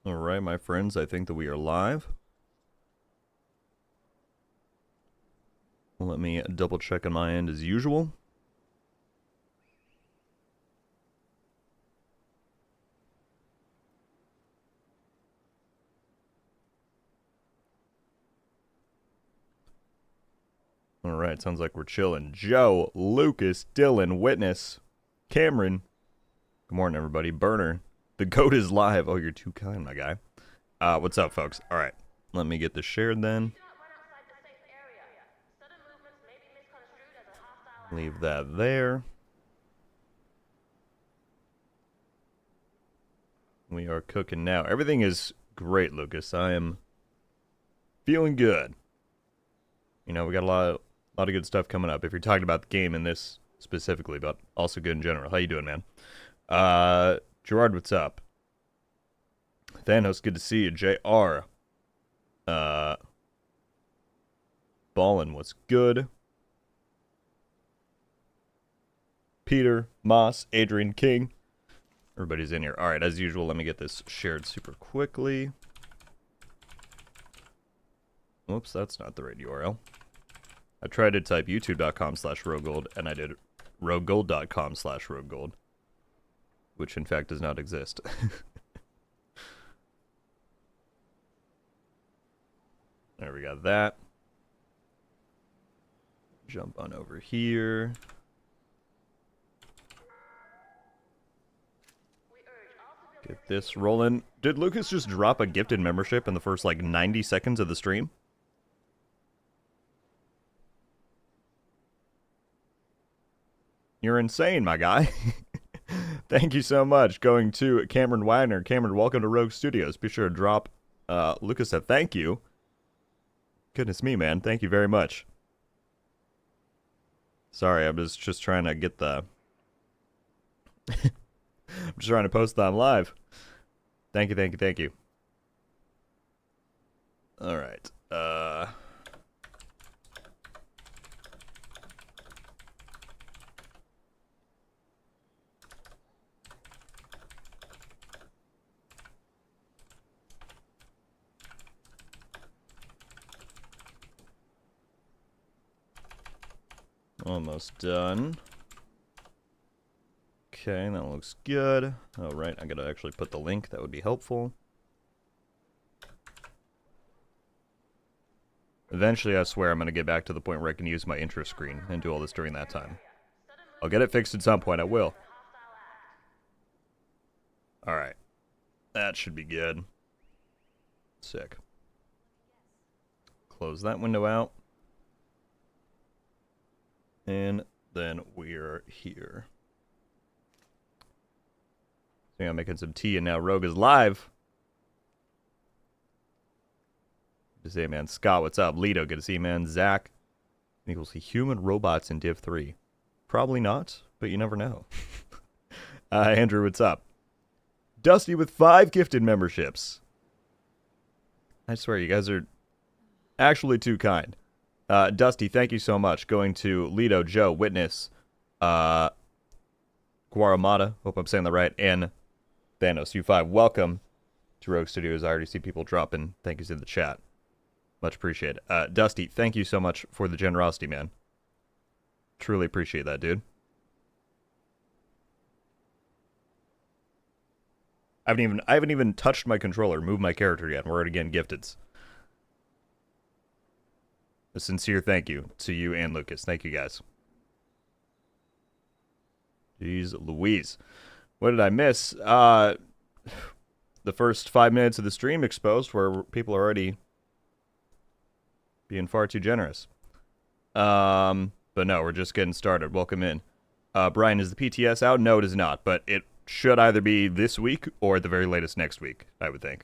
All right, my friends, I think that we are live. Let me double check on my end as usual. All right, sounds like we're chilling. Joe, Lucas, Dylan, Witness, Cameron. Good morning, everybody. Burner, the goat is live. Oh, you're too kind, my guy. What's up, folks? All right, let me get this shared then. Leave that there. We are cooking now. Everything is great, Lucas. I am feeling good. You know, we got a lot of good stuff coming up. If you're talking about the game in this specifically, but also good in general. How you doing, man? Gerard, what's up? Thanos, good to see you. JR. Ballin, what's good? Peter, Moss, Adrian King. Everybody's in here. All right, as usual, let me get this shared super quickly. Whoops, that's not the right URL. I tried to type youtube.com/RogueGold, and I did RogueGold.com/RogueGold, which in fact does not exist. There, we got that. Jump on over here. Get this rolling. Did Lucas just drop a gifted membership in the first, like, 90 seconds of the stream? You're insane, my guy. Thank you so much. Going to Cameron Wagner. Cameron, welcome to Rogue Studios. Be sure to drop Lucas a thank you. Goodness me, man. Thank you very much. Sorry, I was just trying to get the... I'm just trying to post that live. Thank you, thank you, thank you. All right. Almost done. Okay, that looks good. Oh, right, I gotta actually put the link. That would be helpful. Eventually, I swear I'm gonna get back to the point where I can use my intro screen and do all this during that time. I'll get it fixed at some point, I will. Alright. That should be good. Sick. Close that window out. And then we're here. So I'm making some tea, and now Rogue is live. Good to see you, man. Scott, what's up? Lido, good to see you, man. Zach, I think we'll see human robots in Div 3. Probably not, but you never know. Andrew, what's up? Dusty with 5 gifted memberships. I swear, you guys are actually too kind. Dusty, thank you so much. Going to Lido, Joe, Witness, Guaramata, hope I'm saying that right, and Thanos U5. Welcome to Rogue Studios. I already see people dropping thank yous in the chat. Much appreciated. Dusty, thank you so much for the generosity, man. Truly appreciate that, dude. I haven't even touched my controller, moved my character yet, and we're already getting gifteds. A sincere thank you to you and Lucas. Thank you, guys. Jeez Louise. What did I miss? The first 5 minutes of the stream exposed where people are already being far too generous. But no, we're just getting started. Welcome in. Brian, is the PTS out? No, it is not. But it should either be this week or at the very latest next week, I would think.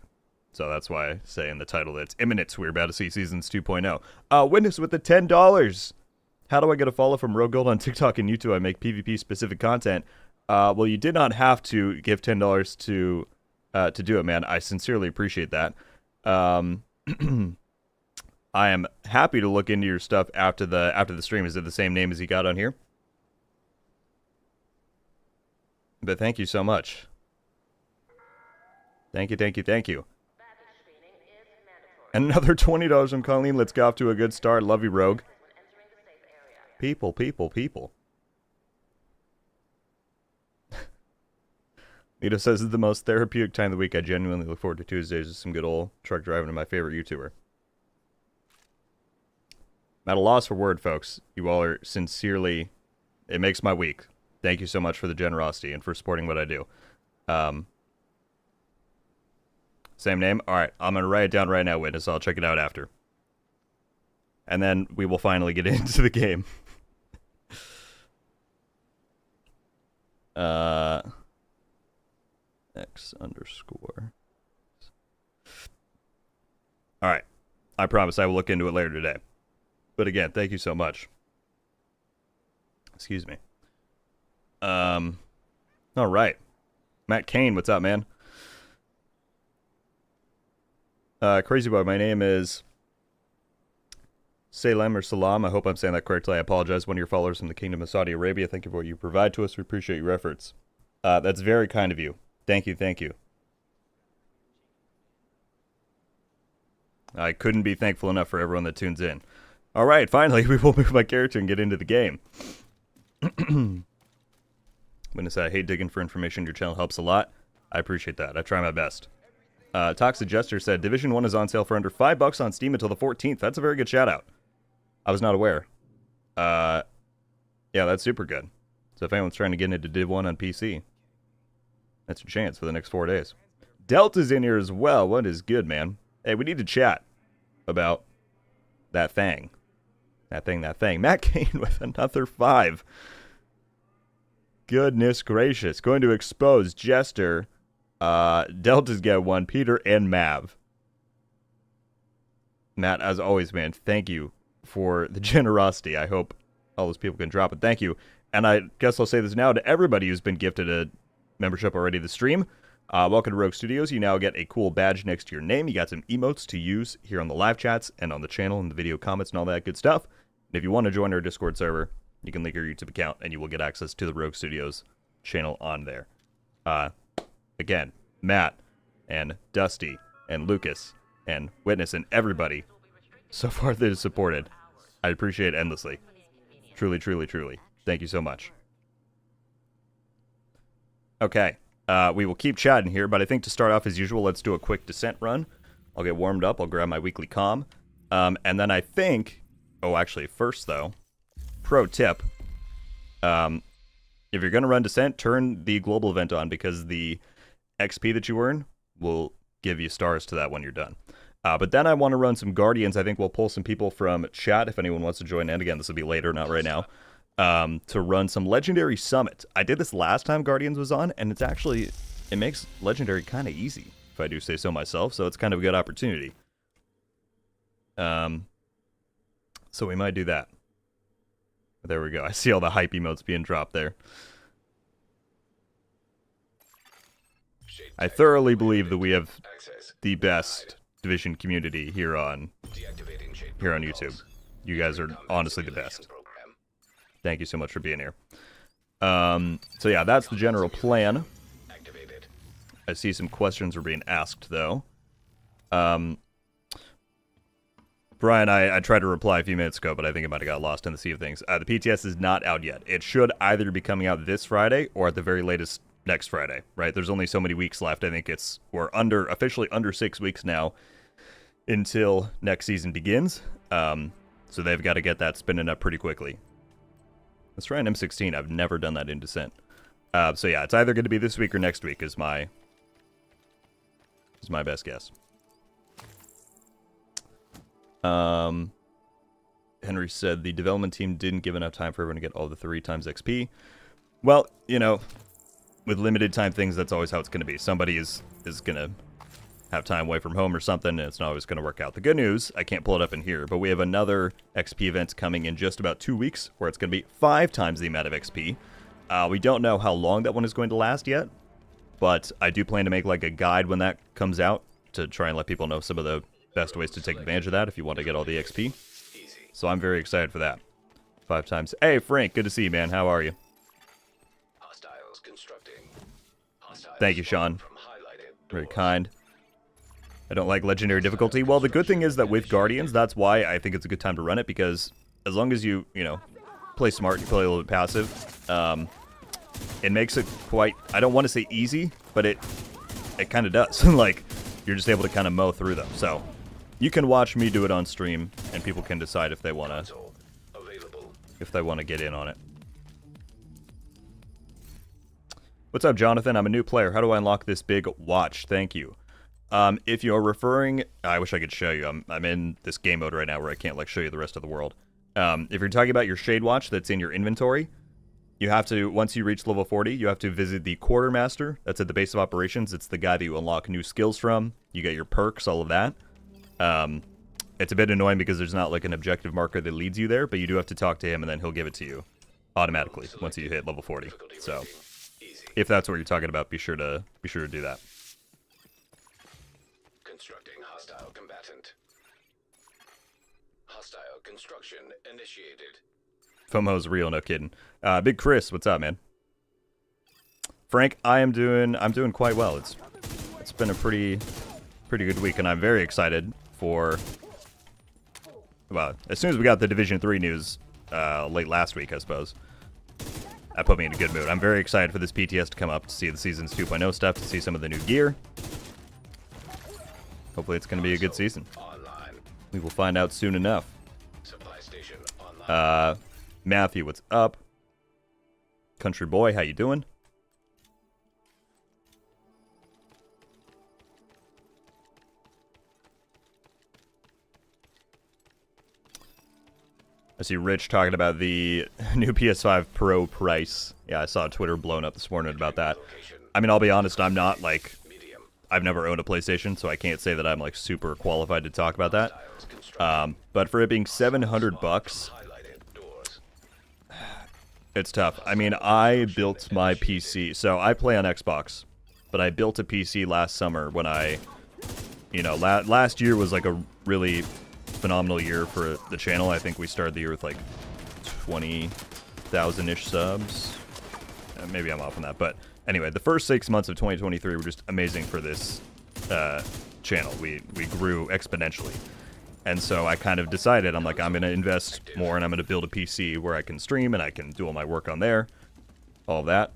So that's why I say in the title that it's imminent. We're about to see Seasons 2.0. Witness with the $10. How do I get a follow from RogueGold on TikTok and YouTube? I make PvP-specific content. Well, you did not have to give $10 to do it, man. I sincerely appreciate that. I am happy to look into your stuff after the stream. Is it the same name as you got on here? But thank you so much. Thank you, thank you, thank you. And another $20 from Colleen. Let's go off to a good start. Love you, Rogue. People, people, people. Lita says it's the most therapeutic time of the week. I genuinely look forward to Tuesdays with some good old truck driving to my favorite YouTuber. I'm at a loss for word, folks. You all are sincerely... It makes my week. Thank you so much for the generosity and for supporting what I do. Same name? Alright, I'm going to write it down right now, Witness. I'll check it out after. And then we will finally get into the game. X underscore. Alright. I promise I will look into it later today. But again, thank you so much. Excuse me. Alright. Matt Kane, what's up, man? Crazy Boy, my name is Salem or Salam. I hope I'm saying that correctly. I apologize. One of your followers from the Kingdom of Saudi Arabia. Thank you for what you provide to us. We appreciate your efforts. That's very kind of you. Thank you, thank you. I couldn't be thankful enough for everyone that tunes in. Alright, finally, we will move my character and get into the game. I'm going to say I hate digging for information. Your channel helps a lot. I appreciate that. I try my best. Toxic Jester said, Division 1 is on sale for under $5 on Steam until the 14th. That's a very good shout-out. I was not aware. Yeah, that's super good. So if anyone's trying to get into Div 1 on PC, that's your chance for the next 4 days. Delta's in here as well. What is good, man? Hey, we need to chat about that thing. That thing. Matt Kane with another 5. Goodness gracious. Going to expose Jester. Delta's get 1. Peter and Mav. Matt, as always, man, thank you for the generosity. I hope all those people can drop it. Thank you. And I guess I'll say this now to everybody who's been gifted a membership already to the stream. Welcome to Rogue Studios. You now get a cool badge next to your name. You got some emotes to use here on the live chats and on the channel and the video comments and all that good stuff. And if you want to join our Discord server, you can link your YouTube account and you will get access to the Rogue Studios channel on there. Again, Matt and Dusty and Lucas and Witness and everybody so far that is supported. I appreciate it endlessly. Truly, truly, truly. Thank you so much. Okay. We will keep chatting here, but I think to start off as usual, let's do a quick descent run. I'll get warmed up. I'll grab my weekly comm. And then I think... Oh, actually, first, though, pro tip. If you're going to run descent, turn the global event on because the XP that you earn will give you stars to that when you're done. But then I want to run some Guardians. I think we'll pull some people from chat if anyone wants to join in. Again, this will be later, not right now. To run some Legendary Summit. I did this last time Guardians was on, and it's actually, it makes Legendary kind of easy, if I do say so myself, so it's kind of a good opportunity. So we might do that. There we go. I see all the hype emotes being dropped there. I thoroughly believe that we have the best Division community here on YouTube. You guys are honestly the best. Thank you so much for being here. So yeah, that's the general plan. I see some questions are being asked, though. Brian, I tried to reply a few minutes ago, but I think it might have got lost in the sea of things. The PTS is not out yet. It should either be coming out this Friday or at the very latest next Friday, right? There's only so many weeks left. I think we're officially under 6 weeks now until next season begins. So they've got to get that spinning up pretty quickly. Let's try an M16. I've never done that in Descent. So yeah, it's either going to be this week or next week is my best guess. Henry said the development team didn't give enough time for everyone to get all the 3 times XP. Well, you know, with limited time things, that's always how it's going to be. Somebody is going to have time away from home or something, and it's not always going to work out. The good news, I can't pull it up in here, but we have another XP event coming in just about 2 weeks, where it's going to be 5 times the amount of XP. We don't know how long that one is going to last yet, but I do plan to make like a guide when that comes out to try and let people know some of the best ways to take advantage of that if you want to get all the XP. So I'm very excited for that. 5 times. Hey, Frank, good to see you, man. How are you? Thank you, Sean. Very kind. I don't like legendary difficulty. Well, the good thing is that with Guardians, that's why I think it's a good time to run it, because as long as you know, play smart, you play a little bit passive, it makes it quite, I don't want to say easy, but it kind of does. Like, you're just able to kind of mow through them. So, you can watch me do it on stream, and people can decide if they want to get in on it. What's up, Jonathan? I'm a new player. How do I unlock this big watch? Thank you. If you're referring, I wish I could show you. I'm in this game mode right now where I can't like show you the rest of the world. If you're talking about your Shade Watch that's in your inventory, you have to, once you reach level 40, you have to visit the Quartermaster. That's at the base of operations. It's the guy that you unlock new skills from. You get your perks, all of that. It's a bit annoying because there's not like an objective marker that leads you there, but you do have to talk to him and then he'll give it to you automatically once you hit level 40. So, if that's what you're talking about, be sure to do that. Constructing hostile combatant. Hostile construction initiated. FOMO's real, no kidding. Big Chris, what's up, man? Frank, I'm doing quite well. It's been a pretty good week, and I'm very excited for. Well, as soon as we got the Division 3 news late last week, I suppose, that put me in a good mood. I'm very excited for this PTS to come up, to see the Seasons 2.0 stuff, to see some of the new gear. Hopefully it's going to be a good season. We will find out soon enough. Matthew, what's up? Country boy, how you doing? I see Rich talking about the new PS5 Pro price. Yeah, I saw Twitter blown up this morning about that. I mean, I'll be honest, I'm not like... I've never owned a PlayStation, so I can't say that I'm like super qualified to talk about that. But for it being $700, it's tough. I mean, I built my PC, so I play on Xbox, but I built a PC last summer when I, you know, last year was like a really phenomenal year for the channel. I think we started the year with like 20,000-ish subs. Maybe I'm off on that, but anyway, the first 6 months of 2023 were just amazing for this channel. We grew exponentially. And so I kind of decided, I'm like, I'm going to invest more and I'm going to build a PC where I can stream and I can do all my work on there. All that.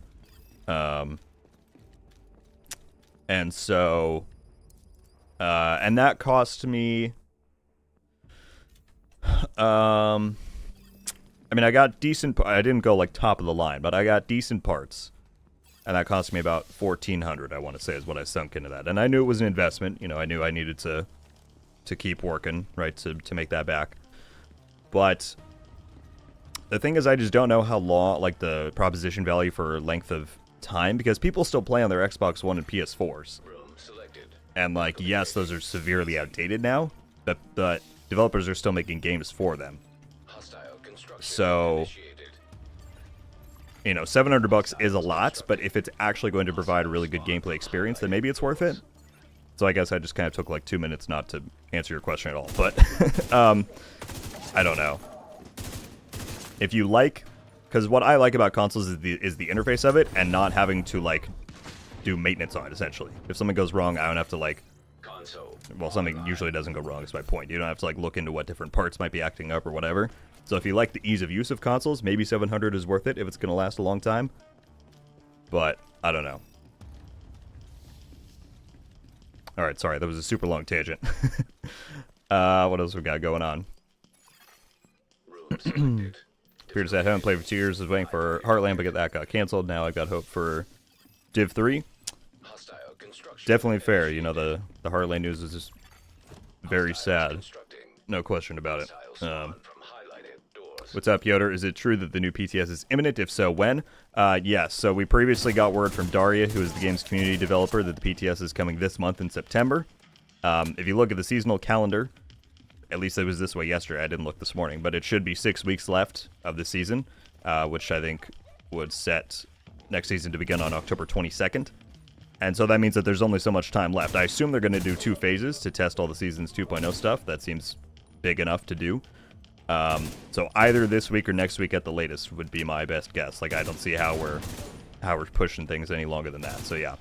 And so, and that cost me, I mean, I got decent, I didn't go like top of the line, but I got decent parts. And that cost me about $1,400, I want to say, is what I sunk into that. And I knew it was an investment. You know, I knew I needed to keep working, right, to make that back. But the thing is, I just don't know how long, like, the proposition value for length of time, because people still play on their Xbox One and PS4s. And, like, yes, those are severely outdated now, but developers are still making games for them. So, you know, $700 is a lot, but if it's actually going to provide a really good gameplay experience, then maybe it's worth it. So I guess I just kind of took like 2 minutes not to answer your question at all. But I don't know. If you like, because what I like about consoles is the interface of it and not having to like do maintenance on it, essentially. If something goes wrong, I don't have to like, well, something usually doesn't go wrong is my point. You don't have to like look into what different parts might be acting up or whatever. So if you like the ease of use of consoles, maybe $700 is worth it if it's going to last a long time. But I don't know. Alright, sorry, that was a super long tangent. What else we got going on? Appears I haven't played for 2 years. I was waiting for Heartland, but that got canceled. Now I've got hope for Div 3. Definitely fair. You know, the Heartland news is just very sad. No question about it. What's up, Yoder? Is it true that the new PTS is imminent? If so, when? Yes. So we previously got word from Daria, who is the game's community developer, that the PTS is coming this month in September. If you look at the seasonal calendar, at least it was this way yesterday. I didn't look this morning, but it should be 6 weeks left of the season, which I think would set next season to begin on October 22nd. And so that means that there's only so much time left. I assume they're going to do 2 phases to test all the Seasons 2.0 stuff. That seems big enough to do. So either this week or next week at the latest would be my best guess. Like, I don't see how we're pushing things any longer than that. So yeah,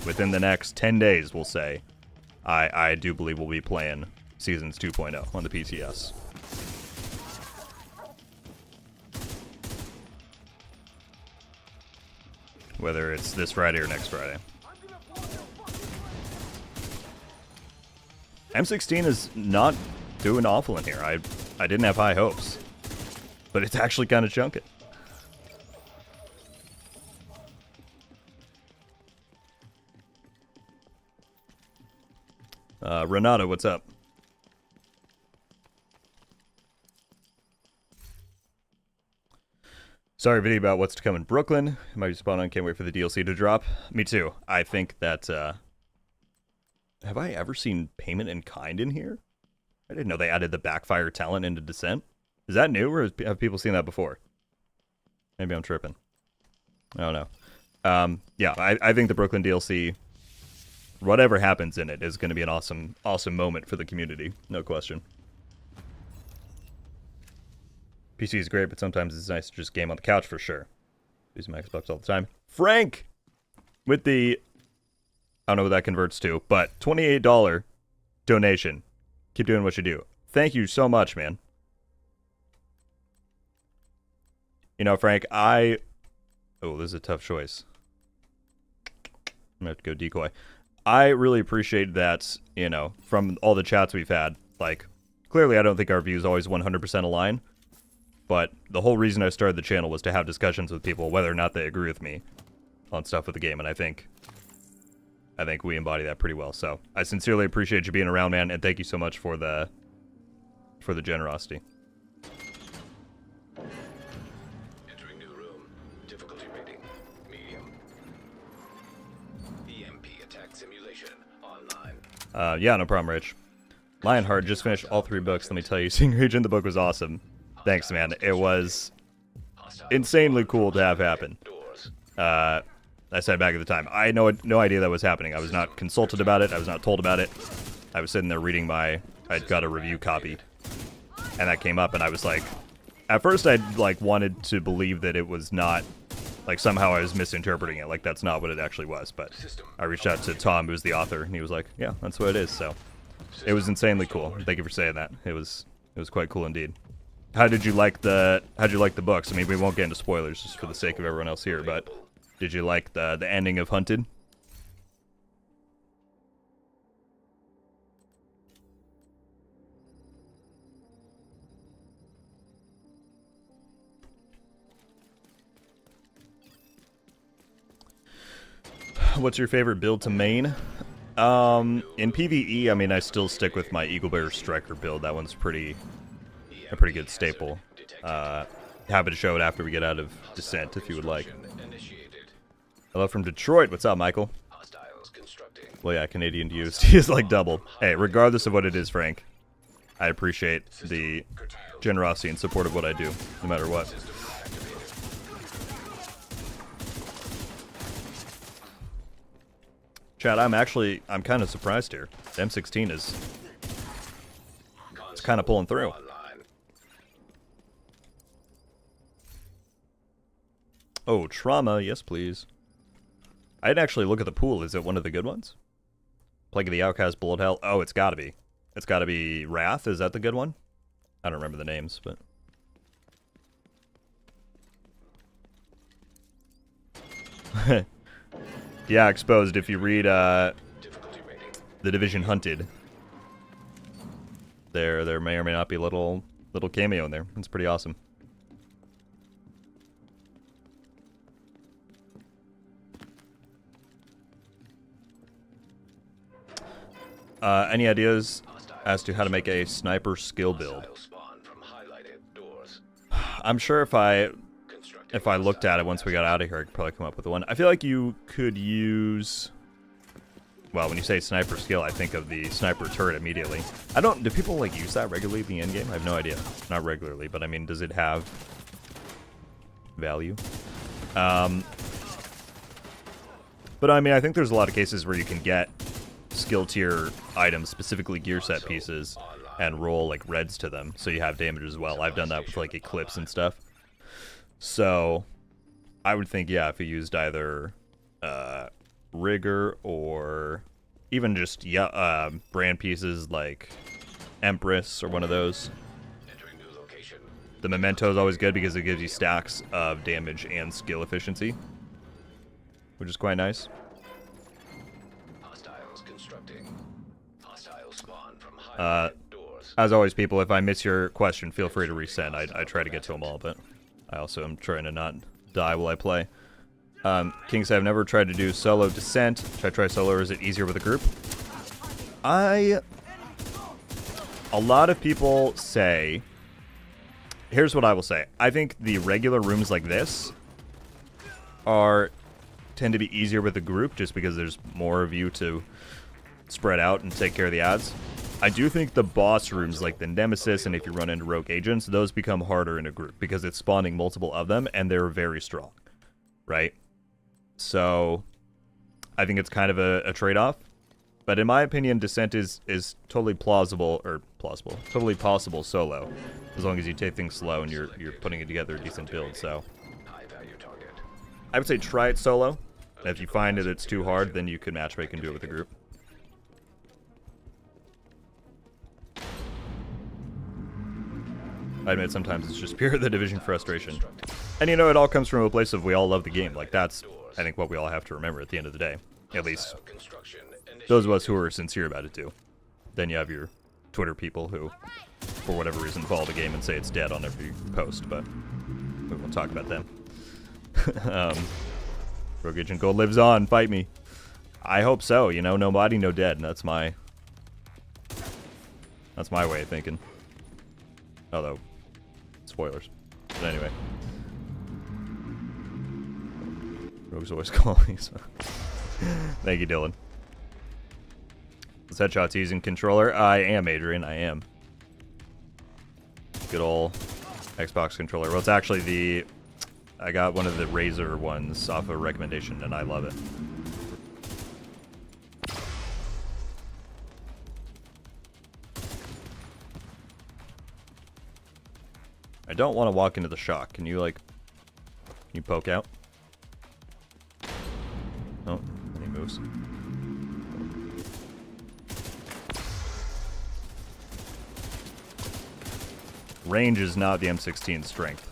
within the next 10 days, we'll say, I do believe we'll be playing Seasons 2.0 on the PTS. Whether it's this Friday or next Friday. M16 is not doing awful in here. I didn't have high hopes. But it's actually kind of chunking. Renata, what's up? Sorry, video about what's to come in Brooklyn. Might be spot on. Can't wait for the DLC to drop. Me too. I think that, have I ever seen payment in kind in here? I didn't know they added the backfire talent into Descent. Is that new, or have people seen that before? Maybe I'm tripping. I don't know. Yeah, I think the Brooklyn DLC, whatever happens in it, is going to be an awesome moment for the community. No question. PC is great, but sometimes it's nice to just game on the couch for sure. Use my Xbox all the time. Frank! With the... I don't know what that converts to, but $28 donation. Keep doing what you do. Thank you so much, man. You know, Frank, Oh, this is a tough choice. I'm going to have to go decoy. I really appreciate that, you know, from all the chats we've had. Like, clearly I don't think our views always 100% align. But the whole reason I started the channel was to have discussions with people, whether or not they agree with me on stuff with the game. And I think we embody that pretty well. So I sincerely appreciate you being around, man, and thank you so much for the generosity. Entering new room. Difficulty rating medium. EMP attack simulation online. Yeah, no problem, Rich. Lionheart just finished all 3 books. Let me tell you, Sing Region, the book was awesome. Thanks, man. It was insanely cool to have happen. I said back at the time, I had no idea that was happening. I was not consulted about it. I was not told about it. I was sitting there reading I'd got a review copy, and that came up, and I was like, at first I wanted to believe that it was not, like somehow I was misinterpreting it, like that's not what it actually was, but I reached out to Tom, who's the author, and he was like, yeah, that's what it is, so it was insanely cool. Thank you for saying that. It was quite cool indeed. How'd you like the books? I mean, we won't get into spoilers just for the sake of everyone else here, but did you like the ending of Hunted? What's your favorite build to main? In PvE, I mean, I still stick with my Eaglebearer Striker build. That one's a pretty good staple. Happy to show it after we get out of Descent, if you would like. Hello from Detroit. What's up, Michael? Well, yeah, Canadian to USD is like double. Hey, regardless of what it is, Frank, I appreciate the generosity and support of what I do, no matter what. Chad, I'm kind of surprised here. The M16 it's kind of pulling through. Oh, Trauma, yes please. I didn't actually look at the pool. Is it one of the good ones? Plague of the Outcast, Bullet Hell. Oh, it's gotta be. It's gotta be Wrath. Is that the good one? I don't remember the names, but... Yeah, Exposed. If you read The Division Hunted, there may or may not be a little cameo in there. It's pretty awesome. Any ideas as to how to make a sniper skill build? I'm sure if I looked at it once we got out of here, I could probably come up with one. I feel like you could use... Well, when you say sniper skill, I think of the sniper turret immediately. Do people, like, use that regularly in the endgame? I have no idea. Not regularly, but I mean, does it have value? But I mean, I think there's a lot of cases where you can get skill tier items, specifically gear set pieces, and roll, like, reds to them, so you have damage as well. I've done that with, like, Eclipse and stuff. So, I would think, yeah, if you used either Rigger or even just brand pieces like Empress or one of those. Entering new location. The Memento is always good because it gives you stacks of damage and skill efficiency, which is quite nice. Hostiles constructing. Hostiles spawn from high doors. As always, people, if I miss your question, feel free to resend. I try to get to them all, but I also am trying to not die while I play. King said, I've never tried to do solo Descent. Should I try solo, or is it easier with a group? A lot of people say... Here's what I will say. I think the regular rooms like this tend to be easier with a group, just because there's more of you to spread out and take care of the ads. I do think the boss rooms, like the Nemesis, and if you run into rogue agents, those become harder in a group, because it's spawning multiple of them, and they're very strong, right? So, I think it's kind of a trade-off. But in my opinion, Descent is totally totally possible solo, as long as you take things slow and you're putting it together a decent build. So, High value target. I would say try it solo. If you find that it's too hard, then you can matchmake and do it with a group. I admit sometimes it's just pure The Division frustration. And you know, it all comes from a place of we all love the game. Like, that's, I think, what we all have to remember at the end of the day. At least those of us who are sincere about it do. Then you have your Twitter people who, for whatever reason, follow the game and say it's dead on every post, but we won't talk about them. Rogue Agent Gold lives on. Fight me. I hope so. You know, no body, no dead. And that's my way of thinking. Although, spoilers. But anyway. Rogue's always calling. So. Thank you, Dylan. This headshot's using controller. I am, Adrian. I am. Good old Xbox controller. Well, it's actually I got one of the Razer ones off a recommendation, and I love it. I don't want to walk into the shock. Can you poke out? Oh, and he moves. Range is not the M16's strength.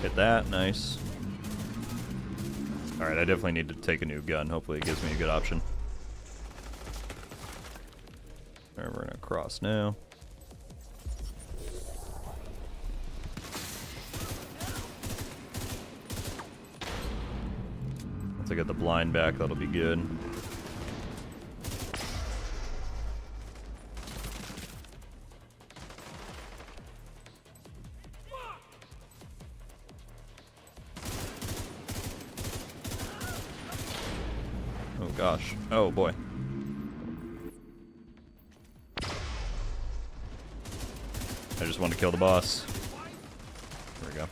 Hit that, nice. Alright, I definitely need to take a new gun. Hopefully it gives me a good option. Alright, we're gonna cross now. Once I get the blind back, that'll be good. Oh gosh. Oh boy. I just want to kill the boss. There we go.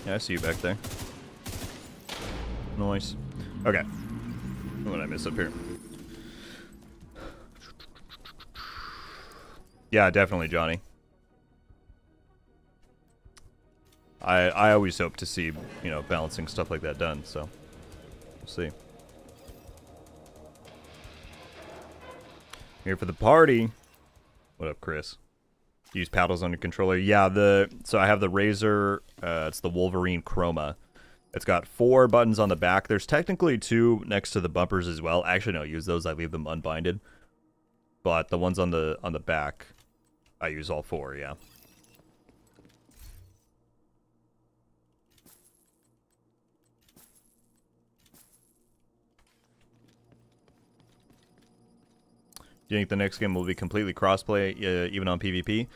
Yeah, I see you back there. Nice. Okay. What did I miss up here? Yeah, definitely, Johnny. I always hope to see, you know, balancing stuff like that done, so we'll see. Here for the party. What up, Chris? Use paddles on your controller. Yeah, so I have the Razer, it's the Wolverine Chroma. It's got 4 buttons on the back. There's technically 2 next to the bumpers as well. Actually, no, I use those. I leave them unbinded. But the ones on the back, I use all 4, yeah. Do you think the next game will be completely crossplay, even on PvP?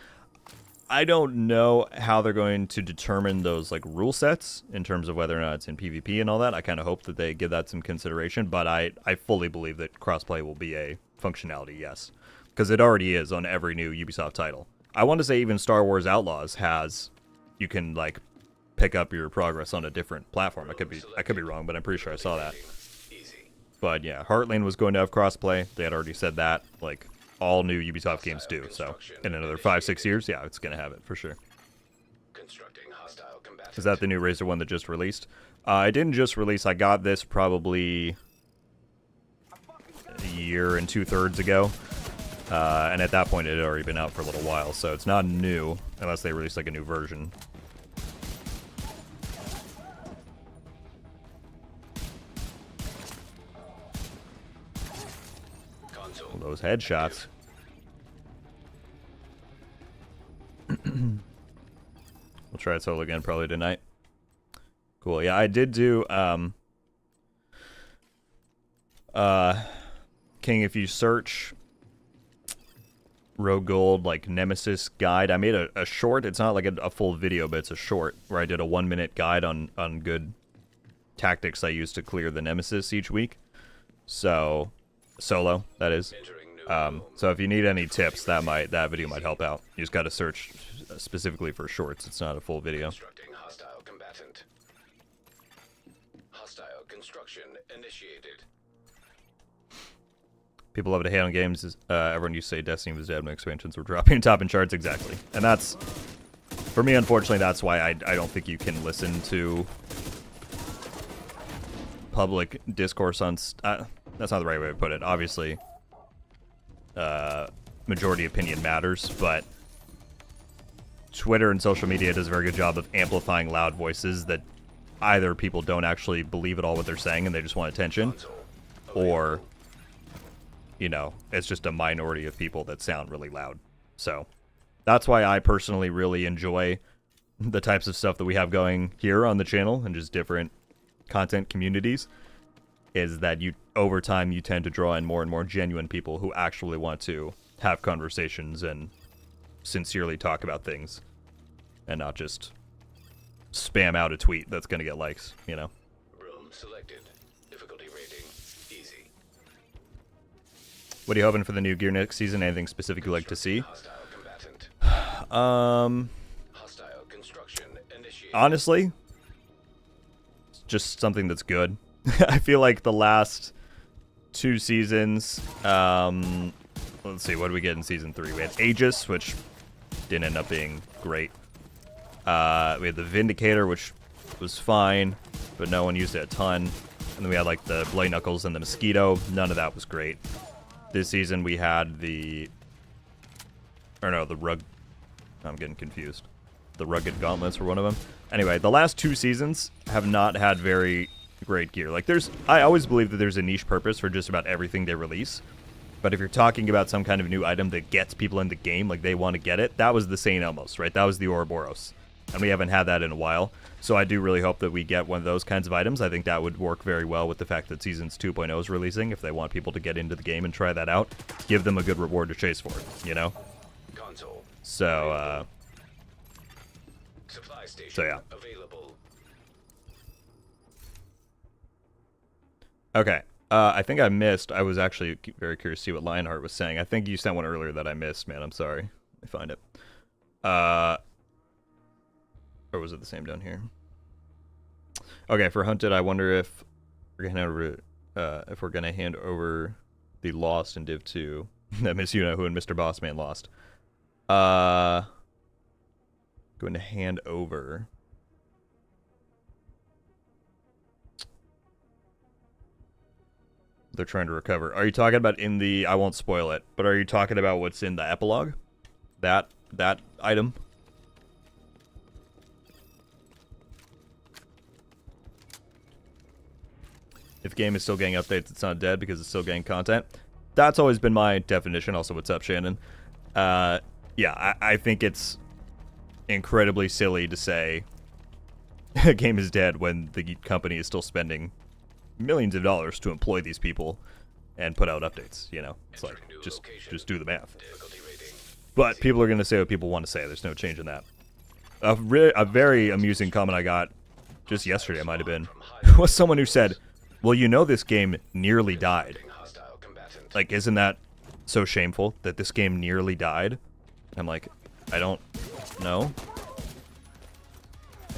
I don't know how they're going to determine those like rule sets in terms of whether or not it's in PvP and all that. I kind of hope that they give that some consideration, but I fully believe that crossplay will be a functionality, yes. Because it already is on every new Ubisoft title. I want to say even Star Wars Outlaws has, you can like pick up your progress on a different platform. I could be wrong, but I'm pretty sure I saw that. But yeah, Heartland was going to have crossplay. They had already said that like all new Ubisoft games do. So in another 5-6 years, yeah, it's gonna have it for sure. Constructing hostile combatant. Is that the new Razer one that just released? I didn't just release. I got this probably a year and 2/3 ago. And at that point, it had already been out for a little while, so it's not new, unless they release, like, a new version. Console. Those headshots. We'll try it solo again probably tonight. Cool, yeah, I did do, King, if you search RogueGold, like, Nemesis guide, I made a short. It's not like a full video, but it's a short, where I did a 1-minute guide on good tactics I use to clear the Nemesis each week. So, solo, that is. So if you need any tips, that video might help out. You just gotta search specifically for shorts. It's not a full video. Constructing hostile combatant. Hostile construction initiated. People love to hate on games. Everyone used to say Destiny was dead when expansions were dropping top in charts. Exactly. And that's, for me, unfortunately, that's why I don't think you can listen to public discourse on... that's not the right way to put it. Obviously, majority opinion matters, but Twitter and social media does a very good job of amplifying loud voices that either people don't actually believe at all what they're saying and they just want attention, or... you know, it's just a minority of people that sound really loud. So that's why I personally really enjoy the types of stuff that we have going here on the channel and just different content communities, is that over time you tend to draw in more and more genuine people who actually want to have conversations and sincerely talk about things and not just spam out a tweet that's going to get likes, you know? Room selected. Difficulty rating easy. What are you hoping for the new gear next season? Anything specific you'd like to see? Hostile combatant. Hostile construction initiated. Honestly, just something that's good. I feel like the last 2 seasons, let's see, what did we get in season 3? We had Aegis, which didn't end up being great. We had the Vindicator, which was fine, but no one used it a ton. And then we had like the Blade Knuckles and the Mosquito. None of that was great. This season we had the I'm getting confused. The Rugged Gauntlets were one of them. Anyway, the last 2 seasons have not had very great gear. Like, I always believe that there's a niche purpose for just about everything they release. But if you're talking about some kind of new item that gets people in the game, like they want to get it, that was the St. Elmos, right? That was the Ouroboros. And we haven't had that in a while. So I do really hope that we get one of those kinds of items. I think that would work very well with the fact that Seasons 2.0 is releasing. If they want people to get into the game and try that out, give them a good reward to chase for it, you know? Console. So, Supply station so yeah. available. Okay. I think I missed. I was actually very curious to see what Lionheart was saying. I think you sent one earlier that I missed, man. I'm sorry. Let me find it. Or was it the same down here? Okay, for Hunted, I wonder if we're gonna hand over the Lost and Div 2 that Miss Yuna, who and Mr. Bossman lost. Going to hand over. They're trying to recover. Are you talking about in the... I won't spoil it, but are you talking about what's in the epilogue? That item? If game is still getting updates, it's not dead because it's still getting content. That's always been my definition. Also, what's up, Shannon? Yeah, I think it's incredibly silly to say a game is dead when the company is still spending millions of dollars to employ these people and put out updates, you know? It's like, just do the math. But people are going to say what people want to say. There's no change in that. A very amusing comment I got just yesterday, it might have been, was someone who said, well, you know this game nearly died. Like, isn't that so shameful that this game nearly died? I'm like, I don't know.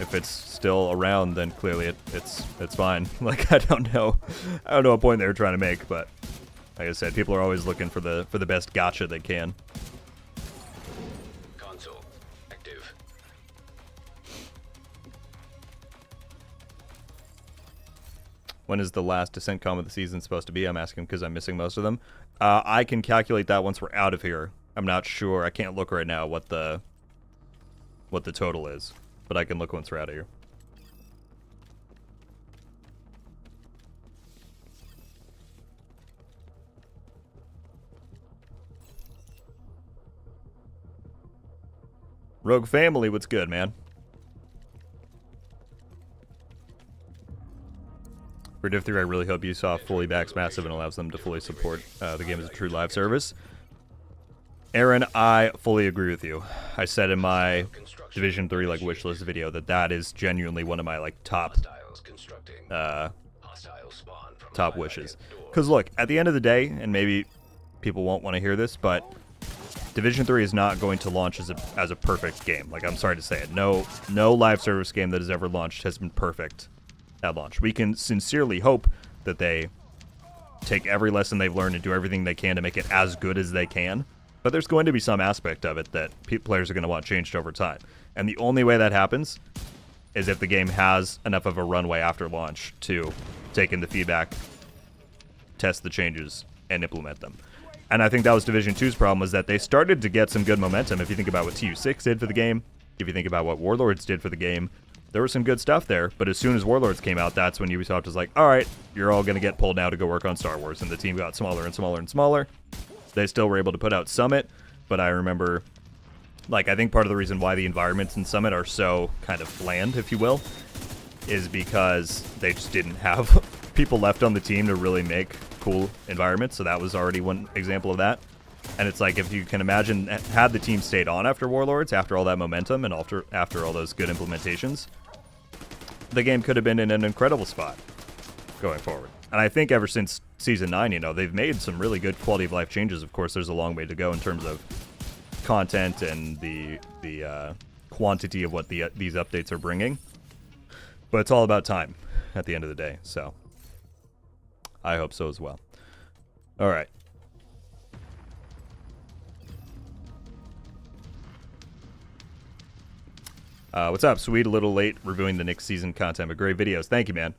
If it's still around, then clearly it's fine. Like, I don't know what point they were trying to make, but Like I said, people are always looking for the best gotcha they can. Console active. When is the last Descent com of the season supposed to be? I'm asking because I'm missing most of them. I can calculate that once we're out of here. I'm not sure. I can't look right now what the total is, but I can look once we're out of here. Rogue family, what's good, man? For Div 3, I really hope Ubisoft fully backs Massive and allows them to fully support the game as a true live service. Aaron, I fully agree with you. I said in my Division 3 like wishlist video that is genuinely one of my like top wishes. Because look, at the end of the day, and maybe people won't want to hear this, but Division 3 is not going to launch as a perfect game. Like, I'm sorry to say it. No live service game that has ever launched has been perfect at launch. We can sincerely hope that they take every lesson they've learned and do everything they can to make it as good as they can. But there's going to be some aspect of it that players are going to want changed over time. And the only way that happens is if the game has enough of a runway after launch to take in the feedback, test the changes, and implement them. And I think that was Division 2's problem, was that they started to get some good momentum. If you think about what TU6 did for the game, if you think about what Warlords did for the game, there was some good stuff there. But as soon as Warlords came out, that's when Ubisoft was like, all right, you're all going to get pulled now to go work on Star Wars. And the team got smaller and smaller and smaller. They still were able to put out Summit, but I remember, like, I think part of the reason why the environments in Summit are so kind of bland, if you will, is because they just didn't have people left on the team to really make cool environments. So that was already one example of that. And it's like, if you can imagine, had the team stayed on after Warlords, after all that momentum and after all those good implementations, the game could have been in an incredible spot going forward. And I think ever since Season 9, you know, they've made some really good quality of life changes. Of course, there's a long way to go in terms of content and the quantity of what these updates are bringing. But it's all about time at the end of the day. So I hope so as well. All right. What's up, Sweet? A little late reviewing the next season content, but great videos. Thank you, man.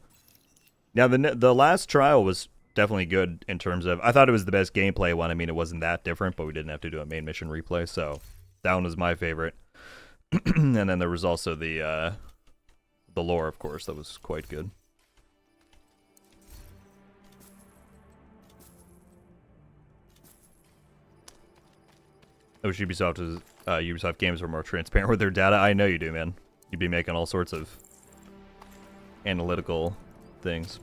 Now, the last trial was definitely good in terms of, I thought it was the best gameplay one. I mean, it wasn't that different, but we didn't have to do a main mission replay, so that one was my favorite. And then there was also the lore, of course, that was quite good. I wish Ubisoft games were more transparent with their data. I know you do, man. You'd be making all sorts of analytical things.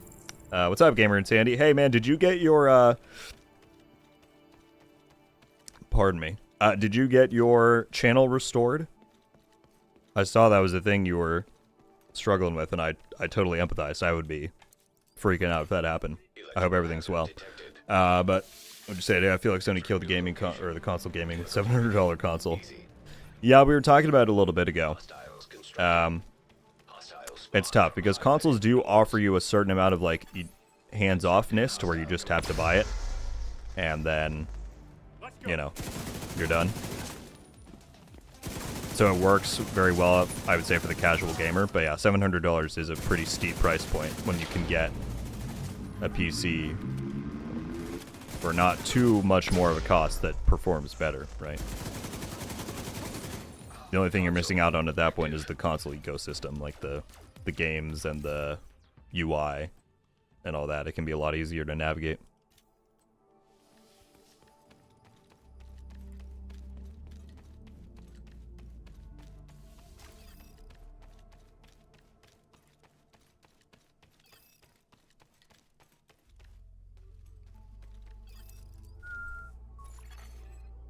What's up, Gamer and Sandy? Hey, man, did you get your pardon me. Did you get your channel restored? I saw that was a thing you were struggling with, and I totally empathize. I would be freaking out if that happened. I hope everything's well. But what'd you say? I feel like Sony killed the gaming or the console gaming $700 console. Yeah, we were talking about it a little bit ago. It's tough because consoles do offer you a certain amount of like hands-offness to where you just have to buy it, and then, you know, you're done. So it works very well, I would say, for the casual gamer. But yeah, $700 is a pretty steep price point when you can get a PC for not too much more of a cost that performs better, right? The only thing you're missing out on at that point is the console ecosystem, like the games and the UI and all that. It can be a lot easier to navigate.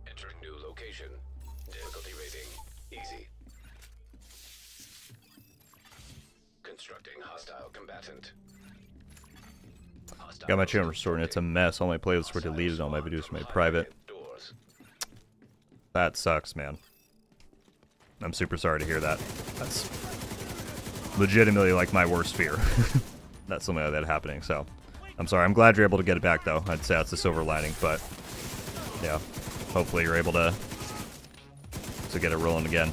Entering new location. Difficulty rating easy. Constructing hostile combatant. Got my channel restored and it's a mess. All my playlists were deleted, all my videos were made private. That sucks, man. I'm super sorry to hear that. That's legitimately like my worst fear. That's something like that happening, so I'm sorry. I'm glad you're able to get it back, though. I'd say that's the silver lining, but yeah, hopefully you're able to get it rolling again.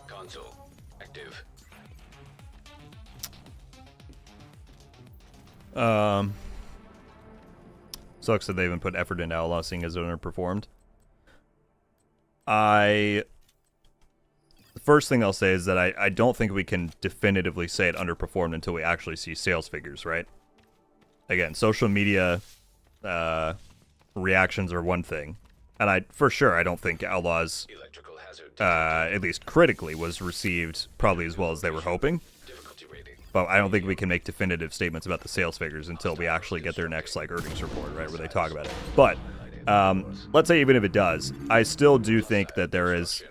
Console active. Sucks that they even put effort into Outlaw, seeing as it underperformed. The first thing I'll say is that I don't think we can definitively say it underperformed until we actually see sales figures, right? Again, social media reactions are one thing, and for sure I don't think Outlaw's, Electrical hazard. at least critically, was received probably as well as they were hoping. Difficulty rating. But I don't think we can make definitive statements about the sales figures until we actually get their next earnings report, right, where they talk about it. But let's say even if it does, I still do think that there is,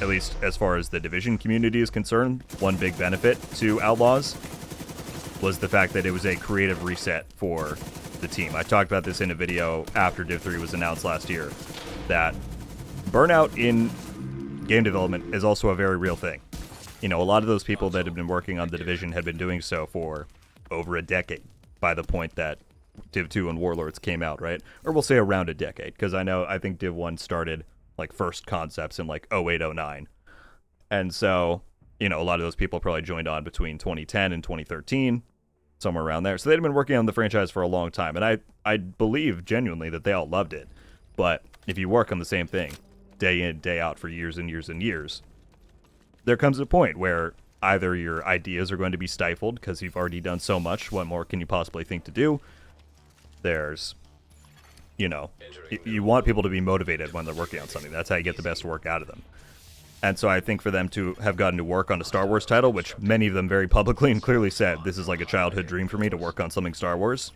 at least as far as the Division community is concerned, one big benefit to Outlaws was the fact that it was a creative reset for the team. I talked about this in a video after Div 3 was announced last year, that burnout in game development is also a very real thing. You know, a lot of those people that have been working on the Division had been doing so for over a decade by the point that Div 2 and Warlords came out, right? Or we'll say around a decade, because I think Div 1 started first concepts in 08, 09. And so, you know, a lot of those people probably joined on between 2010 and 2013, somewhere around there. So they'd been working on the franchise for a long time, and I believe genuinely that they all loved it. But if you work on the same thing day in, day out for years and years and years, there comes a point where either your ideas are going to be stifled because you've already done so much. What more can you possibly think to do? There's, you know, you want people to be motivated when they're working on something. That's how you get the best work out of them. And so I think for them to have gotten to work on a Star Wars title, which many of them very publicly and clearly said, this is like a childhood dream for me to work on something Star Wars.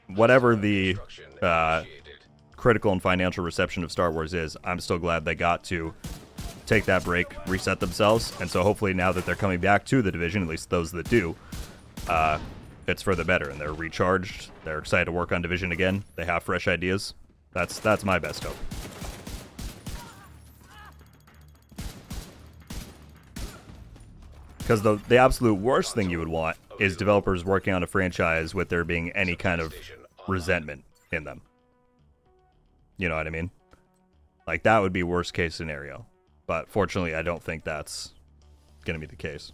Whatever the critical and financial reception of Star Wars is, I'm still glad they got to take that break, reset themselves, and so hopefully now that they're coming back to the Division, at least those that do, it's for the better, and they're recharged, they're excited to work on Division again, they have fresh ideas. That's my best hope. Because the absolute worst thing you would want is developers working on a franchise with there being any kind of resentment in them. You know what I mean? That would be worst case scenario. But fortunately, I don't think that's going to be the case.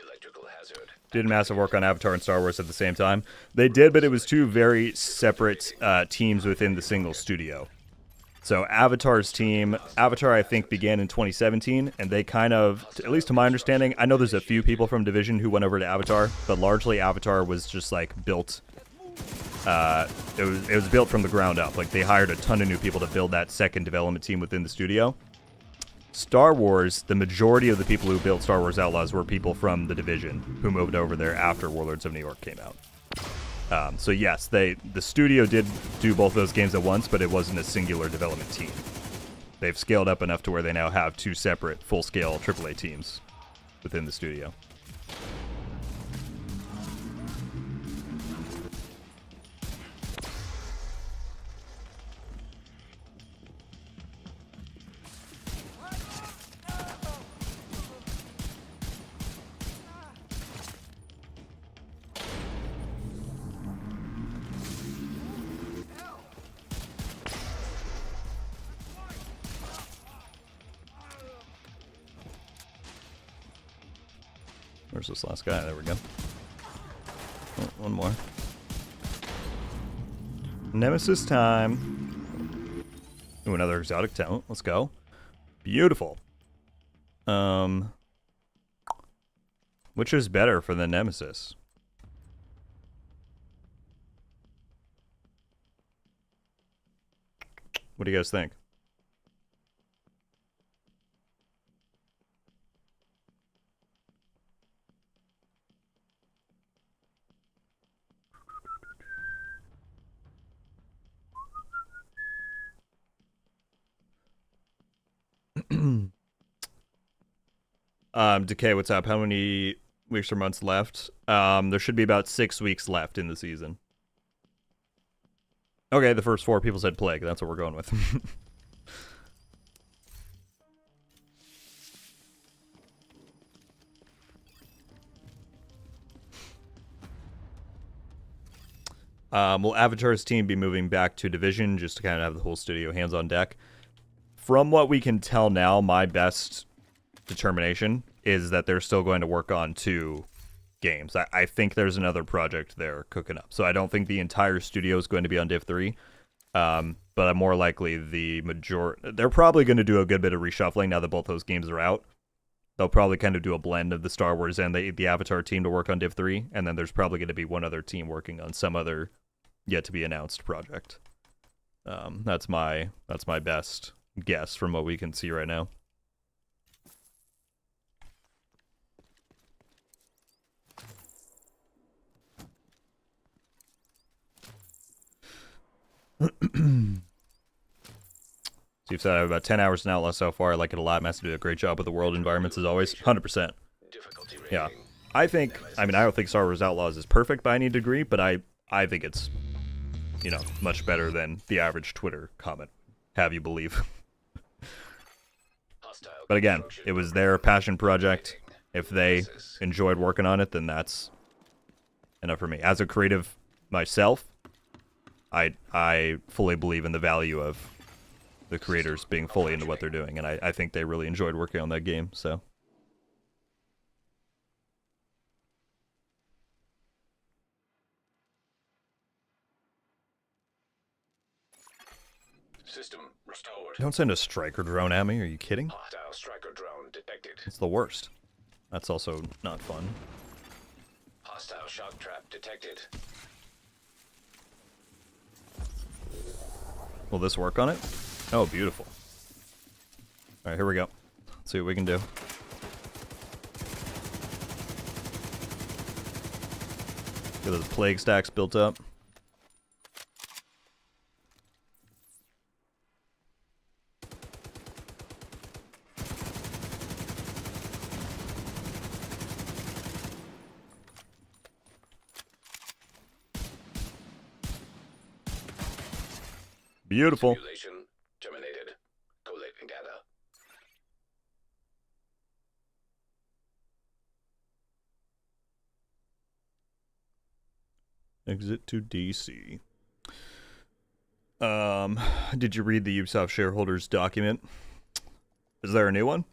Electrical hazard. Did massive work on Avatar and Star Wars at the same time. They did, but it was two very separate teams within the single studio. So Avatar's team, Avatar I think began in 2017, and they kind of, at least to my understanding, I know there's a few people from Division who went over to Avatar, but largely Avatar was just built, it was built from the ground up. They hired a ton of new people to build that second development team within the studio. Star Wars, the majority of the people who built Star Wars Outlaws were people from the Division who moved over there after Warlords of New York came out. So yes, the studio did do both those games at once, but it wasn't a singular development team. They've scaled up enough to where they now have two separate full-scale AAA teams within the studio. Where's this last guy? There we go. Oh, one more. Nemesis time. Ooh, another exotic talent. Let's go. Beautiful. Which is better for the Nemesis? What do you guys think? Decay, what's up? How many weeks or months left? There should be about 6 weeks left in the season. Okay, the first 4 people said plague. That's what we're going with. Will Avatar's team be moving back to Division just to kind of have the whole studio hands on deck? From what we can tell now, my best determination is that they're still going to work on 2 games. I think there's another project they're cooking up. So I don't think the entire studio is going to be on Div 3. But I'm more likely they're probably going to do a good bit of reshuffling now that both those games are out. They'll probably kind of do a blend of the Star Wars and the Avatar team to work on Div 3, and then there's probably going to be one other team working on some other yet to be announced project. That's my best guess from what we can see right now. So you've said I have about 10 hours in Outlaw so far. I like it a lot. Master did a great job with the world environments as always. 100%. Yeah. I don't think Star Wars Outlaws is perfect by any degree, but I think it's, much better than the average Twitter comment. Have you believe. But again, it was their passion project. If they enjoyed working on it, then that's enough for me. As a creative myself, I fully believe in the value of the creators being fully into what they're doing, and I think they really enjoyed working on that game, so. System restored. Don't send a striker drone at me, are you kidding? Hostile striker drone detected. It's the worst. That's also not fun. Hostile shock trap detected. Will this work on it? Oh, beautiful. Alright, here we go. Let's see what we can do. Get those plague stacks built up. Beautiful. Simulation terminated. Collating data. Exit to DC. Did you read the Ubisoft shareholders document? Is there a new one?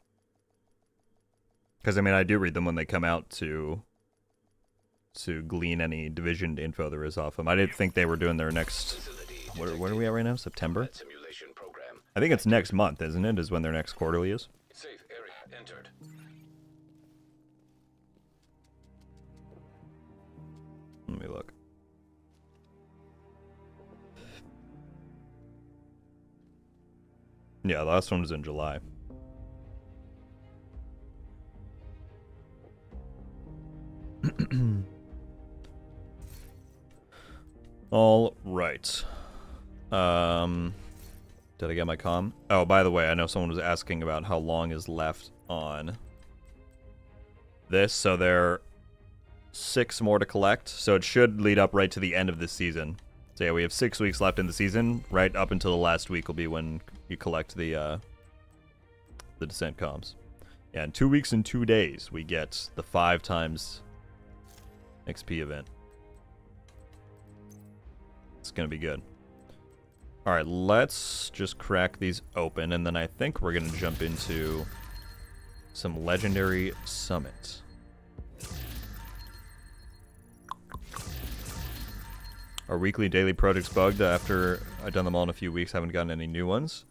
Because I do read them when they come out to glean any Division info there is off them. I didn't think they were doing their next. What are we at right now? September? I think it's next month, isn't it? Is when their next quarterly is. Safe area entered. Let me look. Yeah, the last one was in July. All right. Did I get my comm? Oh, by the way, I know someone was asking about how long is left on this. So there are 6 more to collect. So it should lead up right to the end of this season. So yeah, we have 6 weeks left in the season. Right up until the last week will be when you collect the Descent comms. Yeah, in 2 weeks and 2 days, we get the 5 times XP event. It's gonna be good. Alright, let's just crack these open, and then I think we're gonna jump into some Legendary Summit. Our weekly daily projects bugged after I've done them all in a few weeks. Haven't gotten any new ones.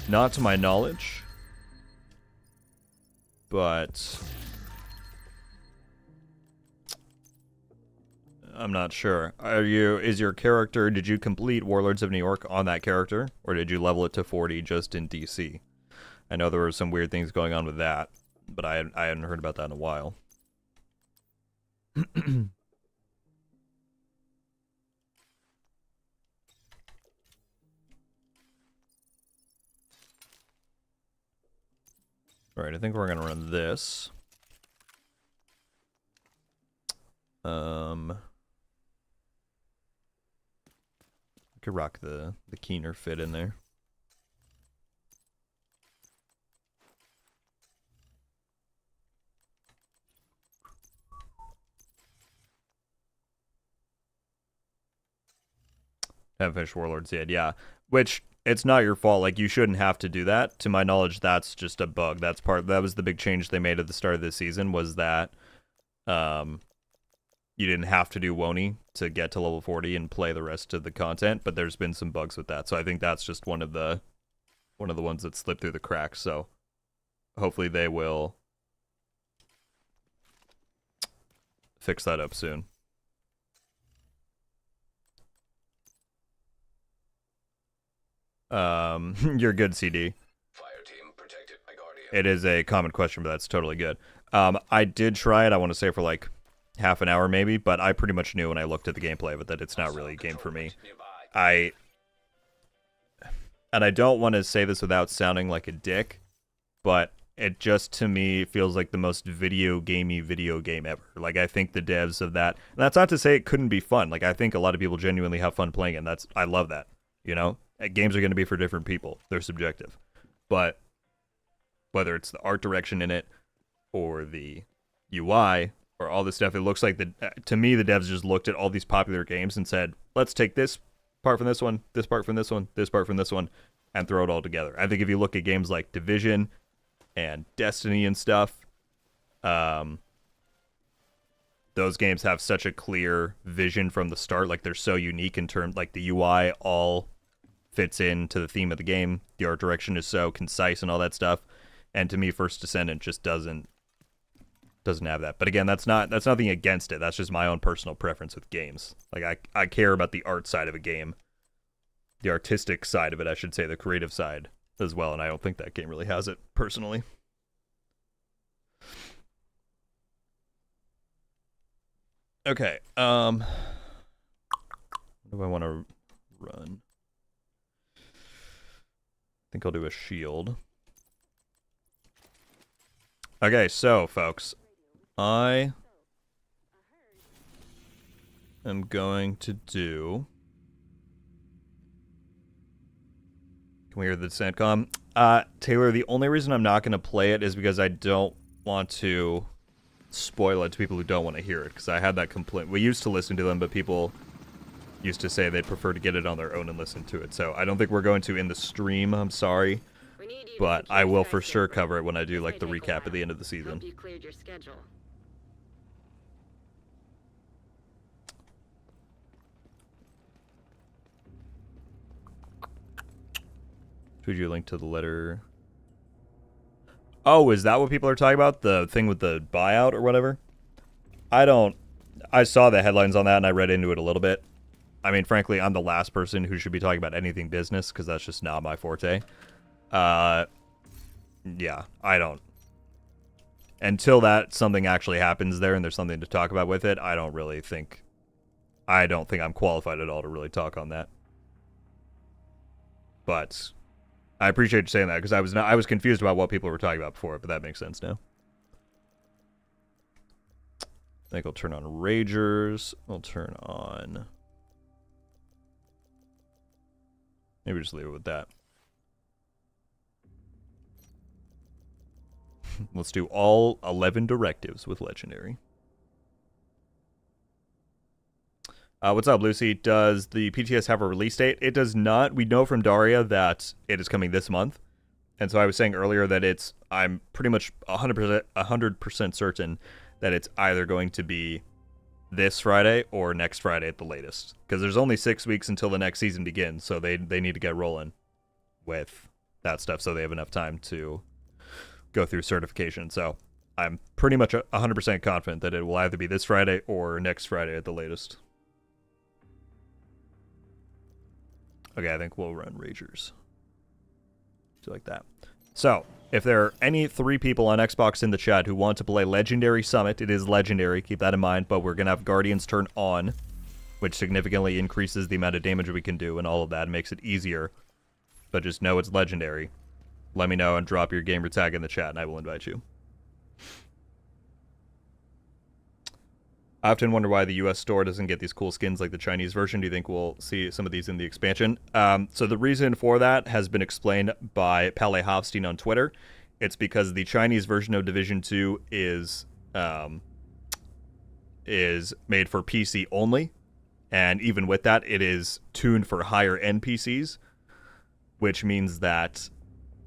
Not to my knowledge. But I'm not sure. Is your character, did you complete Warlords of New York on that character? Or did you level it to 40 just in DC? I know there were some weird things going on with that, but I hadn't heard about that in a while. Alright, I think we're gonna run this. Could rock the Keener fit in there. Haven't finished Warlords yet, yeah. Which, it's not your fault. Like, you shouldn't have to do that. To my knowledge, that's just a bug. That was the big change they made at the start of this season, was that you didn't have to do Woni to get to level 40 and play the rest of the content, but there's been some bugs with that. So I think that's just one of the ones that slipped through the cracks. So hopefully they will fix that up soon. You're good, CD. Fire team protected by Guardian. It is a common question, but that's totally good. I did try it, I want to say, for like half an hour maybe, but I pretty much knew when I looked at the gameplay of it that it's not really a game for me. And I don't want to say this without sounding like a dick, but it just, to me, feels like the most video game ever. Like, I think the devs of that, and that's not to say it couldn't be fun. Like, I think a lot of people genuinely have fun playing it, and I love that, you know? Games are going to be for different people. They're subjective. But whether it's the art direction in it, or the UI, or all this stuff, it looks like, to me, the devs just looked at all these popular games and said, let's take this part from this one, this part from this one, this part from this one, and throw it all together. I think if you look at games like Division and Destiny and stuff, those games have such a clear vision from the start. Like, they're so unique in terms, like, the UI all fits into the theme of the game. The art direction is so concise and all that stuff. And to me, First Descendant just doesn't have that. But again, that's nothing against it. That's just my own personal preference with games. Like, I care about the art side of a game. The artistic side of it, I should say, the creative side as well, and I don't think that game really has it, personally. Okay, what do I want to run? I think I'll do a shield. Okay, so, folks, I am going to do... Can we hear the Sandcom? Taylor, the only reason I'm not going to play it is because I don't want to spoil it to people who don't want to hear it, because I had that complaint. We used to listen to them, but people used to say they'd prefer to get it on their own and listen to it. So I don't think we're going to in the stream, I'm sorry. But I will for sure cover it when I do like the recap at the end of the season. You cleared your schedule. Who'd you link to the letter? Oh, is that what people are talking about? The thing with the buyout or whatever? I saw the headlines on that and I read into it a little bit. I mean, frankly, I'm the last person who should be talking about anything business because that's just not my forte. Yeah, I don't. Until something actually happens there and there's something to talk about with it, I don't think I'm qualified at all to really talk on that. But I appreciate you saying that, because I was confused about what people were talking about before, but that makes sense now. I think I'll turn on Ragers. I'll turn on... Maybe just leave it with that. Let's do all 11 directives with Legendary. What's up, Lucy? Does the PTS have a release date? It does not. We know from Daria that it is coming this month. And so I was saying earlier that I'm pretty much 100% certain that it's either going to be this Friday or next Friday at the latest. Because there's only 6 weeks until the next season begins, so they need to get rolling with that stuff so they have enough time to go through certification. So I'm pretty much 100% confident that it will either be this Friday or next Friday at the latest. Okay, I think we'll run Ragers. Do like that. So, if there are any 3 people on Xbox in the chat who want to play Legendary Summit, it is Legendary, keep that in mind, but we're going to have Guardians turn on, which significantly increases the amount of damage we can do and all of that, and makes it easier. But just know it's Legendary. let me know and drop your gamer tag in the chat, and I will invite you. I often wonder why the US store doesn't get these cool skins like the Chinese version. Do you think we'll see some of these in the expansion? So the reason for that has been explained by Pele Hofstein on Twitter. It's because the Chinese version of Division 2 is made for PC only. And even with that, it is tuned for higher end PCs, which means that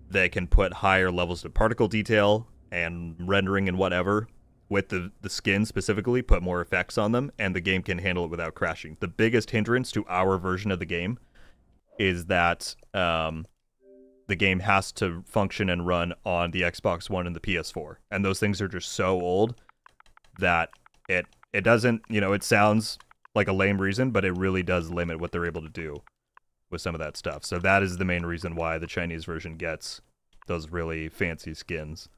they can put higher levels of particle detail and rendering and whatever with the skin specifically, put more effects on them, and the game can handle it without crashing. The biggest hindrance to our version of the game is that the game has to function and run on the Xbox One and the PS4. And those things are just so old that it doesn't, it sounds like a lame reason, but it really does limit what they're able to do with some of that stuff. So that is the main reason why the Chinese version gets those really fancy skins,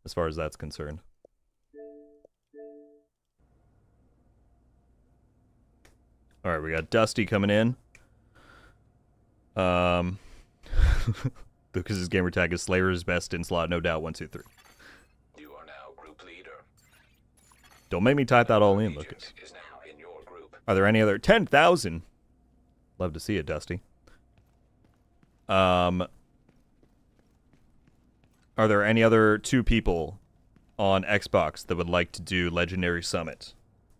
as far as that's concerned. All right, we got Dusty coming in. Lucas's gamer tag is Slayer is best in slot, no doubt. 1, 2, 3. You are now group leader. Don't make me type that all in, Lucas. Is now in your group. Are there any other 10,000? Love to see it, Dusty. Are there any other 2 people on Xbox that would like to do Legendary Summit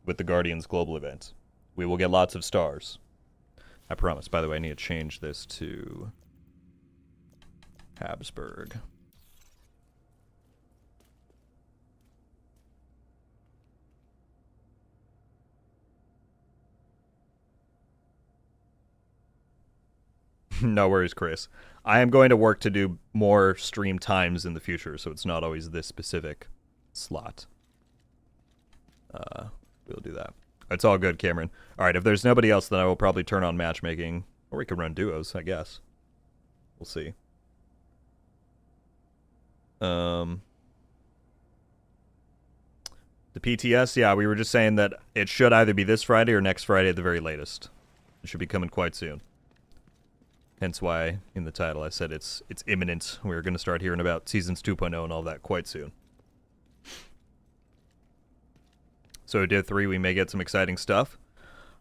with the Guardians Global event? We will get lots of stars. I promise. By the way, I need to change this to Habsburg. No worries, Chris. I am going to work to do more stream times in the future, so it's not always this specific slot. We'll do that. It's all good, Cameron. All right, if there's nobody else, then I will probably turn on matchmaking. Or we could run duos, I guess. We'll see. The PTS, yeah, we were just saying that it should either be this Friday or next Friday at the very latest. It should be coming quite soon. Hence why, in the title, I said it's imminent. We're going to start hearing about Seasons 2.0 and all that quite soon. So Div 3, we may get some exciting stuff.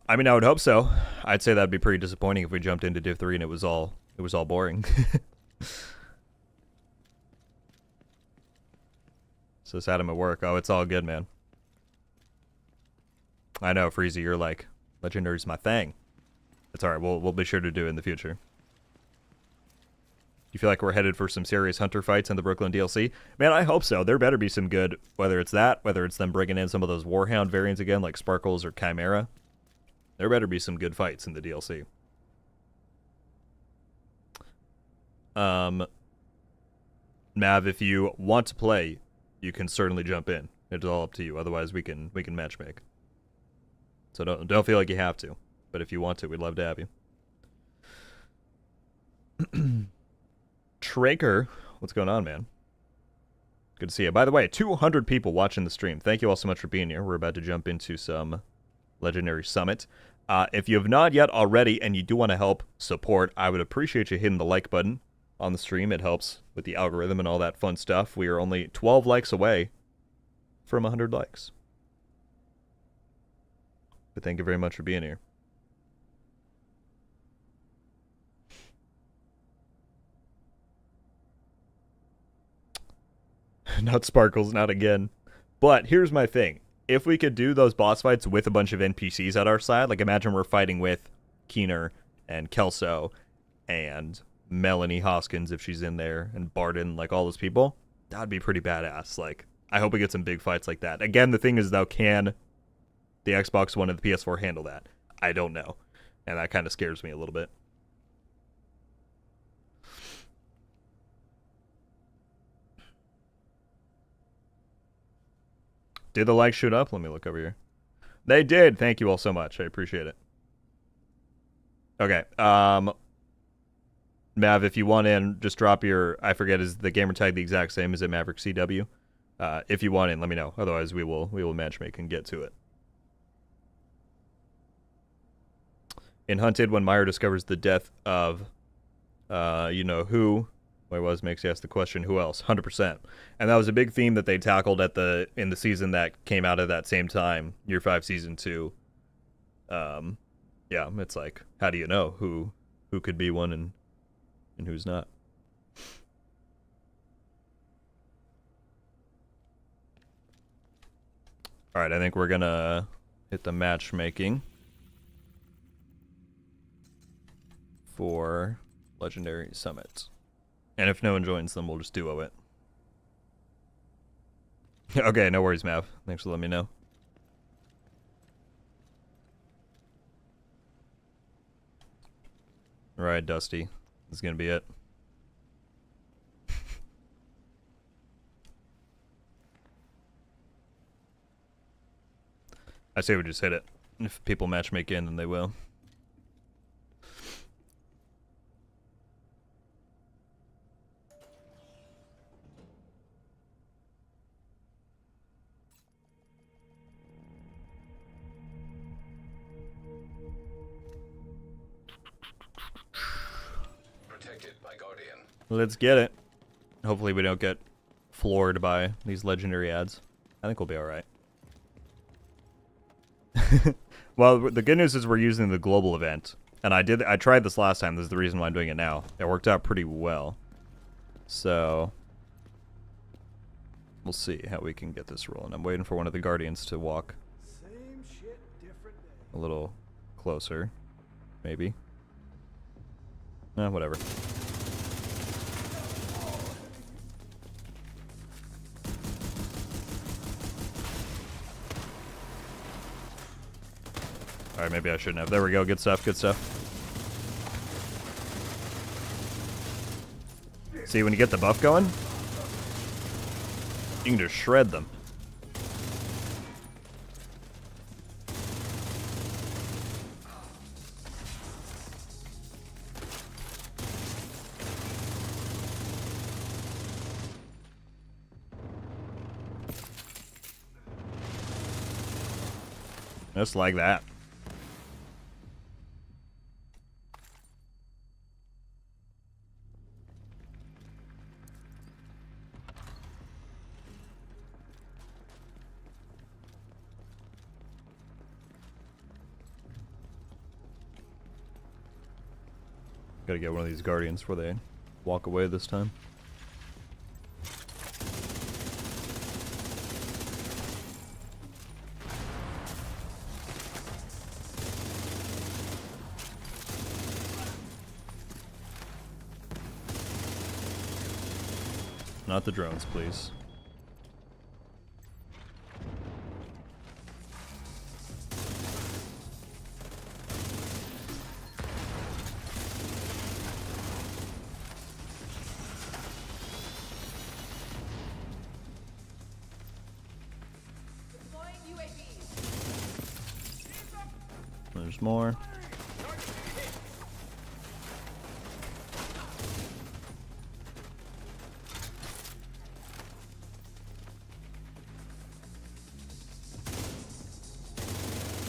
I mean, I would hope so. I'd say that'd be pretty disappointing if we jumped into Div 3 and it was all boring. So it's Adam at work. Oh, it's all good, man. I know, Freezy, you're like, Legendary's my thing. It's alright, we'll be sure to do it in the future. You feel like we're headed for some serious Hunter fights in the Brooklyn DLC? Man, I hope so. There better be some good, whether it's that, whether it's them bringing in some of those Warhound variants again, like Sparkles or Chimera. There better be some good fights in the DLC. Mav, if you want to play, you can certainly jump in. It's all up to you. Otherwise, we can matchmake. So don't feel like you have to. But if you want to, we'd love to have you. Traker, what's going on, man? Good to see you. By the way, 200 people watching the stream. Thank you all so much for being here. We're about to jump into some Legendary Summit. If you have not yet already and you do want to help support, I would appreciate you hitting the like button on the stream. It helps with the algorithm and all that fun stuff. We are only 12 likes away from 100 likes. But thank you very much for being here. Not Sparkles, not again. But here's my thing. If we could do those boss fights with a bunch of NPCs at our side, like imagine we're fighting with Keener and Kelso and Melanie Hoskins if she's in there, and Barden, like all those people, that'd be pretty badass. Like, I hope we get some big fights like that. Again, the thing is, though, can the Xbox One and the PS4 handle that? I don't know. And that kind of scares me a little bit. Did the likes shoot up? Let me look over here. They did. Thank you all so much. I appreciate it. Okay. Mav, if you want in, just drop your... I forget, is the gamer tag the exact same? Is it Maverick CW? If you want in, let me know. Otherwise, we will matchmake and get to it. In Hunted, when Meyer discovers the death of, you know who, Way was makes you ask the question, who else? 100%. And that was a big theme that they tackled in the season that came out at that same time, Year 5 Season 2. Yeah, it's like, how do you know who could be one and who's not? All right, I think we're gonna hit the matchmaking for Legendary Summit. And if no one joins them, we'll just duo it. Okay, no worries, Mav. Thanks for letting me know. Alright, Dusty. This is gonna be it. I say we just hit it. If people matchmake in, then they will. Protected by Guardian. Let's get it. Hopefully we don't get floored by these legendary ads. I think we'll be alright. Well, the good news is we're using the global event. And I tried this last time. This is the reason why I'm doing it now. It worked out pretty well. So we'll see how we can get this rolling. I'm waiting for one of the Guardians to walk Same shit, different day. a little closer. Maybe. Whatever. Alright, maybe I shouldn't have. There we go. Good stuff, good stuff. See, when you get the buff going, you can just shred them. Just like that. Gotta get one of these Guardians before they walk away this time. Not the drones, please. There's more.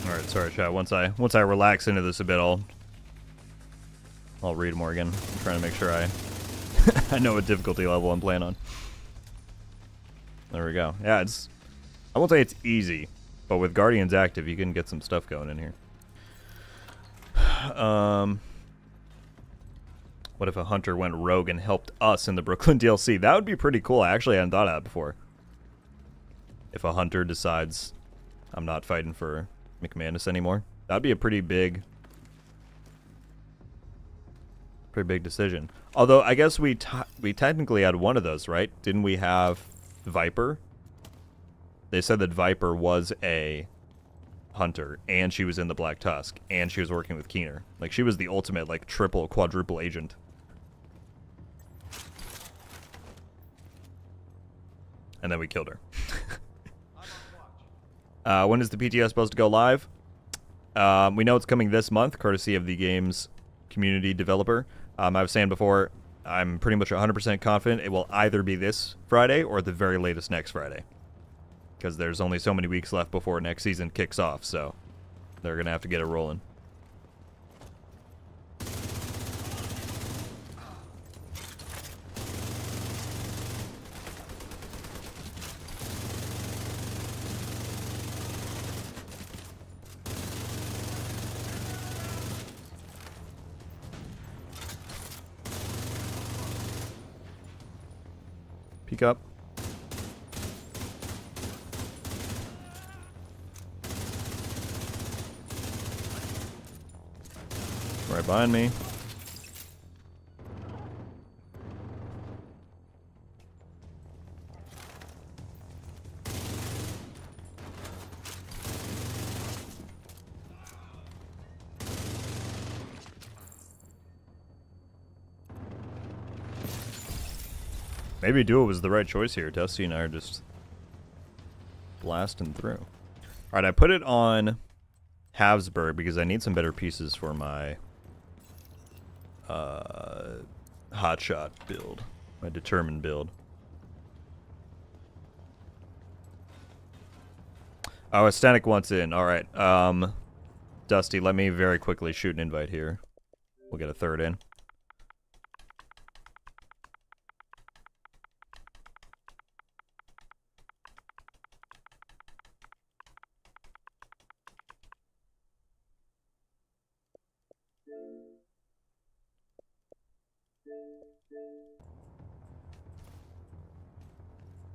Alright, sorry, chat. Once I relax into this a bit, I'll read more again. I'm trying to make sure I I know what difficulty level I'm playing on. There we go. Yeah, I won't say it's easy, but with Guardians active, you can get some stuff going in here. What if a hunter went rogue and helped us in the Brooklyn DLC? That would be pretty cool. I actually hadn't thought of that before. If a hunter decides I'm not fighting for McManus anymore, that'd be a pretty big decision. Although I guess we technically had one of those, right? Didn't we have Viper? They said that Viper was a hunter, and she was in the Black Tusk, and she was working with Keener. Like, she was the ultimate, like, triple, quadruple agent. And then we killed her. When is the PTS supposed to go live? We know it's coming this month, courtesy of the game's community developer. I was saying before, I'm pretty much 100% confident it will either be this Friday or at the very latest next Friday. Because there's only so many weeks left before next season kicks off, so they're going to have to get it rolling. Peek up. Right behind me. Maybe Duo was the right choice here. Dusty and I are just blasting through. Alright, I put it on Habsburg because I need some better pieces for my hotshot build. My determined build. Oh, Static wants in. Alright. Dusty, let me very quickly shoot an invite here. We'll get a third in.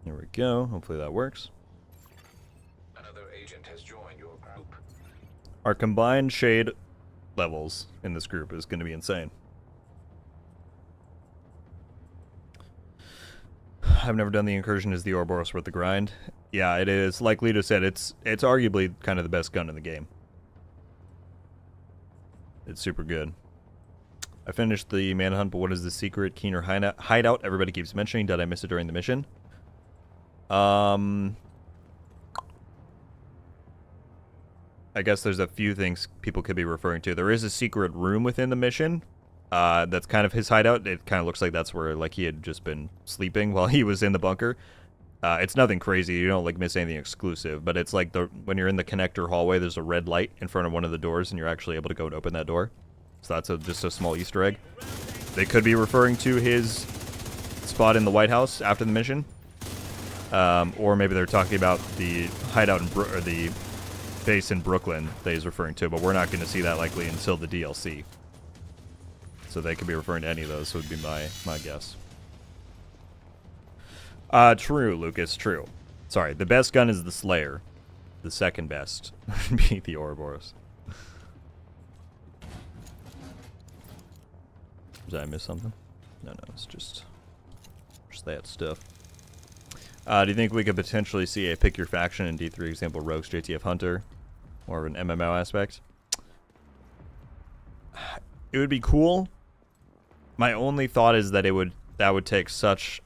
There we go. Hopefully that works. Another agent has joined your group. Our combined shade levels in this group is going to be insane. I've never done the incursion. Is the Ouroboros worth the grind? Yeah, it is. Like Lito said, it's arguably kind of the best gun in the game. It's super good. I finished the manhunt, but what is the secret Keener hideout everybody keeps mentioning? Did I miss it during the mission? I guess there's a few things people could be referring to. There is a secret room within the mission. That's kind of his hideout. It kind of looks like that's where like he had just been sleeping while he was in the bunker. It's nothing crazy. You don't like miss anything exclusive, but it's like when you're in the connector hallway, there's a red light in front of one of the doors, and you're actually able to go and open that door. So that's just a small Easter egg. They could be referring to his spot in the White House after the mission. Or maybe they're talking about the hideout or the base in Brooklyn that he's referring to, but we're not going to see that likely until the DLC. So they could be referring to any of those, would be my guess. True, Lucas, true. Sorry, the best gun is the Slayer. The second best would be the Ouroboros. Did I miss something? No, it's just that stuff. Do you think we could potentially see a pick your faction in D3 example Rogues JTF Hunter? More of an MMO aspect? It would be cool. My only thought is that that would take such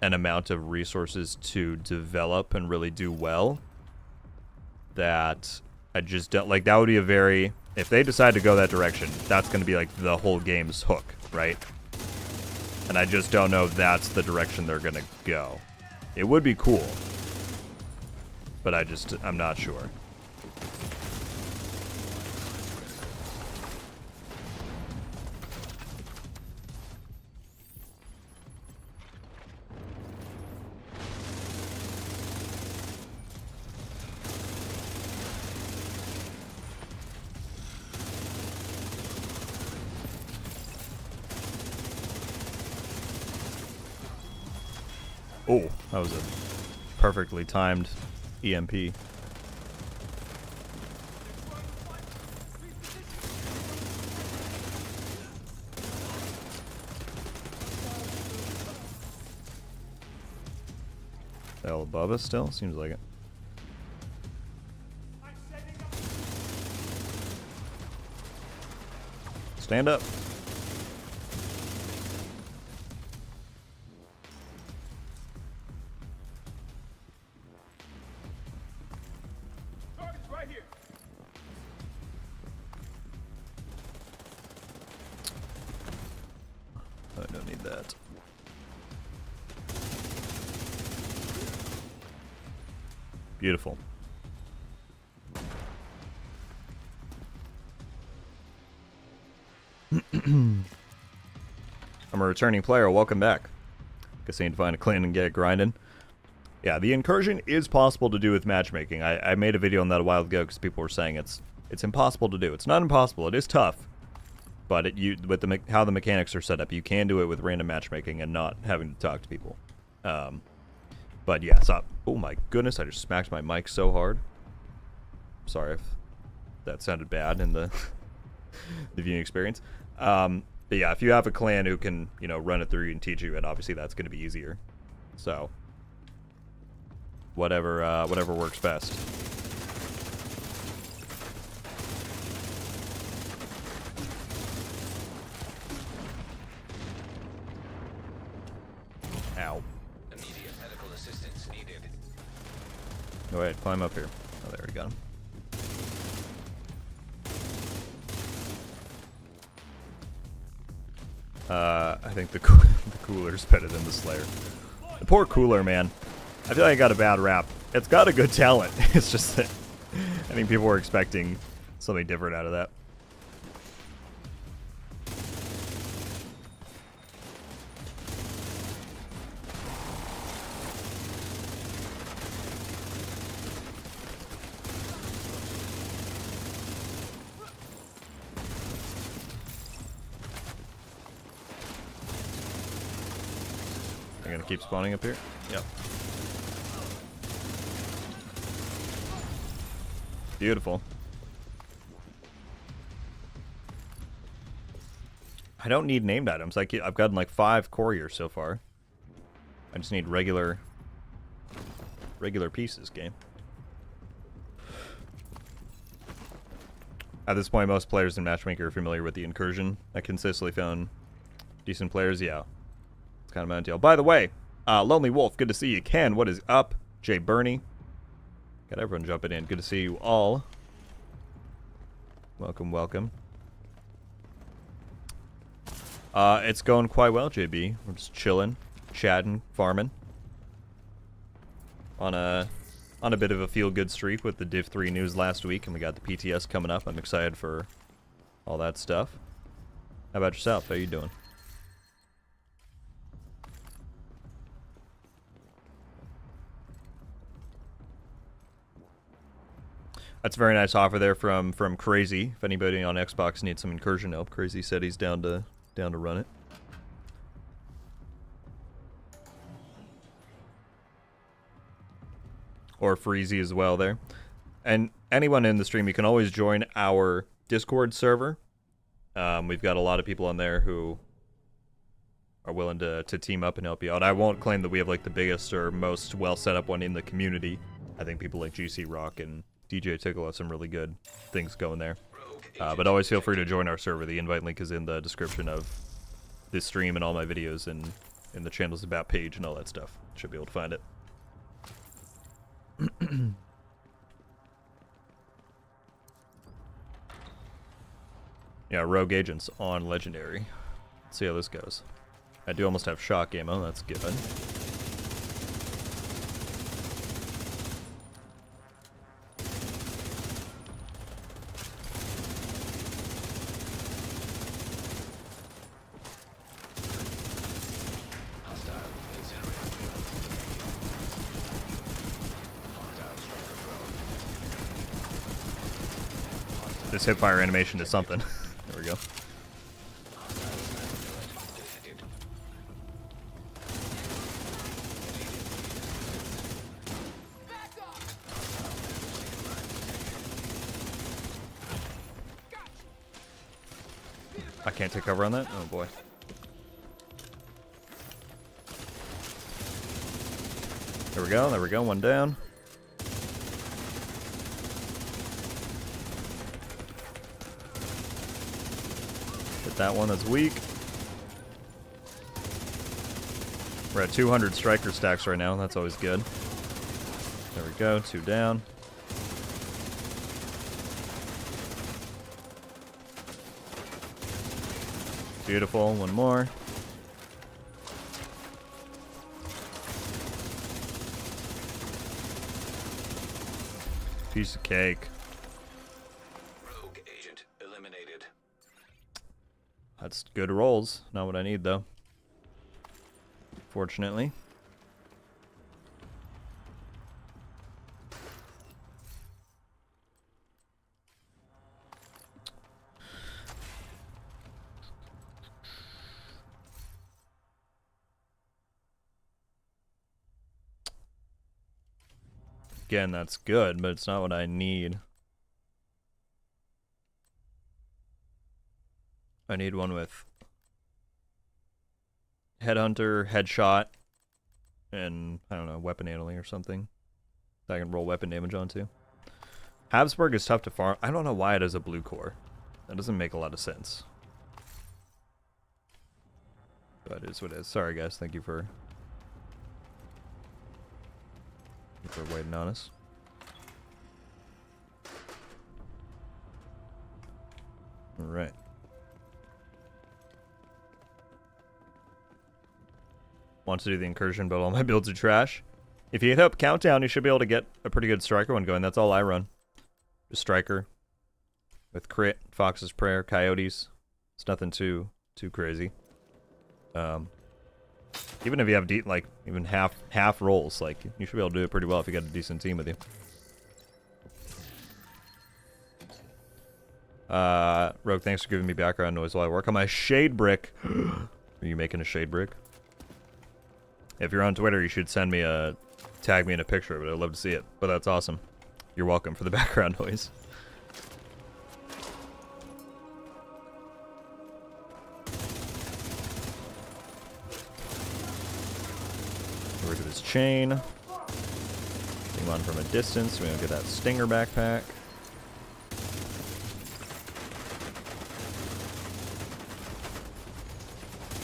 an amount of resources to develop and really do well that I just don't like. That would be a very, if they decide to go that direction, that's going to be like the whole game's hook, right? And I just don't know if that's the direction they're going to go. It would be cool, but I'm not sure. Oh, that was a perfectly timed EMP. Hell above us still? Seems like it. Stand up. I don't need that. Beautiful. I'm a returning player. Welcome back. Guess I need to find a clan and get it grinding. Yeah, the incursion is possible to do with matchmaking. I made a video on that a while ago because people were saying it's impossible to do. It's not impossible. It is tough. But with how the mechanics are set up, you can do it with random matchmaking and not having to talk to people. But yeah, so oh my goodness, I just smacked my mic so hard. Sorry if that sounded bad in the the viewing experience. But yeah, if you have a clan who can, you know, run it through you and teach you, and obviously that's going to be easier. So whatever works best. Ow. Immediate medical assistance needed. Go ahead, climb up here. Oh, there we go. I think the cooler's better than the Slayer. The poor cooler, man. I feel like I got a bad rap. It's got a good talent. It's just that I think people were expecting something different out of that. I'm gonna keep spawning up here. Yep. Beautiful. I don't need named items. I've gotten like 5 couriers so far. I just need regular pieces, game. At this point, most players in Matchmaker are familiar with the incursion. I consistently found decent players. Yeah, it's kind of my deal. By the way, Lonely Wolf, good to see you. Ken, what is up? Jay Burney. Got everyone jumping in. Good to see you all. Welcome, welcome. It's going quite well, JB. We're just chilling, chatting, farming. On a bit of a feel-good streak with the Div 3 news last week, and we got the PTS coming up. I'm excited for all that stuff. How about yourself? How you doing? That's a very nice offer there from Crazy. If anybody on Xbox needs some incursion help, Crazy said he's down to run it. Or Freezy as well there. And anyone in the stream, you can always join our Discord server. We've got a lot of people on there who are willing to team up and help you out. I won't claim that we have like the biggest or most well set up one in the community. I think people like GC Rock and DJ Tickle have some really good things going there. But always feel free to join our server. The invite link is in the description of this stream and all my videos and in the channel's about page and all that stuff. Should be able to find it. Yeah, Rogue Agents on Legendary. Let's see how this goes. I do almost have shock ammo, that's good. This hipfire animation is something. There we go. I can't take cover on that? Oh boy. There we go, one down. Hit that one, that's weak. We're at 200 striker stacks right now, that's always good. There we go, 2 down. Beautiful, one more. Piece of cake. Rogue agent eliminated. That's good rolls. Not what I need, though. Fortunately. Again, that's good, but it's not what I need. I need one with Headhunter, Headshot, and, I don't know, weapon handling or something that I can roll weapon damage onto. Habsburg is tough to farm. I don't know why it has a blue core. That doesn't make a lot of sense. But it is what it is. Sorry, guys. Thank you for waiting on us. All right. Want to do the incursion, but all my builds are trash. If you hit up Countdown, you should be able to get a pretty good striker one going. That's all I run. Just striker with crit, Fox's Prayer, Coyotes. It's nothing too crazy. Even if you have like even half rolls, like you should be able to do it pretty well if you got a decent team with you. Rogue, thanks for giving me background noise while I work on my shade brick. Are you making a shade brick? If you're on Twitter, you should send me tag me in a picture of it. I'd love to see it. But that's awesome. You're welcome for the background noise. Work with this chain. Team on from a distance. We're gonna get that stinger backpack.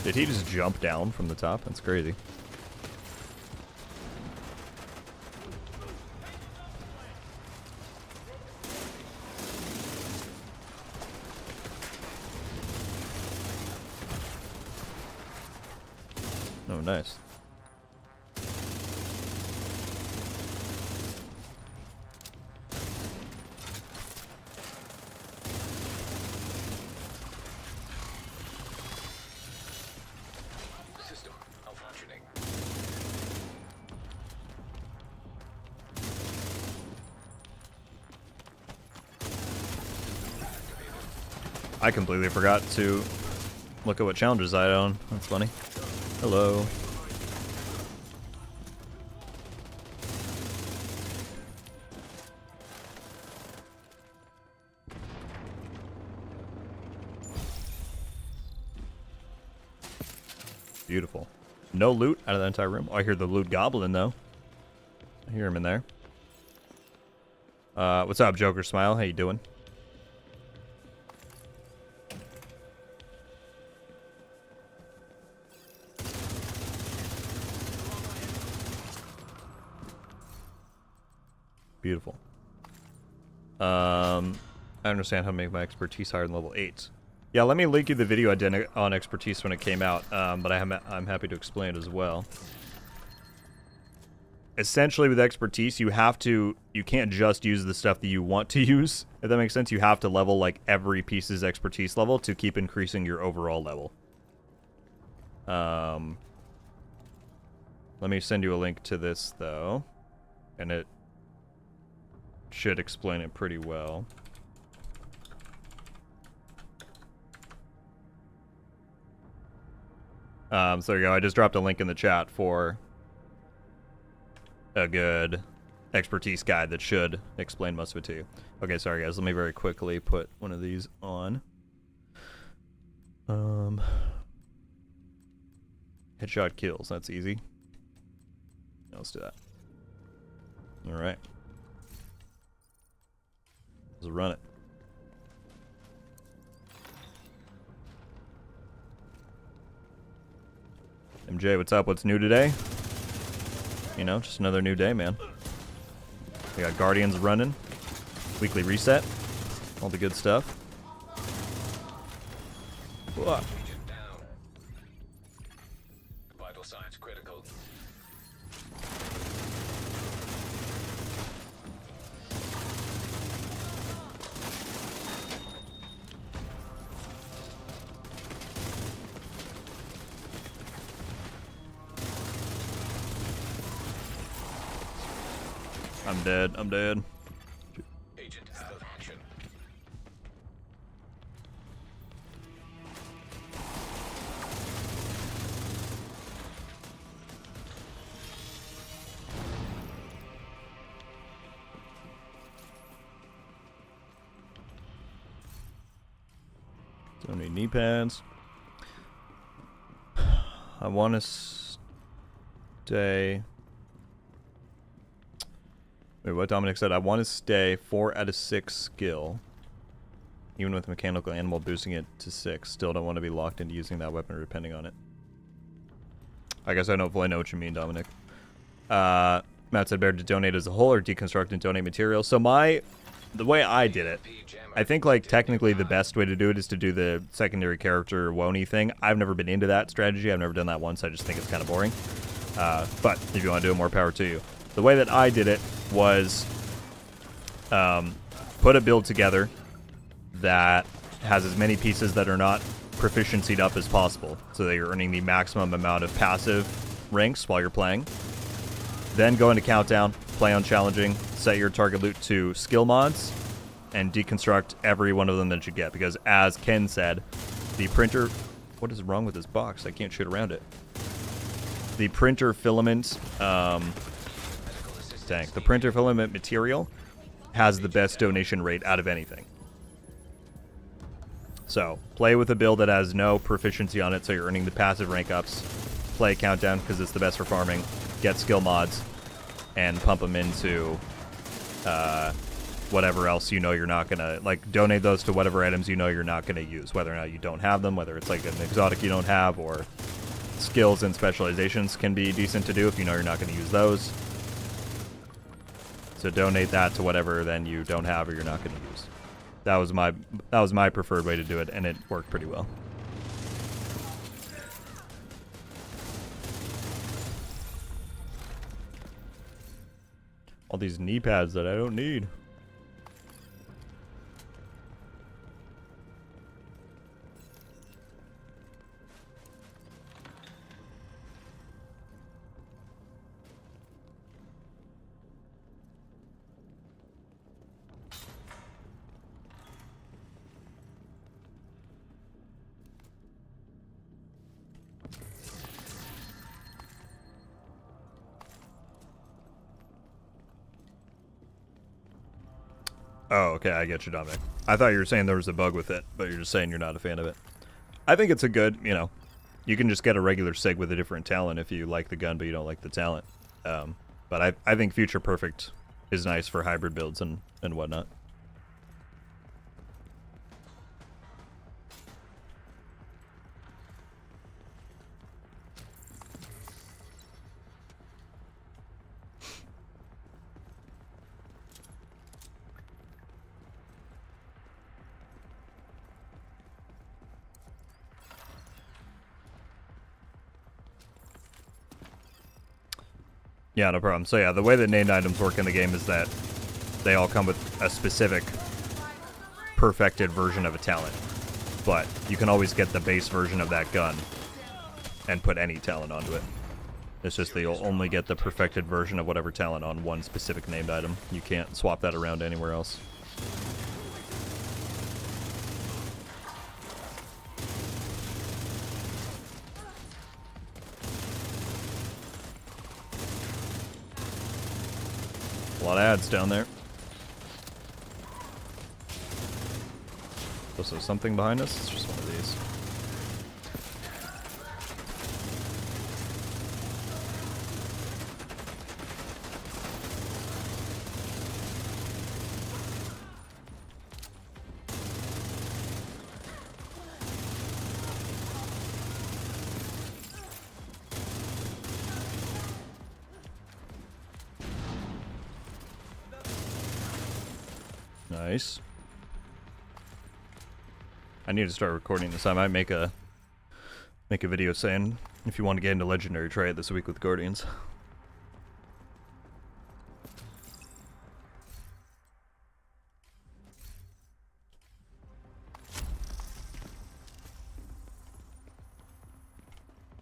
Did he just jump down from the top? That's crazy. Oh, nice. System malfunctioning. I completely forgot to look at what challenges I own. That's funny. Hello. Beautiful. No loot out of the entire room. Oh, I hear the loot goblin, though. I hear him in there. What's up, Joker Smile? How you doing? Beautiful. I understand how to make my expertise higher than level 8. Yeah, let me link you the video I did on expertise when it came out, but I'm happy to explain it as well. Essentially, with expertise, you can't just use the stuff that you want to use, if that makes sense. You have to level, like, every piece's expertise level to keep increasing your overall level. Let me send you a link to this, though, and it should explain it pretty well. So there you go. I just dropped a link in the chat for a good expertise guide that should explain most of it to you. Okay, sorry guys. Let me very quickly put one of these on. Headshot kills. That's easy. Yeah, let's do that. All right. Let's run it. MJ, what's up? What's new today? You know, just another new day, man. We got Guardians running. Weekly reset. All the good stuff. Whoa. Agent down. Vital signs critical. I'm dead. I'm dead. Agent out of action. Don't need knee pads. I want to stay. Wait, what Dominic said? I want to stay 4 out of 6 skill. Even with mechanical animal boosting it to 6. Still don't want to be locked into using that weapon or depending on it. I guess I don't fully know what you mean, Dominic. Matt said better to donate as a whole or deconstruct and donate materials. So the way I did it, I think like technically the best way to do it is to do the secondary character Wony thing. I've never been into that strategy. I've never done that once. I just think it's kind of boring. But if you want to do it, more power to you. The way that I did it was put a build together that has as many pieces that are not proficiency'd up as possible, so that you're earning the maximum amount of passive ranks while you're playing. Then go into countdown, play on challenging, set your target loot to skill mods, and deconstruct every one of them that you get. Because as Ken said, the printer... What is wrong with this box? I can't shoot around it. The printer filament... the printer filament material has the best donation rate out of anything. So, play with a build that has no proficiency on it, so you're earning the passive rank ups. Play countdown, because it's the best for farming. Get skill mods, and pump them into whatever else you know you're not going to... Like, donate those to whatever items you know you're not going to use, whether or not you don't have them, whether it's like an exotic you don't have, or skills and specializations can be decent to do if you know you're not going to use those. So donate that to whatever then you don't have or you're not going to use. That was my preferred way to do it, and it worked pretty well. All these knee pads that I don't need. Oh, okay, I get you, Dominic. I thought you were saying there was a bug with it, but you're just saying you're not a fan of it. I think it's a good, you can just get a regular SIG with a different talent if you like the gun, but you don't like the talent. But I think Future Perfect is nice for hybrid builds and whatnot. Yeah, no problem. So yeah, the way that named items work in the game is that they all come with a specific perfected version of a talent. But you can always get the base version of that gun and put any talent onto it. It's just that you'll only get the perfected version of whatever talent on one specific named item. You can't swap that around anywhere else. A lot of ads down there. Also, something behind us? It's just one of these. Nice. I need to start recording this. I might make a video saying if you want to get into Legendary, try it this week with Guardians.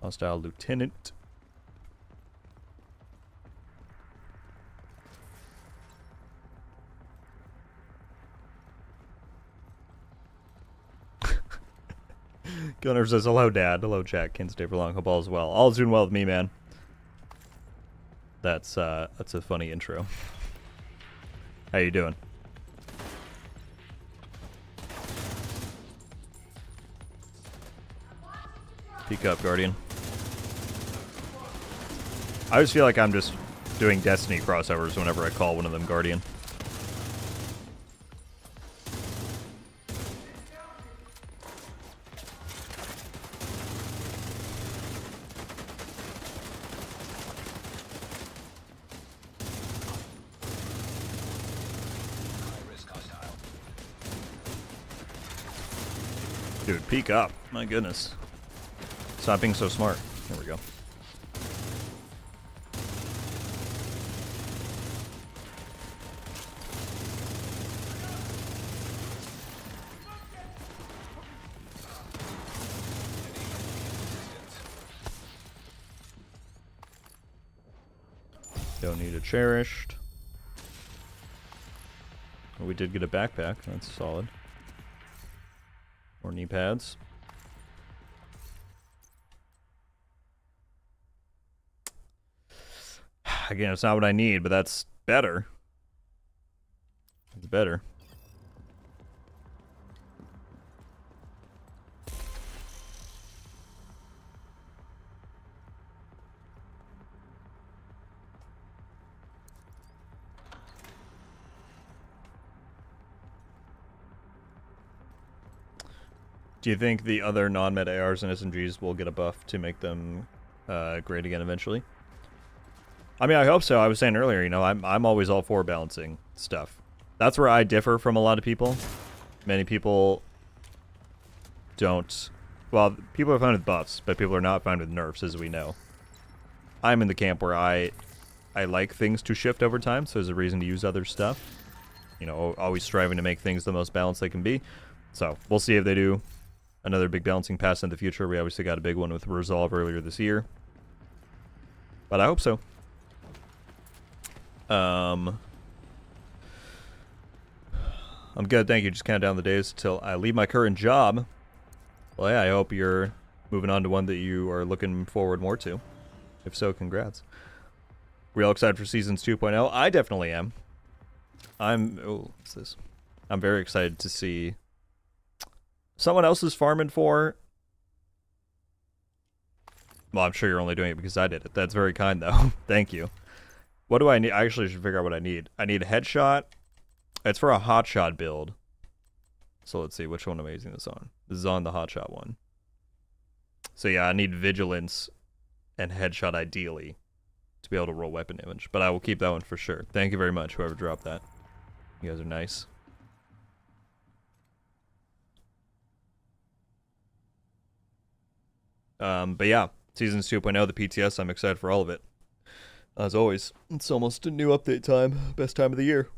Hostile Lieutenant. Gunner says, hello, Dad. Hello, chat. Can't stay for long. Hope all is well. All's doing well with me, man. That's a funny intro. How you doing? Peek up, Guardian. I always feel like I'm just doing Destiny crossovers whenever I call one of them Guardian. Dude, peek up. My goodness. Stop being so smart. There we go. Don't need a cherished. Well, we did get a backpack. That's solid. More knee pads. Again, it's not what I need, but that's better. It's better. Do you think the other non-meta ARs and SMGs will get a buff to make them great again eventually? I mean, I hope so. I was saying earlier, you know, I'm always all for balancing stuff. That's where I differ from a lot of people. Many people don't... Well, people are fine with buffs, but people are not fine with nerfs, as we know. I'm in the camp where I like things to shift over time, so there's a reason to use other stuff. You know, always striving to make things the most balanced they can be. So, we'll see if they do another big balancing pass in the future. We obviously got a big one with Resolve earlier this year. But I hope so. I'm good, thank you. Just count down the days till I leave my current job. Well, yeah, I hope you're moving on to one that you are looking forward more to. If so, congrats. Real excited for Seasons 2.0? I definitely am. Oh, what's this? I'm very excited to see someone else is farming for... Well, I'm sure you're only doing it because I did it. That's very kind, though. Thank you. What do I need? I actually should figure out what I need. I need a headshot. It's for a hotshot build. So let's see, which one am I using this on? This is on the hotshot one. So yeah, I need vigilance and headshot ideally to be able to roll weapon damage. But I will keep that one for sure. Thank you very much, whoever dropped that. You guys are nice. But yeah, Seasons 2.0, the PTS, I'm excited for all of it. As always, it's almost a new update time. Best time of the year.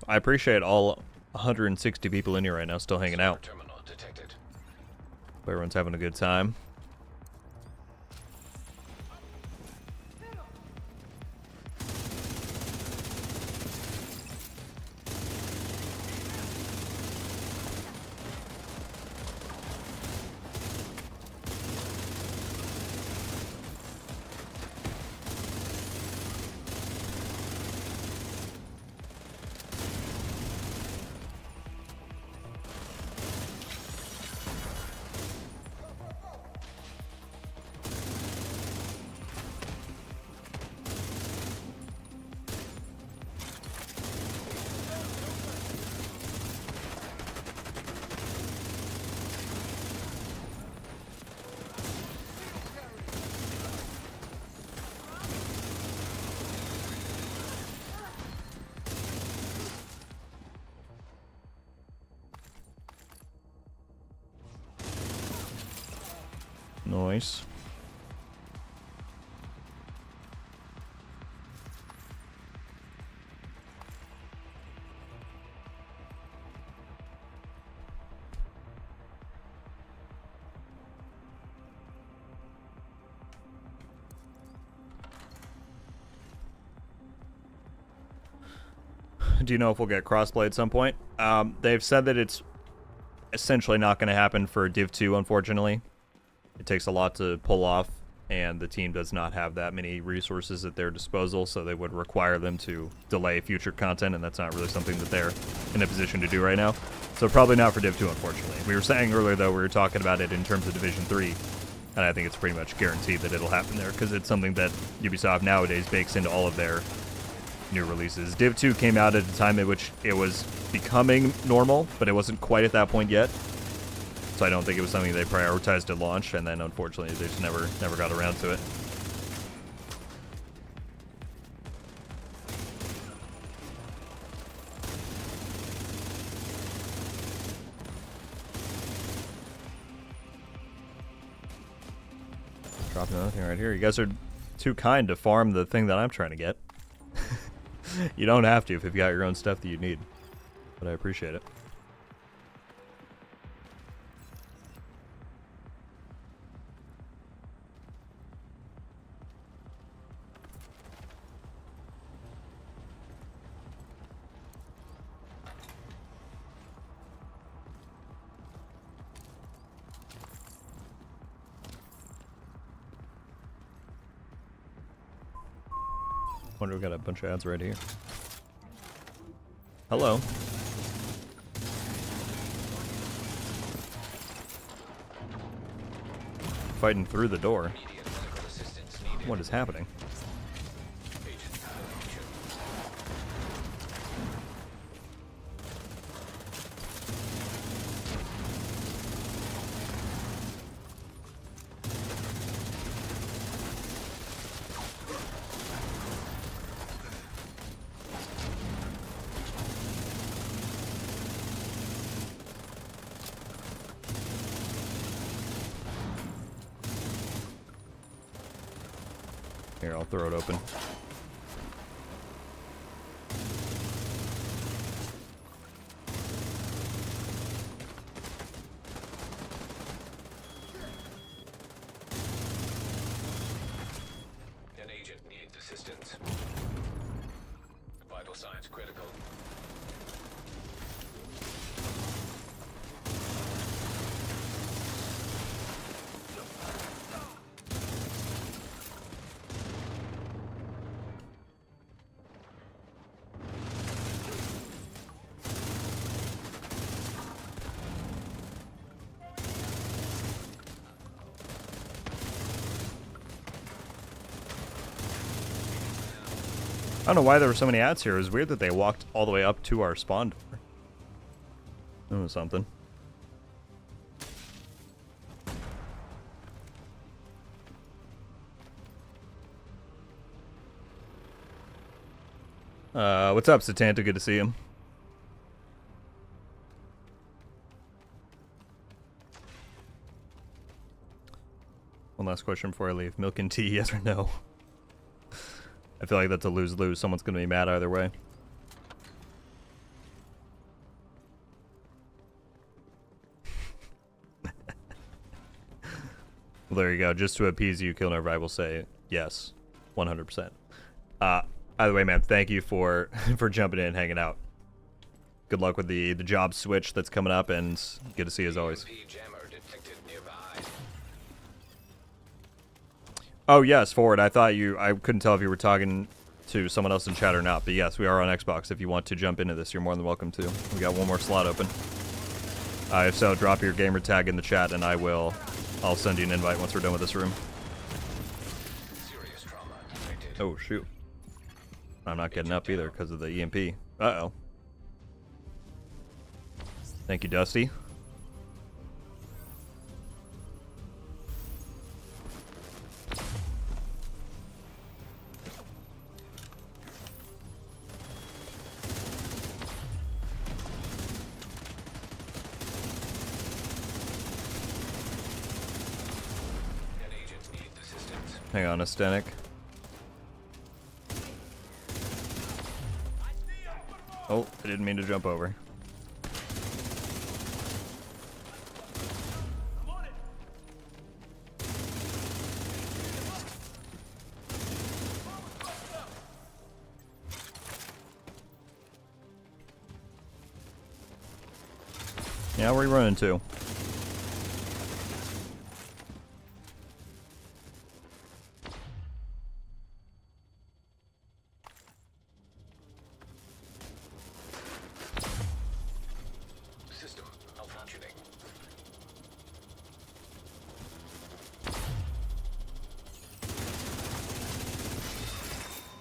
I appreciate all 160 people in here right now still hanging out. Terminal detected. Hope everyone's having a good time. Nice. do you know if we'll get crossplay at some point? They've said that it's essentially not going to happen for Div 2, unfortunately. It takes a lot to pull off, and the team does not have that many resources at their disposal, so they would require them to delay future content, and that's not really something that they're in a position to do right now. So probably not for Div 2, unfortunately. We were saying earlier, though, we were talking about it in terms of Division 3, and I think it's pretty much guaranteed that it'll happen there, because it's something that Ubisoft nowadays bakes into all of their new releases. Div 2 came out at a time at which it was becoming normal, but it wasn't quite at that point yet. So I don't think it was something they prioritized at launch, and then unfortunately they just never got around to it. Dropping nothing right here. You guys are too kind to farm the thing that I'm trying to get. You don't have to if you've got your own stuff that you need, but I appreciate it. Wonder we got a bunch of ads right here. Hello. Fighting through the door. What is happening? Here, I'll throw it open. An agent needs assistance. Vital signs critical. I don't know why there were so many ads here. It was weird that they walked all the way up to our spawn door. That was something. What's up, Satanta? Good to see him. One last question before I leave. Milk and tea, yes or no? I feel like that's a lose-lose. Someone's going to be mad either way. Well, there you go. Just to appease you, Killnerve, I will say yes, 100%. Either way, man, thank you for jumping in and hanging out. Good luck with the job switch that's coming up, and good to see you as always. Oh yes, Forward. I couldn't tell if you were talking to someone else in chat or not, but yes, we are on Xbox. If you want to jump into this, you're more than welcome to. We got one more slot open. If so, drop your gamer tag in the chat, and I'll send you an invite once we're done with this room. Oh shoot! I'm not getting up either because of the EMP. Uh-oh. Thank you, Dusty. Hang on, Astenic. Oh, I didn't mean to jump over. Yeah, where are you running to? System malfunctioning.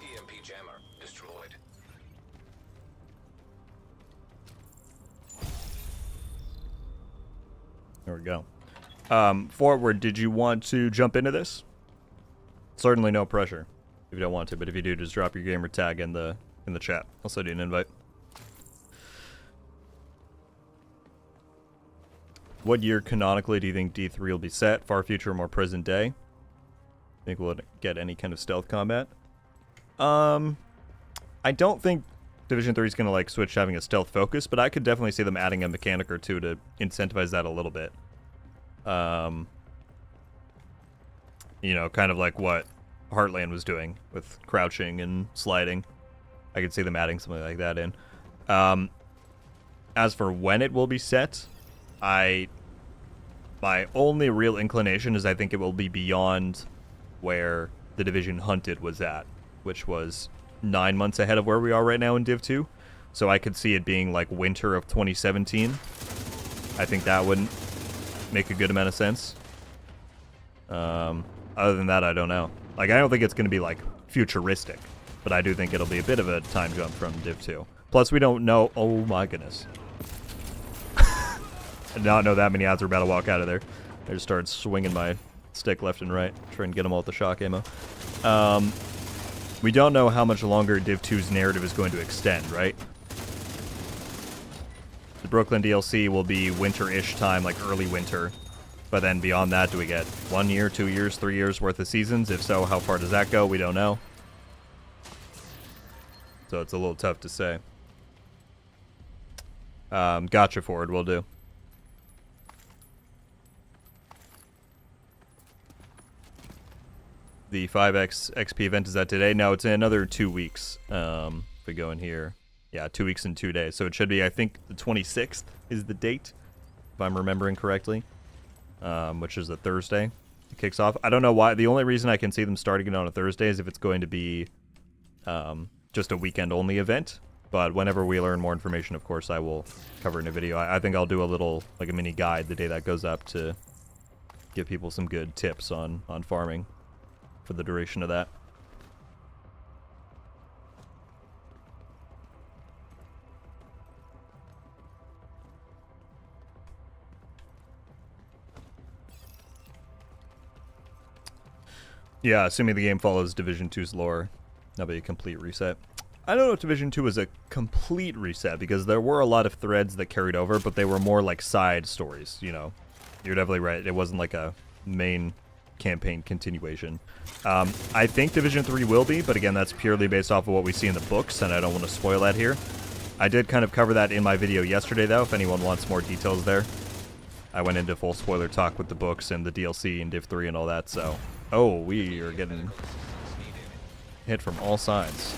EMP jammer destroyed. There we go. Forward, did you want to jump into this? Certainly no pressure if you don't want to, but if you do, just drop your gamer tag in the chat. I'll send you an invite. What year canonically do you think D3 will be set? Far future or more present day? Think we'll get any kind of stealth combat? I don't think Division 3 is going to like switch to having a stealth focus, but I could definitely see them adding a mechanic or two to incentivize that a little bit. You know, kind of like what Heartland was doing with crouching and sliding. I could see them adding something like that in. As for when it will be set, my only real inclination is I think it will be beyond where the Division Hunted was at, which was 9 months ahead of where we are right now in Div 2. So I could see it being like winter of 2017. I think that would make a good amount of sense. Other than that, I don't know. Like, I don't think it's going to be like futuristic, but I do think it'll be a bit of a time jump from Div 2. Plus, we don't know. Oh my goodness. I did not know that many ads were about to walk out of there. I just started swinging my stick left and right, trying to get them all with the shock ammo. We don't know how much longer Div 2's narrative is going to extend, right? The Brooklyn DLC will be winter-ish time, like early winter. But then beyond that, do we get 1 year, 2 years, 3 years worth of seasons? If so, how far does that go? We don't know. So it's a little tough to say. Gotcha, Forward, will do. The 5x XP event is that today? No, it's in another 2 weeks. If we go in here. Yeah, 2 weeks and 2 days. So it should be, I think, the 26th is the date, if I'm remembering correctly. Which is a Thursday. It kicks off. I don't know why. The only reason I can see them starting it on a Thursday is if it's going to be just a weekend-only event. But whenever we learn more information, of course, I will cover it in a video. I think I'll do a little, like a mini guide the day that goes up to give people some good tips on farming for the duration of that. Yeah, assuming the game follows Division 2's lore, that'll be a complete reset. I don't know if Division 2 was a complete reset, because there were a lot of threads that carried over, but they were more like side stories, you know. You're definitely right. It wasn't like a main campaign continuation. I think Division 3 will be, but again, that's purely based off of what we see in the books, and I don't want to spoil that here. I did kind of cover that in my video yesterday, though, if anyone wants more details there. I went into full spoiler talk with the books and the DLC and Div 3 and all that, so... Oh, we are getting hit from all sides.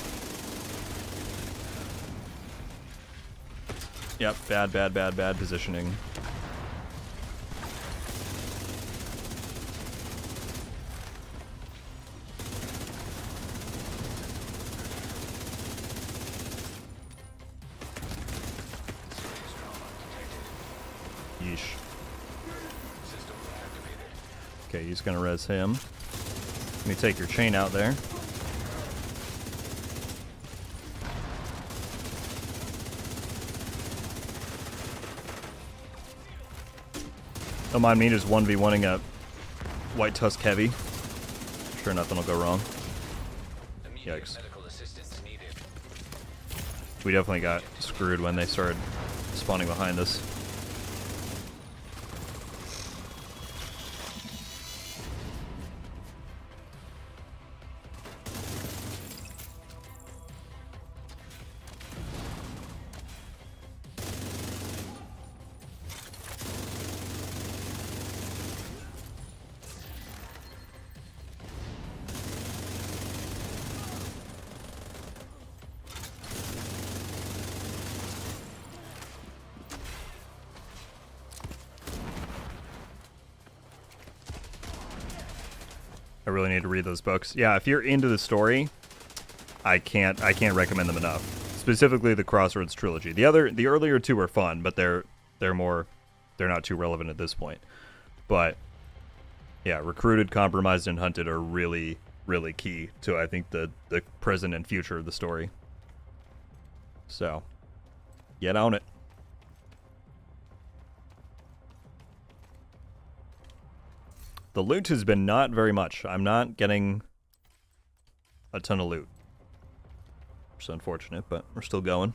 Yep, bad positioning. Yeesh. Okay, he's gonna res him. Let me take your chain out there. Don't mind me just 1v1ing a White Tusk Heavy. Sure nothing will go wrong. Yikes. We definitely got screwed when they started spawning behind us. really need to read those books. Yeah, if you're into the story, I can't recommend them enough. Specifically the Crossroads trilogy. The earlier two are fun, but they're not too relevant at this point. But yeah, Recruited, Compromised, and Hunted are really, really key to, I think, the present and future of the story. So, get on it. The loot has been not very much. I'm not getting a ton of loot. Which is unfortunate, but we're still going.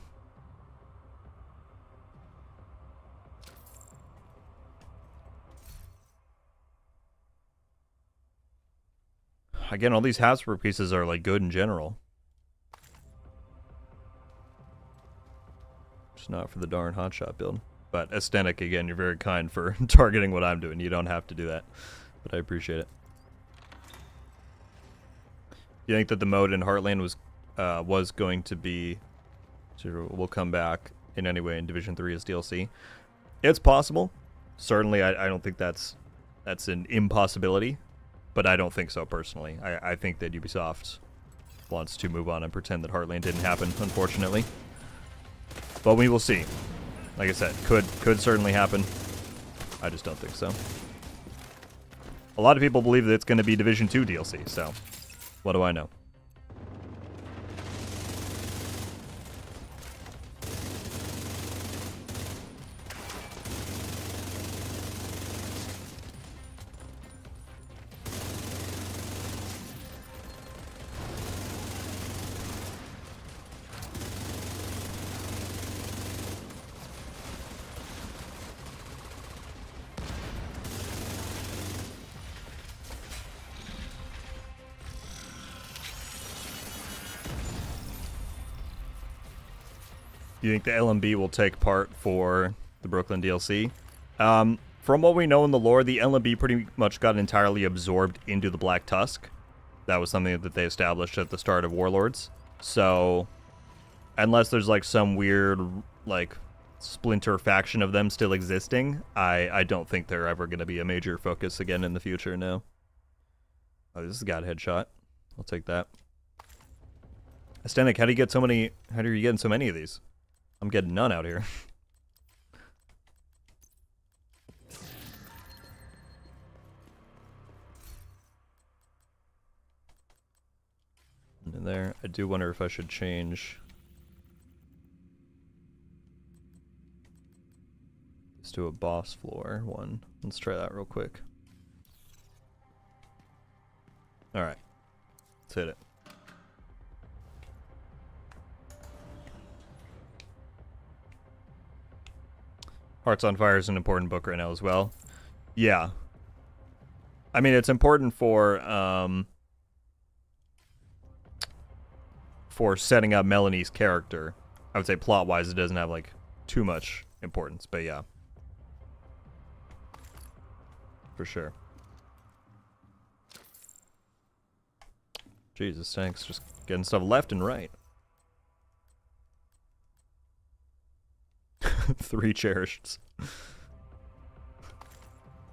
Again, all these Hasbro pieces are like good in general. Just not for the darn hotshot build. But aesthetic, again, you're very kind for targeting what I'm doing. You don't have to do that, but I appreciate it. You think that the mode in Heartland was going to be, will come back in any way in Division 3 as DLC? It's possible. Certainly, I don't think that's an impossibility. But I don't think so, personally. I think that Ubisoft wants to move on and pretend that Heartland didn't happen, unfortunately. But we will see. Like I said, could certainly happen. I just don't think so. A lot of people believe that it's going to be Division 2 DLC, so what do I know? Do you think the LMB will take part for the Brooklyn DLC? From what we know in the lore, the LMB pretty much got entirely absorbed into the Black Tusk. That was something that they established at the start of Warlords. So, unless there's like some weird like splinter faction of them still existing, I don't think they're ever going to be a major focus again in the future, no. Oh, this has got a headshot. I'll take that. Astanek, how do you getting so many of these? I'm getting none out here. And there, I do wonder if I should change this to a boss floor one. Let's try that real quick. Alright, let's hit it. Hearts on Fire is an important book right now as well. Yeah. I mean, it's important for setting up Melanie's character. I would say plot-wise, it doesn't have, like, too much importance, but yeah. For sure. Jesus, thanks. Just getting stuff left and right. 3 cherished.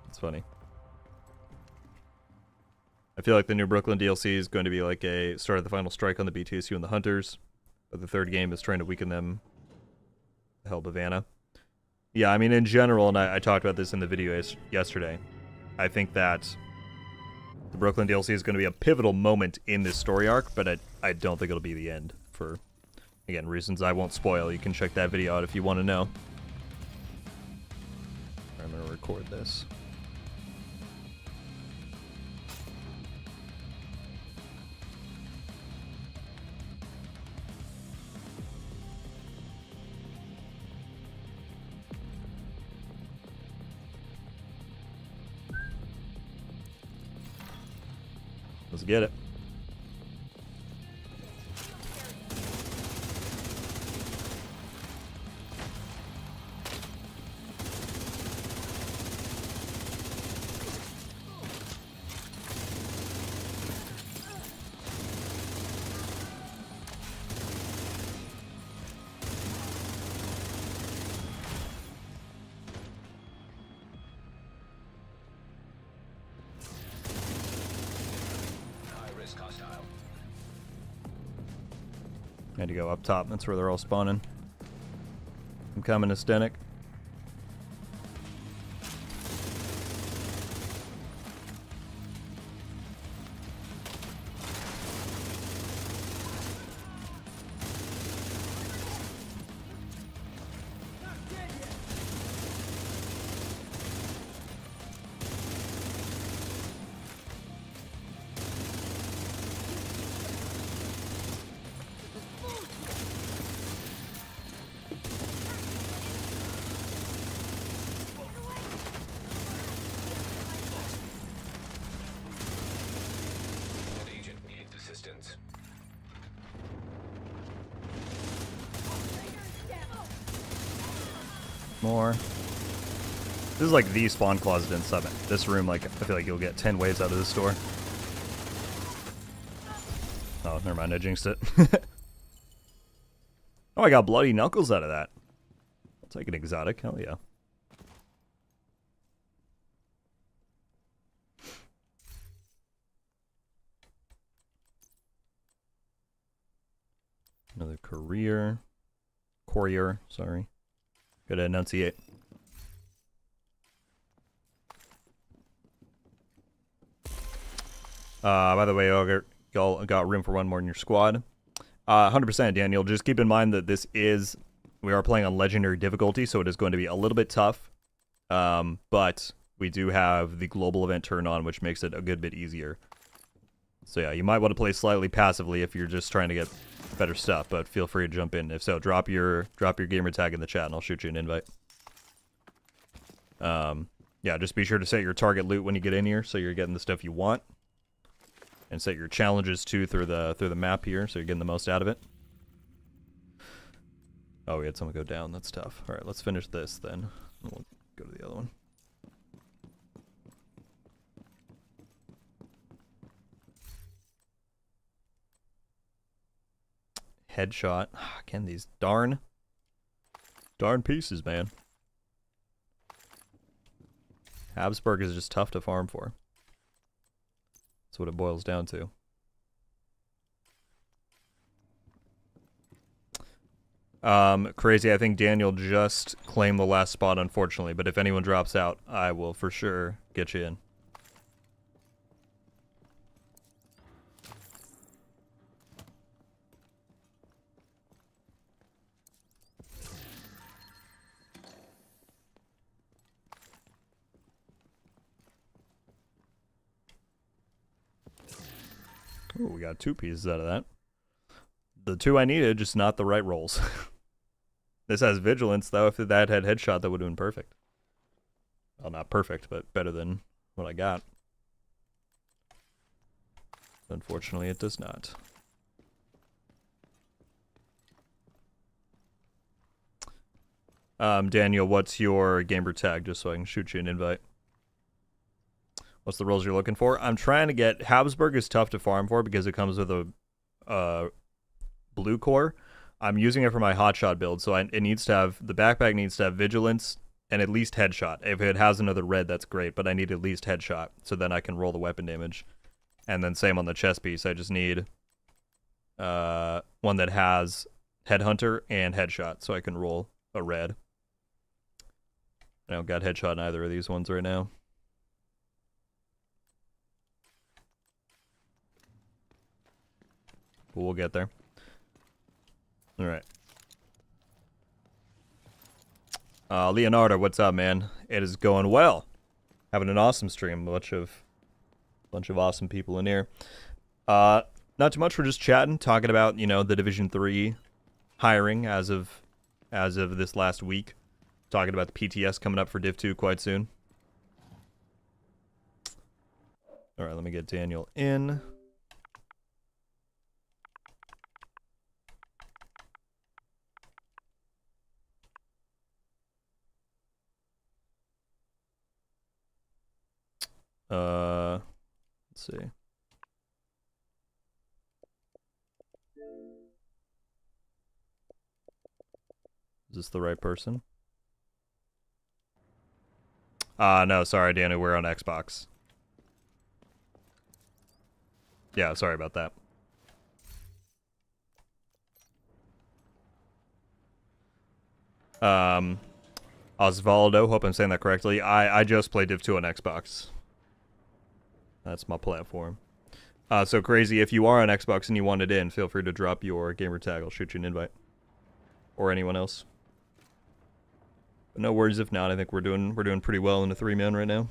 It's funny. I feel like the new Brooklyn DLC is going to be like a start of the final strike on the BTSU and the Hunters, but the third game is trying to weaken them to help Havana. Yeah, I mean, in general, and I talked about this in the video yesterday, I think that the Brooklyn DLC is going to be a pivotal moment in this story arc, but I don't think it'll be the end for, again, reasons I won't spoil. You can check that video out if you want to know. I'm going to record this. Let's get it. Had to go up top. That's where they're all spawning. I'm coming to Stenik. An agent needs assistance. More. This is like the spawn closet in Summit. This room, like, I feel like you'll get 10 waves out of this door. Oh, never mind, I jinxed it. Oh, I got bloody knuckles out of that. I'll take an exotic, hell yeah. Another courier, sorry. Gotta enunciate. By the way, y'all got room for one more in your squad. 100%, Daniel. Just keep in mind that we are playing on legendary difficulty, so it is going to be a little bit tough. But we do have the global event turned on, which makes it a good bit easier. So yeah, you might want to play slightly passively if you're just trying to get better stuff, but feel free to jump in. If so, drop your gamer tag in the chat and I'll shoot you an invite. Yeah, just be sure to set your target loot when you get in here so you're getting the stuff you want. And set your challenges too through the map here so you're getting the most out of it. Oh, we had someone go down. That's tough. Alright, let's finish this then. We'll go to the other one. Headshot. Again, these darn pieces, man. Habsburg is just tough to farm for. That's what it boils down to. Crazy, I think Daniel just claimed the last spot, unfortunately, but if anyone drops out, I will for sure get you in. Ooh, we got 2 pieces out of that. The 2 I needed, just not the right rolls. This has vigilance, though. If that had headshot, that would have been perfect. Well, not perfect, but better than what I got. Unfortunately, it does not. Daniel, what's your gamer tag, just so I can shoot you an invite? What's the rolls you're looking for? I'm trying to get... Habsburg is tough to farm for because it comes with a blue core. I'm using it for my hotshot build, so it needs to have... The backpack needs to have vigilance and at least headshot. If it has another red, that's great, but I need at least headshot, so then I can roll the weapon damage. And then same on the chest piece. I just need one that has headhunter and headshot, so I can roll a red. I don't got headshot in either of these ones right now. But we'll get there. Alright. Leonardo, what's up, man? It is going well. Having an awesome stream. Bunch of awesome people in here. Not too much. We're just chatting, talking about, you know, the Division 3 hiring as of this last week. Talking about the PTS coming up for Div 2 quite soon. Alright, let me get Daniel in. Let's see. Is this the right person? No, sorry, Danny, we're on Xbox. Yeah, sorry about that. Osvaldo, hope I'm saying that correctly. I just play Div 2 on Xbox. That's my platform. So Crazy, if you are on Xbox and you want it in, feel free to drop your gamer tag. I'll shoot you an invite. Or anyone else. But no worries if not. I think we're doing pretty well in the 3-man right now.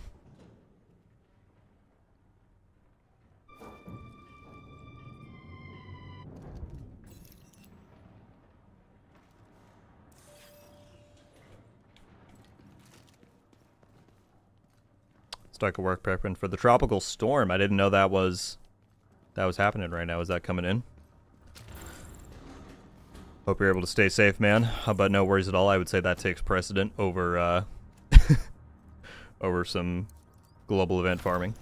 Stuck a work prepping for the tropical storm. I didn't know that was happening right now. Is that coming in? Hope you're able to stay safe, man. But no worries at all. I would say that takes precedent over over some global event farming.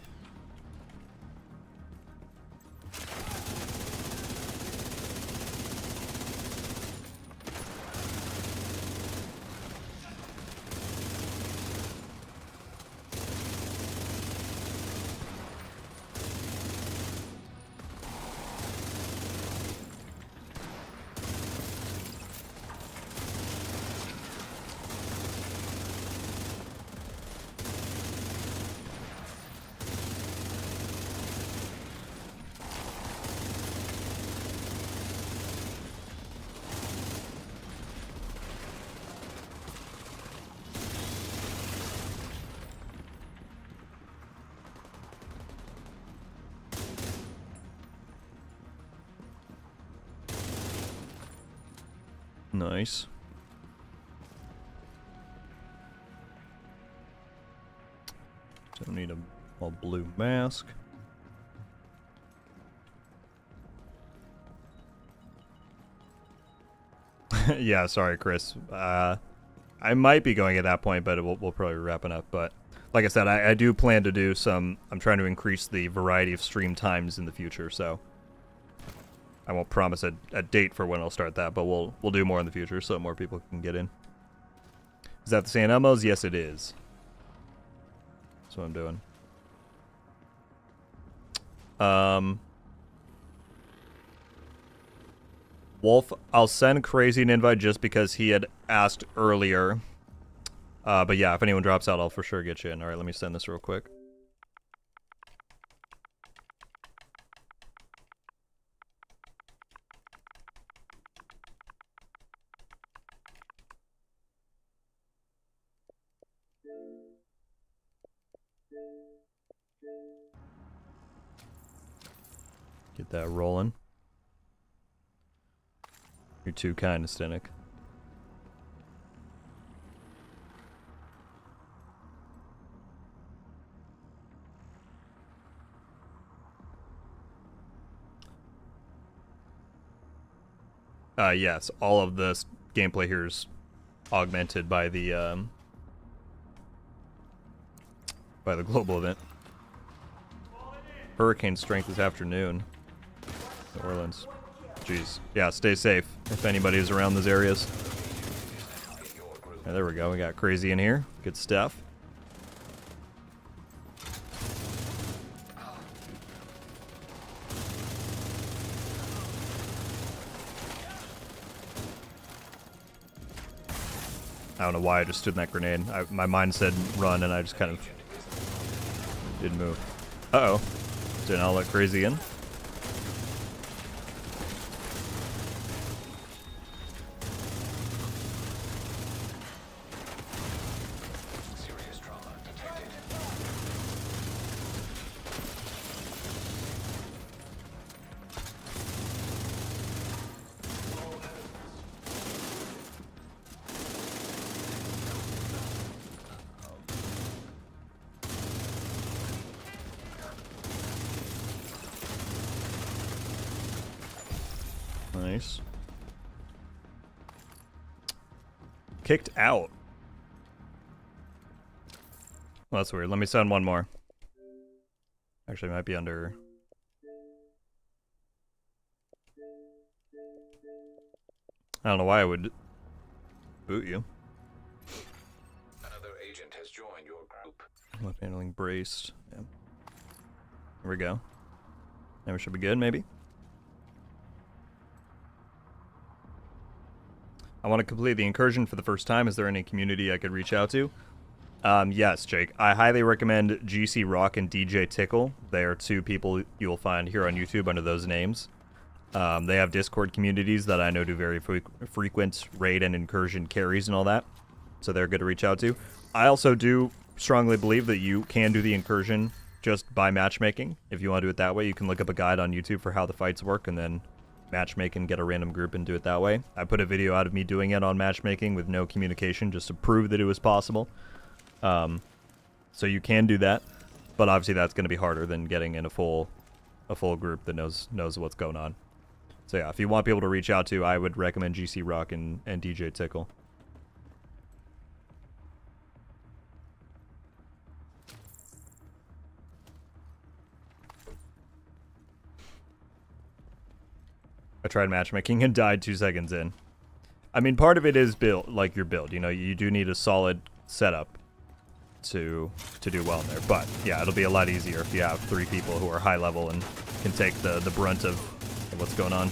Nice. Don't need a all blue mask. Yeah, sorry, Chris. I might be going at that point, but we'll probably be wrapping up. But like I said, I do plan to do some. I'm trying to increase the variety of stream times in the future, so I won't promise a date for when I'll start that, but we'll do more in the future so more people can get in. Is that the San Elmo's? Yes, it is. That's what I'm doing. Wolf, I'll send Crazy an invite just because he had asked earlier. But yeah, if anyone drops out, I'll for sure get you in. Alright, let me send this real quick. Get that rolling. You're too kind, Stenic. Yes, all of this gameplay here is augmented by the global event. Hurricane strength this afternoon. New Orleans. Jeez. Yeah, stay safe if anybody's around those areas. Yeah, there we go. We got Crazy in here. Good stuff. I don't know why I just stood in that grenade. My mind said run, and I just kind of didn't move. Uh-oh. Didn't I let Crazy in? Nice. Kicked out. Well, that's weird. Let me send one more. Actually, it might be under... I don't know why I would boot you. Another agent has joined your group. Left handling braced. Yeah. There we go. Now we should be good, maybe? I want to complete the incursion for the first time. Is there any community I could reach out to? Yes, Jake. I highly recommend GC Rock and DJ Tickle. They are two people you'll find here on YouTube under those names. They have Discord communities that I know do very frequent raid and incursion carries and all that. So they're good to reach out to. I also do strongly believe that you can do the incursion just by matchmaking. If you want to do it that way, you can look up a guide on YouTube for how the fights work and then matchmake and get a random group and do it that way. I put a video out of me doing it on matchmaking with no communication just to prove that it was possible. So you can do that, but obviously that's going to be harder than getting in a full group that knows what's going on. So yeah, if you want people to reach out to, I would recommend GC Rock and DJ Tickle. I tried matchmaking and died 2 seconds in. I mean, part of it is build, like your build. You know, you do need a solid setup to do well in there. But yeah, it'll be a lot easier if you have 3 people who are high level and can take the brunt of what's going on.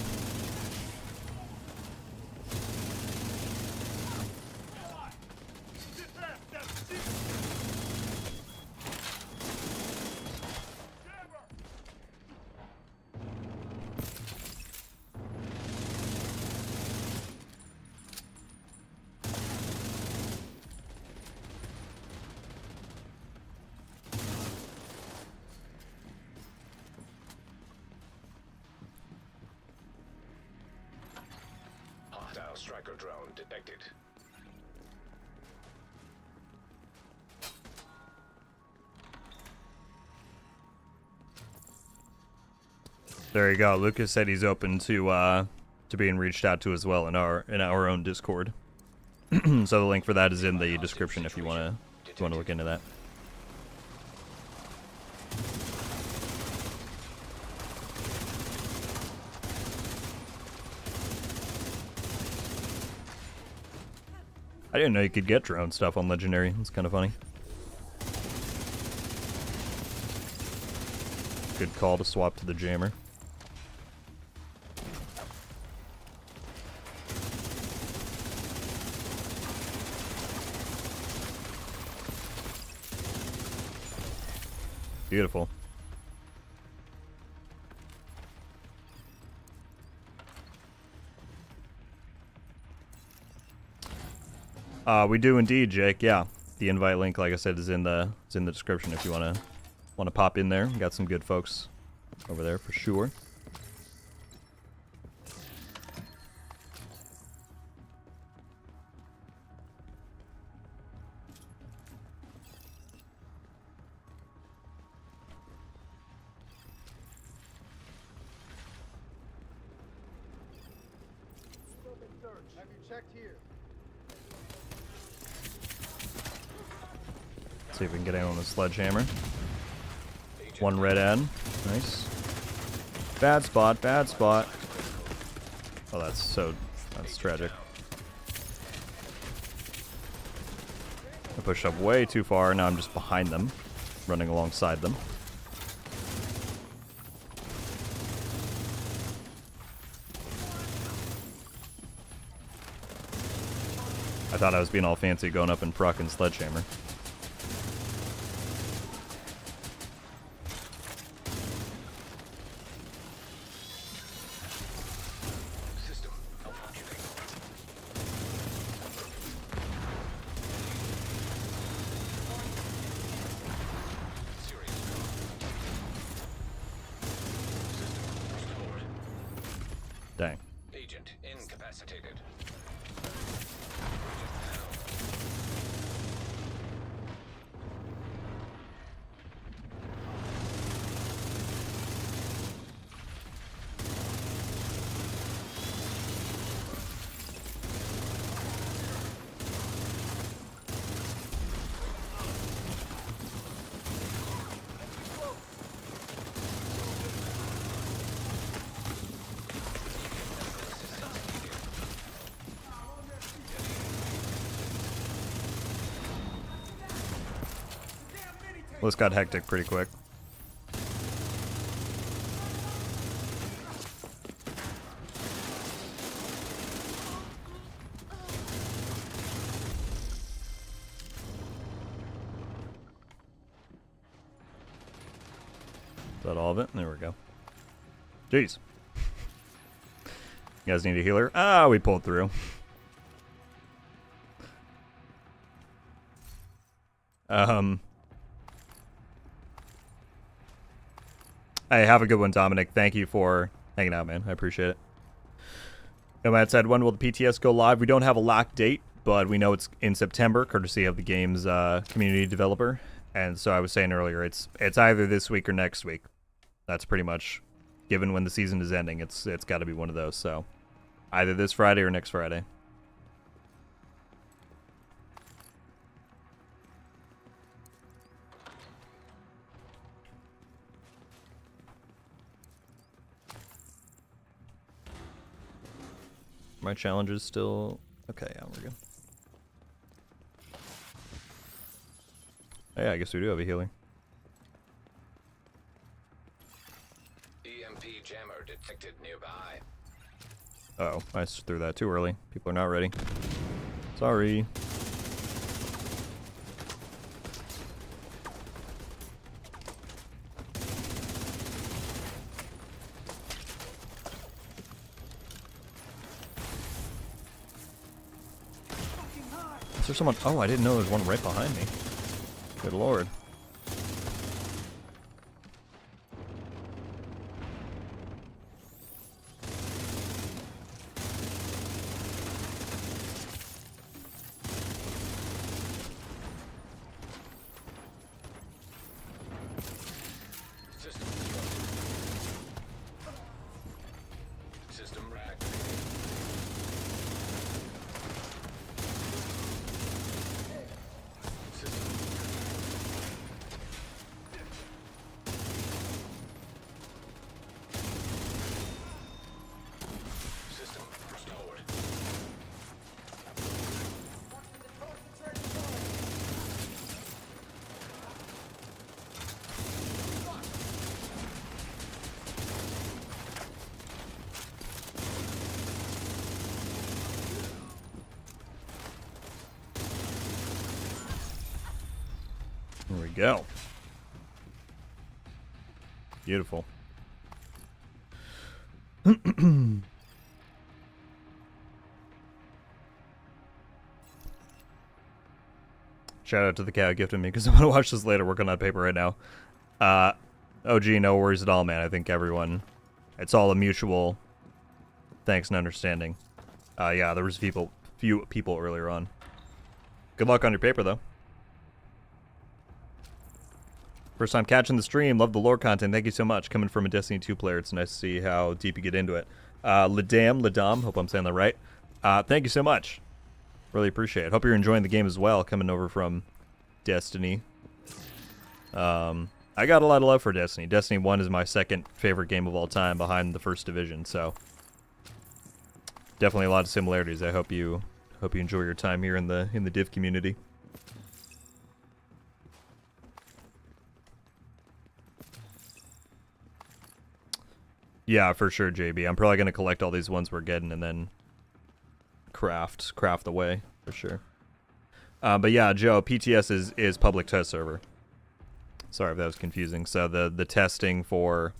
Hostile striker drone detected. There you go. Lucas said he's open to being reached out to as well in our own Discord. So the link for that is in the description if you want to look into that. I didn't know you could get drone stuff on Legendary. It's kind of funny. Good call to swap to the jammer. Beautiful. We do indeed, Jake. Yeah, the invite link, like I said, is in the description if you want to pop in there. We got some good folks over there for sure. Have you checked here? See if we can get in on the sledgehammer. One red end. Nice. Bad spot, bad spot. Oh, that's tragic. I pushed up way too far, now I'm just behind them, running alongside them. I thought I was being all fancy going up and proc and sledgehammer. System malfunctioning. Serious drone. System restored. Dang. Agent incapacitated. Well, this got hectic pretty quick. Is that all of it? There we go. Jeez. You guys need a healer? Ah, we pulled through. Hey, have a good one, Dominic. Thank you for hanging out, man. I appreciate it. Nomad said, when will the PTS go live? We don't have a locked date, but we know it's in September, courtesy of the game's community developer. And so I was saying earlier, it's either this week or next week. That's pretty much, given when the season is ending, it's got to be one of those. So either this Friday or next Friday. My challenge is still... Okay, yeah, we're good. Oh, yeah, I guess we do have a healer. EMP jammer detected nearby. Uh-oh, I threw that too early. People are not ready. Sorry. Is there someone? Oh, I didn't know there was one right behind me. Good lord. System rack. System restored. There we go. Beautiful. Shout out to the cat gifting me because I'm gonna watch this later. Working on paper right now. OG, no worries at all, man. I think everyone, it's all a mutual thanks and understanding. Yeah, there was few people earlier on. Good luck on your paper though. First time catching the stream. Love the lore content. Thank you so much. Coming from a Destiny 2 player, it's nice to see how deep you get into it. Ladam, hope I'm saying that right. Thank you so much. Really appreciate it. Hope you're enjoying the game as well, coming over from Destiny. I got a lot of love for Destiny. Destiny 1 is my second favorite game of all time behind the First Division, so definitely a lot of similarities. I hope you enjoy your time here in the Div community. Yeah, for sure, JB. I'm probably going to collect all these ones we're getting and then craft away, for sure. But yeah, Joe, PTS is public test server. Sorry if that was confusing. So the testing for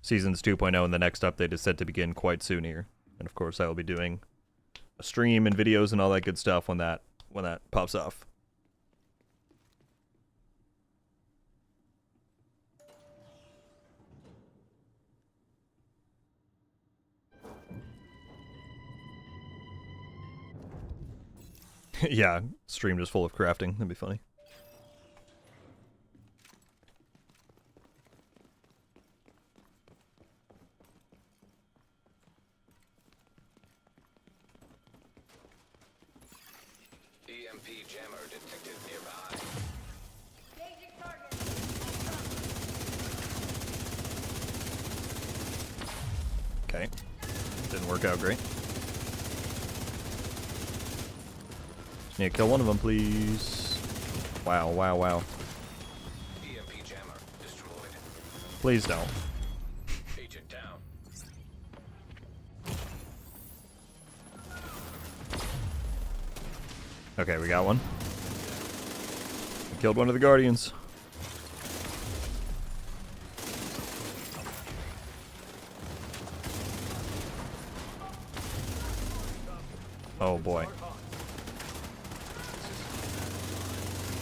Seasons 2.0 and the next update is set to begin quite soon here. And of course, I will be doing a stream and videos and all that good stuff when that pops off. Yeah, stream just full of crafting. That'd be funny. EMP jammer detected nearby. Changing target. Okay. Didn't work out great. Need to kill one of them, please. Wow, wow, wow. EMP jammer destroyed. Please don't. Agent down. Okay, we got one. We killed one of the Guardians. Oh boy.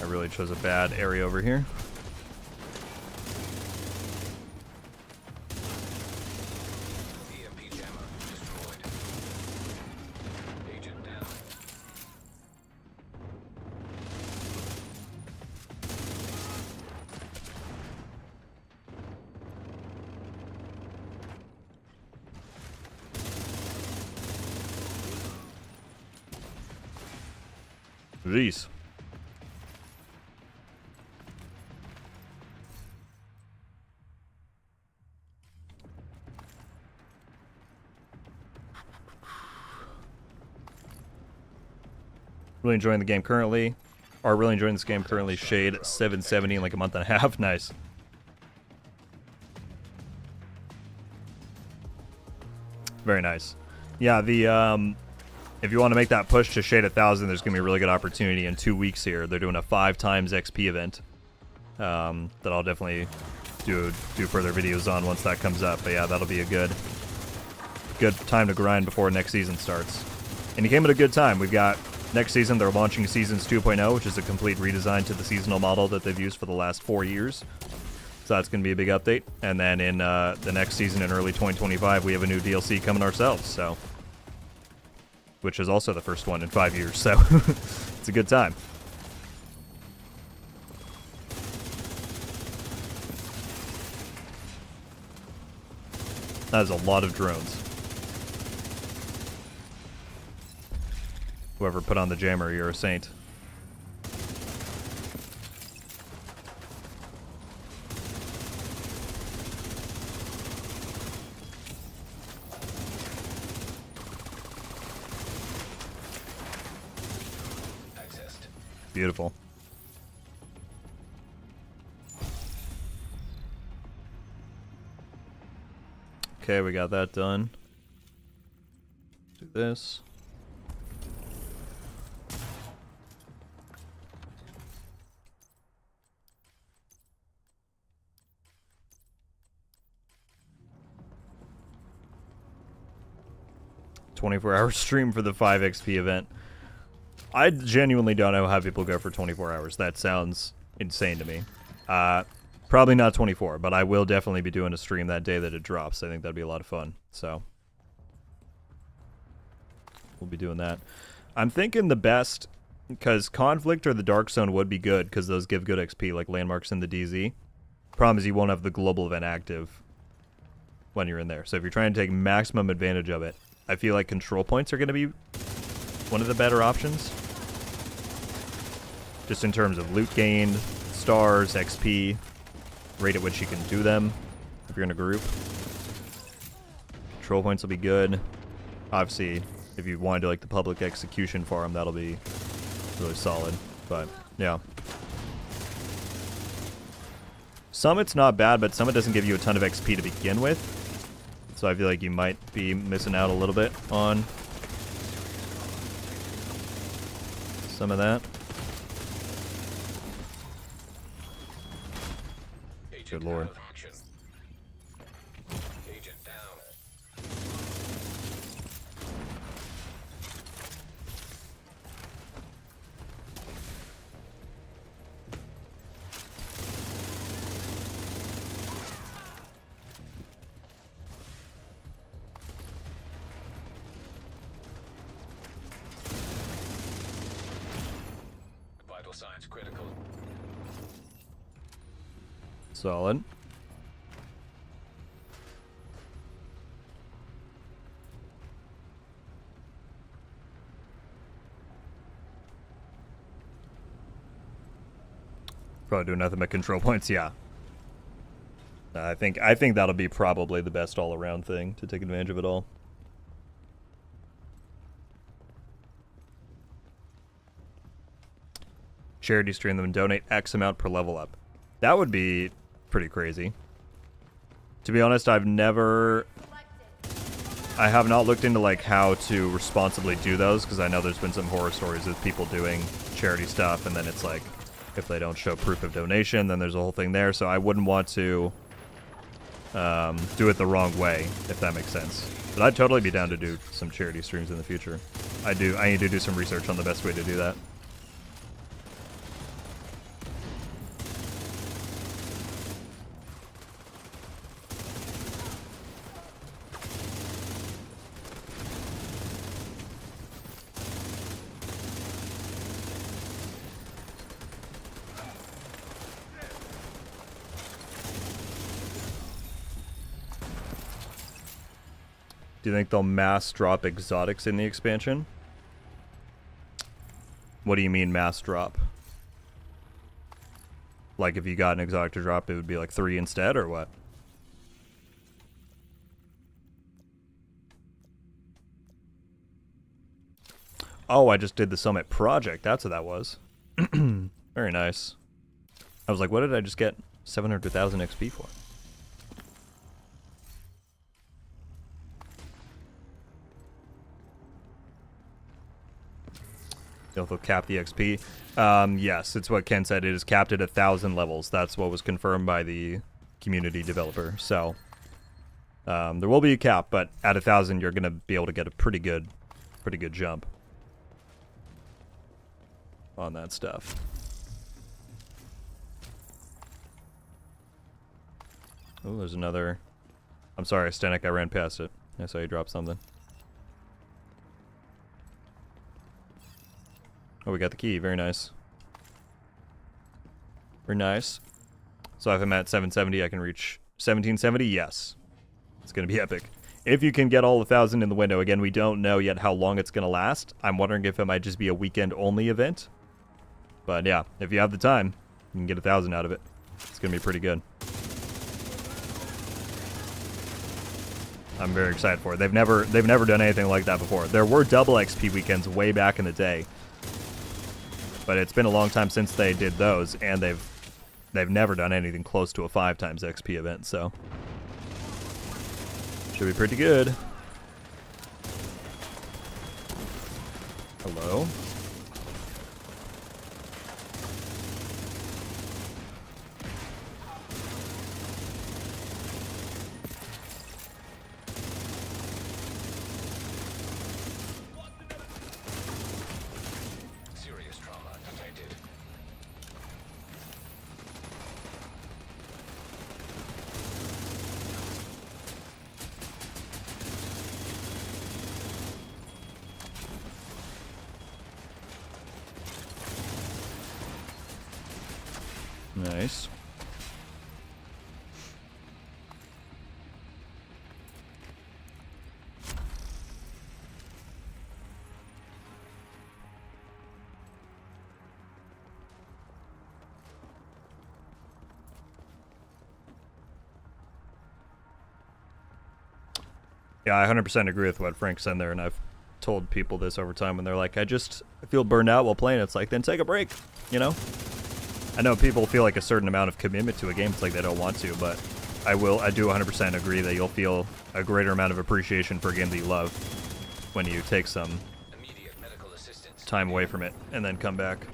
I really chose a bad area over here. EMP jammer destroyed. Agent down. Jeez. Really enjoying the game currently. Are really enjoying this game currently. Shade 770 in like a month and a half. Nice. Very nice. Yeah, the if you want to make that push to Shade 1000, there's gonna be a really good opportunity in 2 weeks here. They're doing a 5 times XP event that I'll definitely do further videos on once that comes up. But yeah, that'll be a good time to grind before next season starts. And you came at a good time. We've got next season, they're launching Seasons 2.0, which is a complete redesign to the seasonal model that they've used for the last 4 years. So that's going to be a big update. And then in the next season in early 2025, we have a new DLC coming ourselves, so which is also the first one in 5 years, so it's a good time. That is a lot of drones. Whoever put on the jammer, you're a saint. Accessed. Beautiful. Okay, we got that done. Do this. "24-hour stream for the 5 XP event." I genuinely don't know how people go for 24 hours. That sounds insane to me. Probably not 24, but I will definitely be doing a stream that day that it drops. I think that'd be a lot of fun. So we'll be doing that. I'm thinking the best, because Conflict or the Dark Zone would be good, because those give good XP, like Landmarks in the DZ. Problem is you won't have the global event active when you're in there. So if you're trying to take maximum advantage of it, I feel like control points are going to be one of the better options. Just in terms of loot gained, stars, XP, rate at which you can do them if you're in a group. Control points will be good. Obviously, if you want to do like the public execution farm, that'll be really solid. But yeah. Summit's not bad, but Summit doesn't give you a ton of XP to begin with. So I feel like you might be missing out a little bit on some of that. Good lord. Agent down. Vital signs critical. Solid. Probably doing nothing but control points, yeah. I think that'll be probably the best all-around thing to take advantage of it all. Charity stream them and donate X amount per level up. That would be pretty crazy. To be honest, I have not looked into like how to responsibly do those, because I know there's been some horror stories of people doing charity stuff and then it's like if they don't show proof of donation, then there's a whole thing there. So I wouldn't want to do it the wrong way, if that makes sense. But I'd totally be down to do some charity streams in the future. I need to do some research on the best way to do that. Do you think they'll mass drop exotics in the expansion? What do you mean mass drop? Like if you got an exotic to drop, it would be like 3 instead, or what? Oh, I just did the summit project. That's what that was. Very nice. I was like, what did I just get 700,000 XP for? They'll cap the XP. Yes, it's what Ken said. It is capped at 1,000 levels. That's what was confirmed by the community developer. So there will be a cap, but at 1,000, you're gonna be able to get a pretty good jump on that stuff. Oh, there's another. I'm sorry, Stenik. I ran past it. I saw you drop something. Oh, we got the key. Very nice. Very nice. So if I'm at 770, I can reach 1770? Yes. It's going to be epic. If you can get all 1,000 in the window. Again, we don't know yet how long it's going to last. I'm wondering if it might just be a weekend-only event. But yeah, if you have the time, you can get 1,000 out of it. It's going to be pretty good. I'm very excited for it. They've never done anything like that before. There were double XP weekends way back in the day. But it's been a long time since they did those, and they've never done anything close to a 5 times XP event, so should be pretty good. Hello? Nice. Yeah, I 100% agree with what Frank said there, and I've told people this over time when they're like, I feel burned out while playing. It's like, then take a break, you know? I know people feel like a certain amount of commitment to a game. It's like they don't want to, but I do 100% agree that you'll feel a greater amount of appreciation for a game that you love when you take some time away from it and then come back.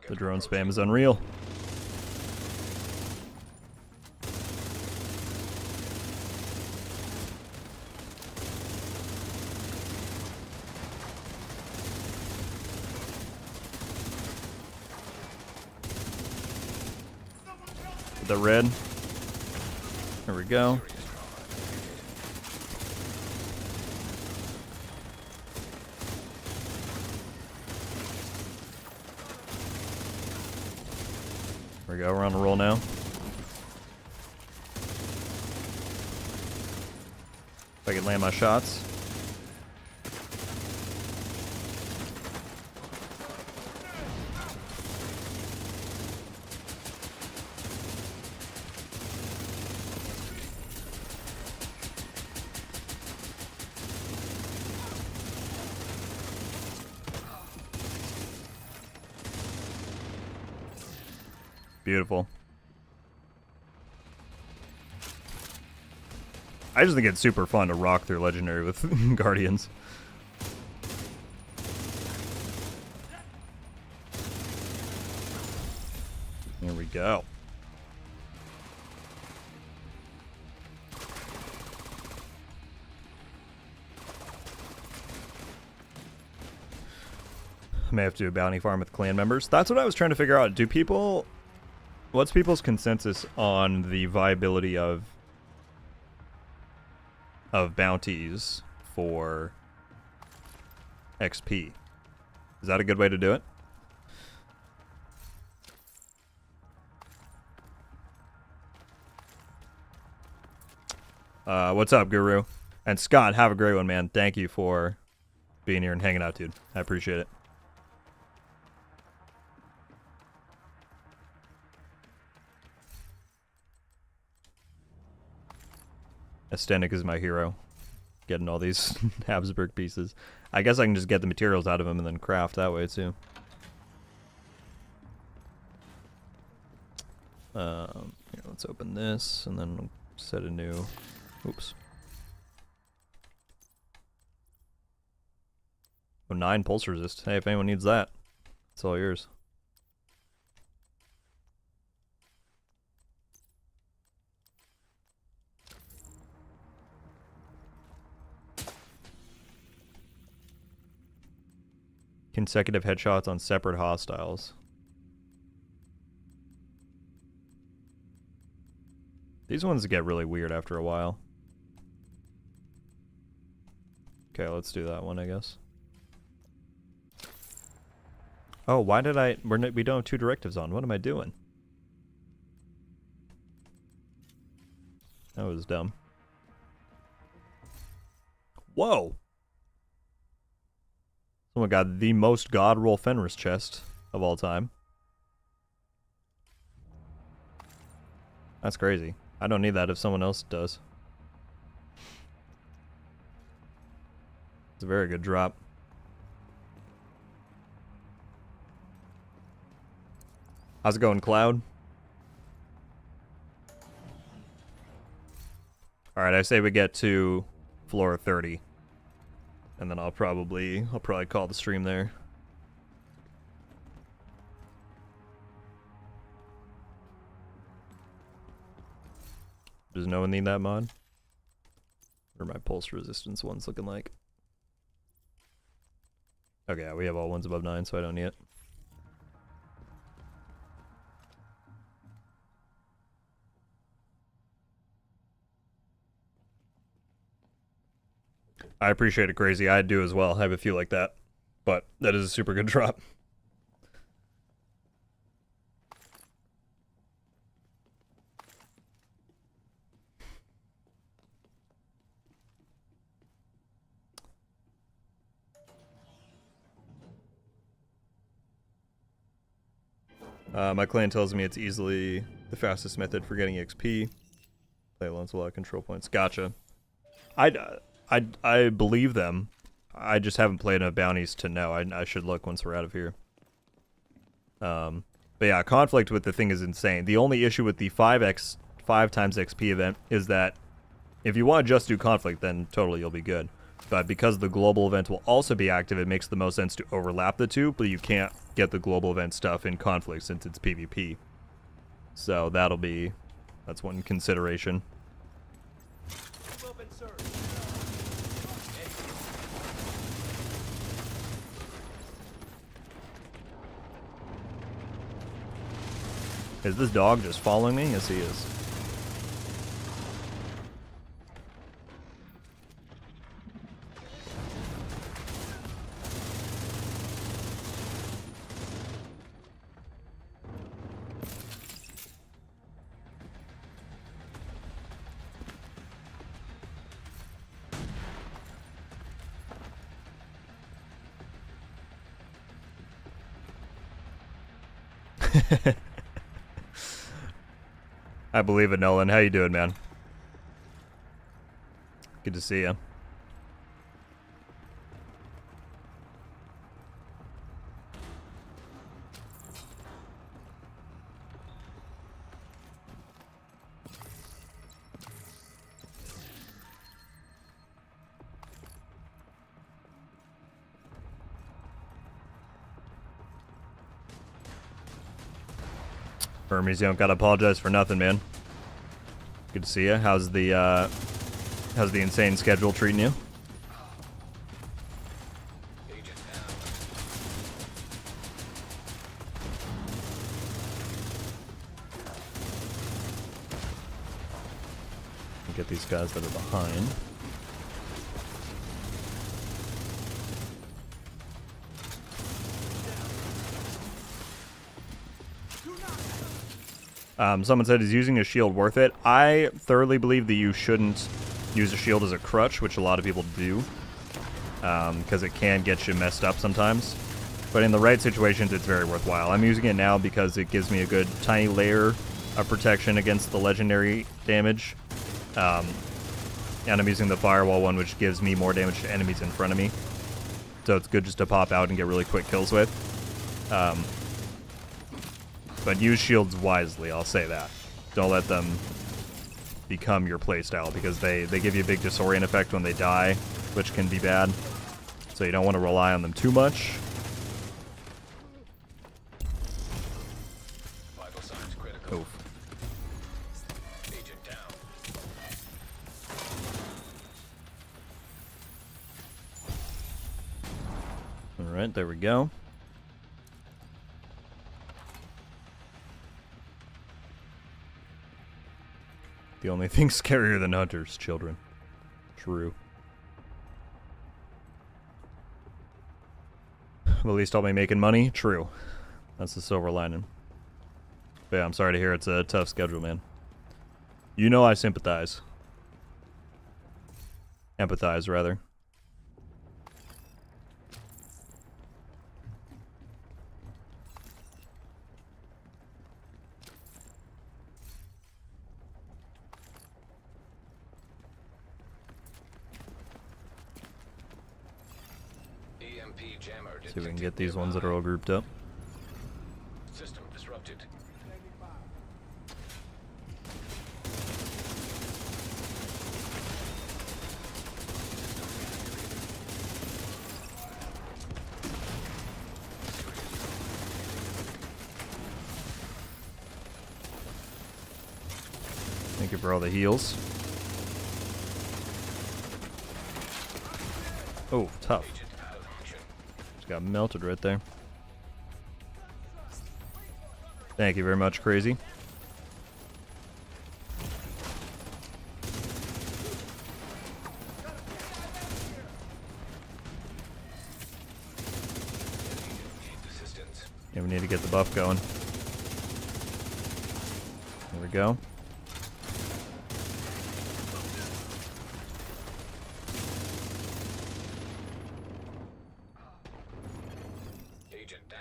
The drone spam is unreal. The red. There we go. There we go, we're on a roll now. If I can land my shots. Beautiful. I just think it's super fun to rock through Legendary with Guardians. There we go. I may have to do a bounty farm with clan members. That's what I was trying to figure out. What's people's consensus on the viability of bounties for XP? Is that a good way to do it? What's up, Guru? And Scott, have a great one, man. Thank you for being here and hanging out, dude. I appreciate it. Aesthetic is my hero. Getting all these Habsburg pieces. I guess I can just get the materials out of them and then craft that way too. Here, let's open this and then set a new. Oops. Oh, 9 pulse resist. Hey, if anyone needs that, it's all yours. Consecutive headshots on separate hostiles. These ones get really weird after a while. Okay, let's do that one, I guess. Oh, why did we don't have 2 directives on. What am I doing? That was dumb. Whoa! Someone got the most god roll Fenris chest of all time. That's crazy. I don't need that if someone else does. It's a very good drop. How's it going, Cloud? Alright, I say we get to floor 30. And then I'll probably call the stream there. Does no one need that mod? What are my pulse resistance ones looking like? Okay, yeah, we have all ones above 9, so I don't need it. I appreciate it, Crazy. I do as well. I have a few like that. But that is a super good drop. My clan tells me it's easily the fastest method for getting XP. Play alone, a lot of control points. Gotcha. I believe them. I just haven't played enough bounties to know. I should look once we're out of here. But yeah, conflict with the thing is insane. The only issue with the 5 times XP event is that if you want to just do conflict, then totally you'll be good. But because the global event will also be active, it makes the most sense to overlap the two, but you can't get the global event stuff in conflict since it's PvP. So that's one consideration. Is this dog just following me? Yes, he is. I believe it, Nolan. How you doing, man? Good to see you. Hermes, you don't gotta apologize for nothing, man. Good to see you. How's the insane schedule treating you? Agent down. Get these guys that are behind. Someone said, is using a shield worth it? I thoroughly believe that you shouldn't use a shield as a crutch, which a lot of people do, because it can get you messed up sometimes. But in the right situations, it's very worthwhile. I'm using it now because it gives me a good tiny layer of protection against the legendary damage. And I'm using the firewall one, which gives me more damage to enemies in front of me. So it's good just to pop out and get really quick kills with. But use shields wisely, I'll say that. Don't let them become your playstyle, because they give you a big disorient effect when they die, which can be bad. So you don't want to rely on them too much. Vital signs critical. Oof. Agent down. Alright, there we go. The only thing scarier than hunters, children. True. But at least I'll be making money. True. That's the silver lining. But yeah, I'm sorry to hear it's a tough schedule, man. You know I sympathize. Empathize, rather. EMP jammer See if we can detected get these ones that are nearby. all grouped up. System disrupted. Thank you for all the heals. Oh, tough. Agent out of action. Just got melted right there. Thank you very much, Crazy. Needs assistance. Yeah, we need to get the buff going. There we go. Agent down.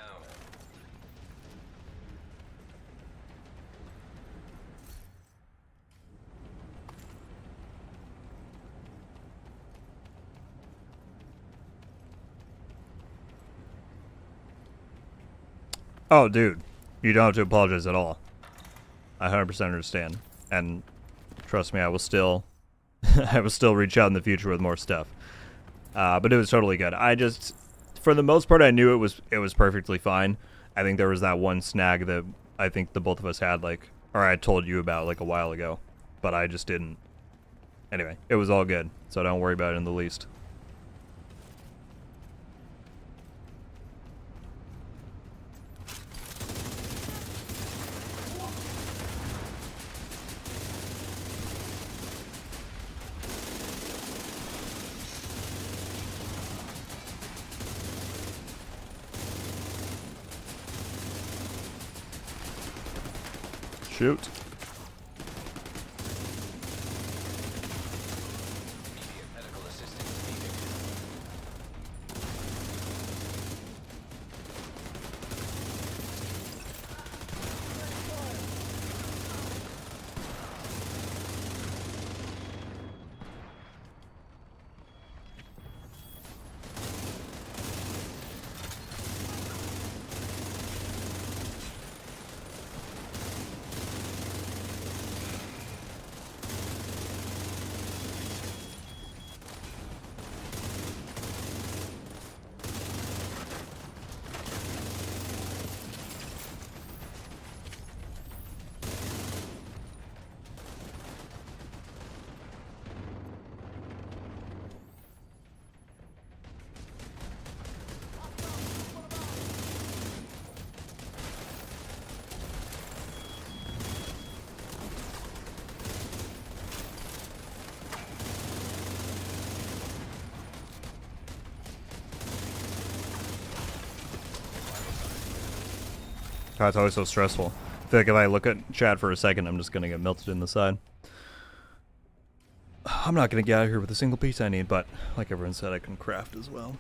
Oh, dude. You don't have to apologize at all. I 100% understand. And trust me, I will still I will still reach out in the future with more stuff. But it was totally good. I just, for the most part, I knew it was perfectly fine. I think there was that one snag that I think the both of us had, like, or I told you about like a while ago, but I just didn't. Anyway, it was all good, so don't worry about it in the least. Shoot. Immediate medical assistance needed. God, it's always so stressful. I feel like if I look at chat for a second, I'm just gonna get melted in the side. I'm not gonna get out of here with a single piece I need, but like everyone said, I can craft as well.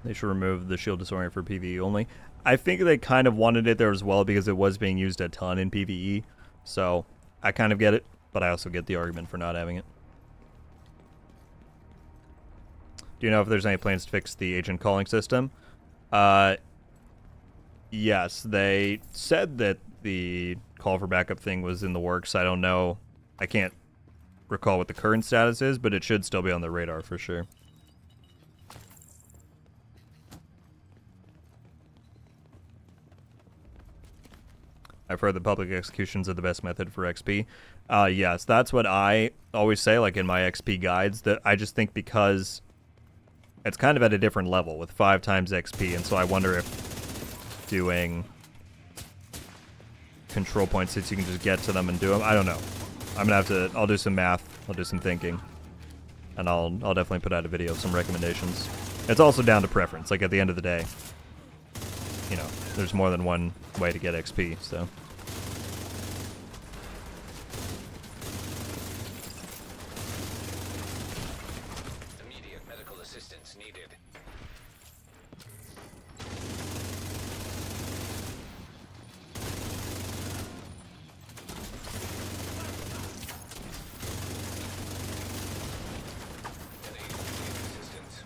They should remove the shield disorient for PvE only. I think they kind of wanted it there as well because it was being used a ton in PvE. So I kind of get it, but I also get the argument for not having it. Do you know if there's any plans to fix the agent calling system? Yes, they said that the call for backup thing was in the works. I don't know. I can't recall what the current status is, but it should still be on the radar for sure. I've heard that public executions are the best method for XP. Yes, that's what I always say, like in my XP guides, that I just think because it's kind of at a different level with 5 times XP, and so I wonder if doing control points so you can just get to them and do them, I don't know. I'm gonna have to, I'll do some math, I'll do some thinking, and I'll definitely put out a video of some recommendations. It's also down to preference, like at the end of the day, you know, there's more than one way to get XP, so. Immediate medical assistance needed. Assistance.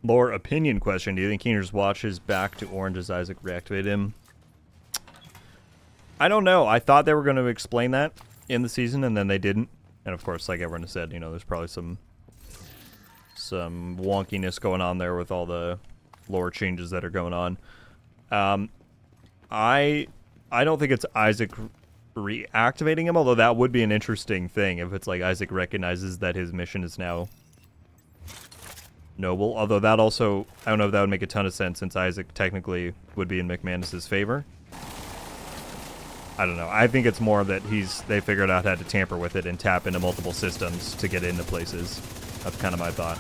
Lore opinion question. Do you think Keener's watch is back to orange as Isaac reactivated him? I don't know. I thought they were going to explain that in the season, and then they didn't. And of course, like everyone has said, you know, there's probably some wonkiness going on there with all the lore changes that are going on. I don't think it's Isaac reactivating him, although that would be an interesting thing if it's like Isaac recognizes that his mission is now noble, although that also, I don't know if that would make a ton of sense since Isaac technically would be in McManus's favor. I don't know. I think it's more that they figured out how to tamper with it and tap into multiple systems to get into places. That's kind of my thought.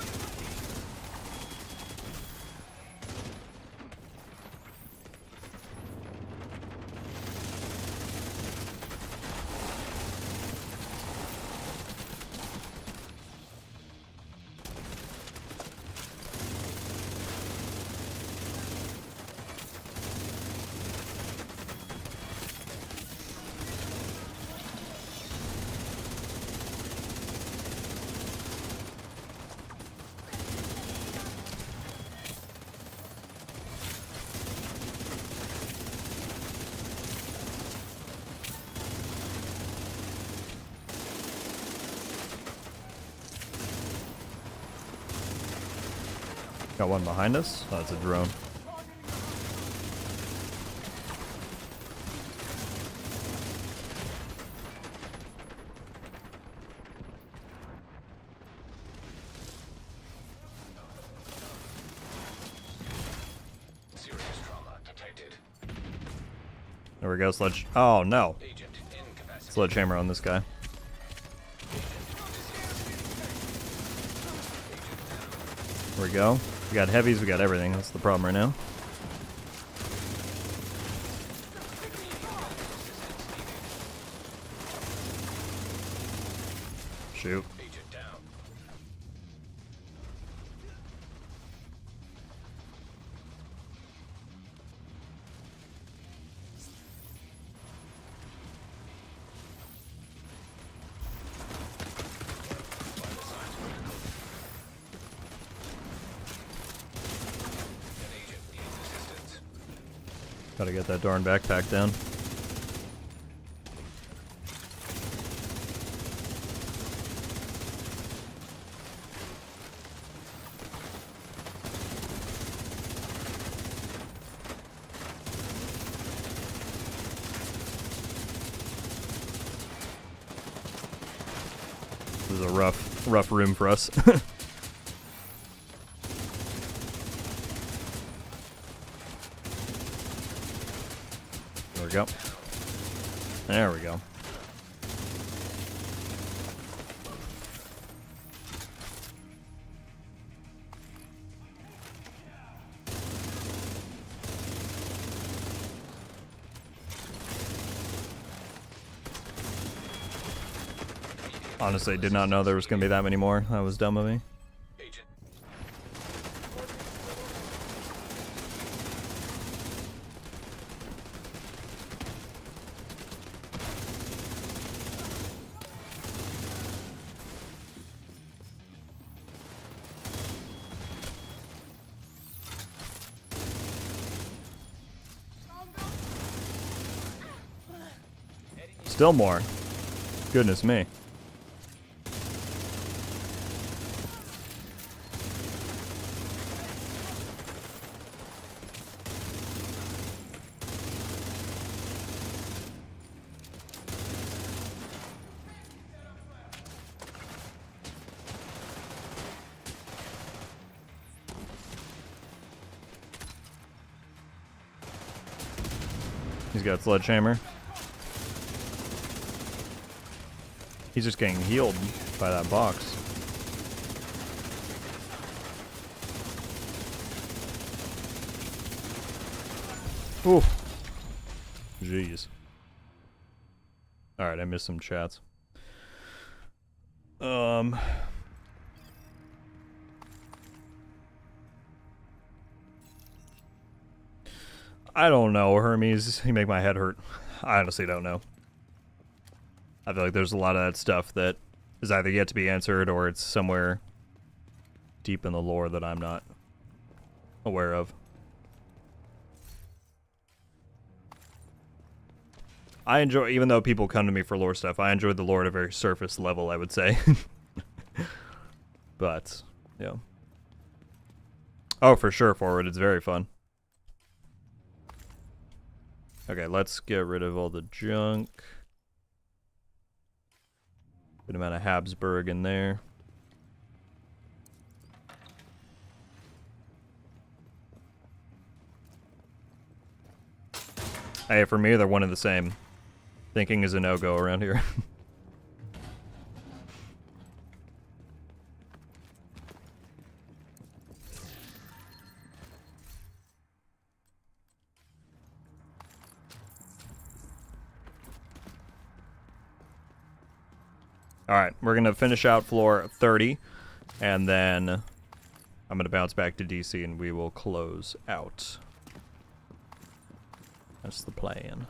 Got one behind us. Oh, it's a drone. Serious trauma detected. There we go, sledge. Oh no. Agent incapacitated. Sledgehammer on this guy. There we go. We got heavies, we got everything. That's the problem right now. Shoot. Agent down. Gotta get that darn backpack down. This is a rough room for us. There we go. There we go. Honestly, did not know there was going to be that many more. That was dumb of me. Agent. Still more. Goodness me. He's got sledgehammer. He's just getting healed by that box. Oof. Jeez. Alright, I missed some chats. I don't know, Hermes. You make my head hurt. I honestly don't know. I feel like there's a lot of that stuff that is either yet to be answered or it's somewhere deep in the lore that I'm not aware of. I enjoy, even though people come to me for lore stuff, I enjoy the lore at a very surface level, I would say. But, yeah. Oh, for sure, Forward. It's very fun. Okay, let's get rid of all the junk. Good amount of Habsburg in there. Hey, for me, they're one and the same. Thinking is a no-go around here. Alright, we're going to finish out floor 30, and then I'm going to bounce back to DC and we will close out. That's the plan.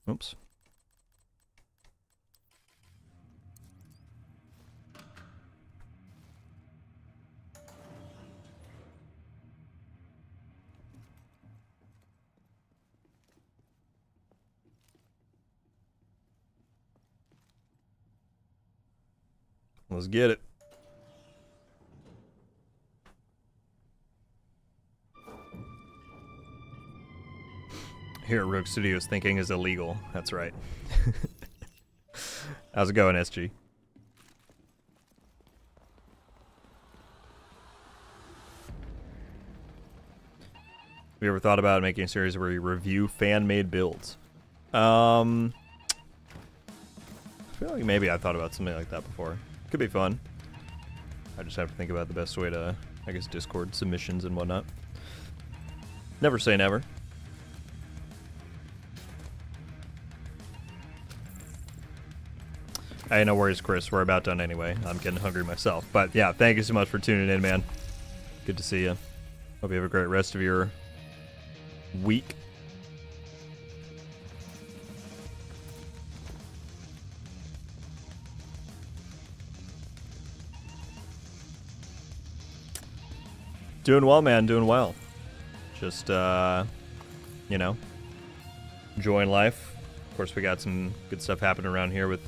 Oops. Let's get it. Here at Rogue Studios, thinking is illegal. That's right. How's it going, SG? Have you ever thought about making a series where you review fan-made builds? I feel like maybe I thought about something like that before. Could be fun. I just have to think about the best way to, I guess, Discord submissions and whatnot. Never say never. Hey, no worries, Chris. We're about done anyway. I'm getting hungry myself. But yeah, thank you so much for tuning in, man. Good to see you. Hope you have a great rest of your week. Doing well, man. Doing well. Just, you know, enjoying life. Of course, we got some good stuff happening around here with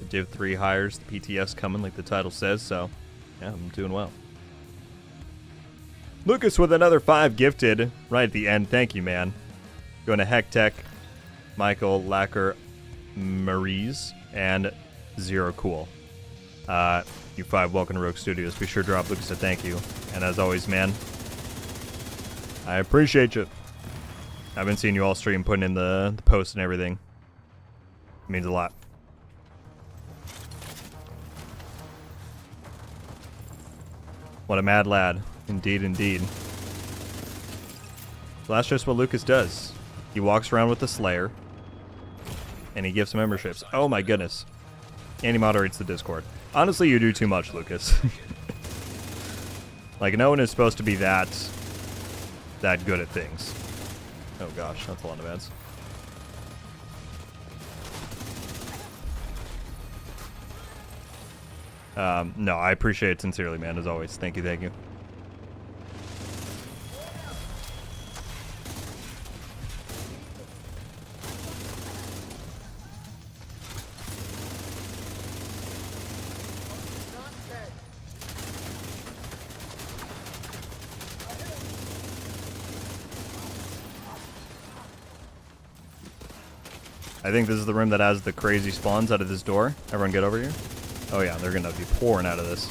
The Div 3 hires, the PTS coming like the title says, so yeah, I'm doing well. Lucas with another 5 gifted right at the end. Thank you, man. Going to Heck Tech, Michael, Lacker, Maries, and Zero Cool. You 5, welcome to Rogue Studios. Be sure to drop Lucas a thank you. And as always, man, I appreciate you. I've been seeing you all stream, putting in the posts and everything. It means a lot. What a mad lad. Indeed, indeed. So that's just what Lucas does. He walks around with the Slayer, and he gives memberships. Oh my goodness. And he moderates the Discord. Honestly, you do too much, Lucas. Like, no one is supposed to be that good at things. Oh gosh, that's a lot of ads. No, I appreciate it sincerely, man, as always. Thank you, thank you. I think this is the room that has the crazy spawns out of this door. Everyone get over here. Oh yeah, they're gonna be pouring out of this.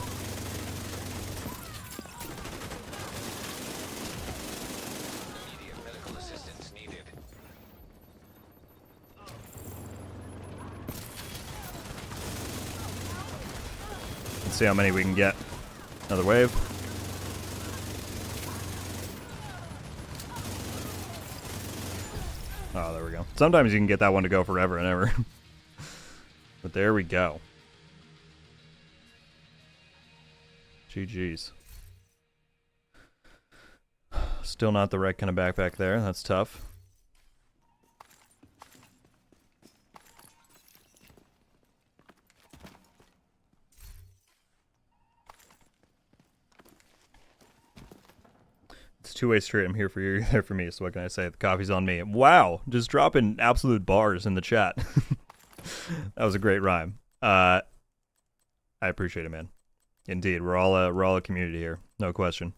Immediate medical assistance needed. Let's see how many we can get. Another wave. Oh, there we go. Sometimes you can get that one to go forever and ever. But there we go. GG's. Still not the right kind of backpack there. That's tough. It's a two-way street. I'm here for you, you're there for me. So what can I say? The coffee's on me. Wow, just dropping absolute bars in the chat. That was a great rhyme. I appreciate it, man. Indeed, we're all a community here, no question.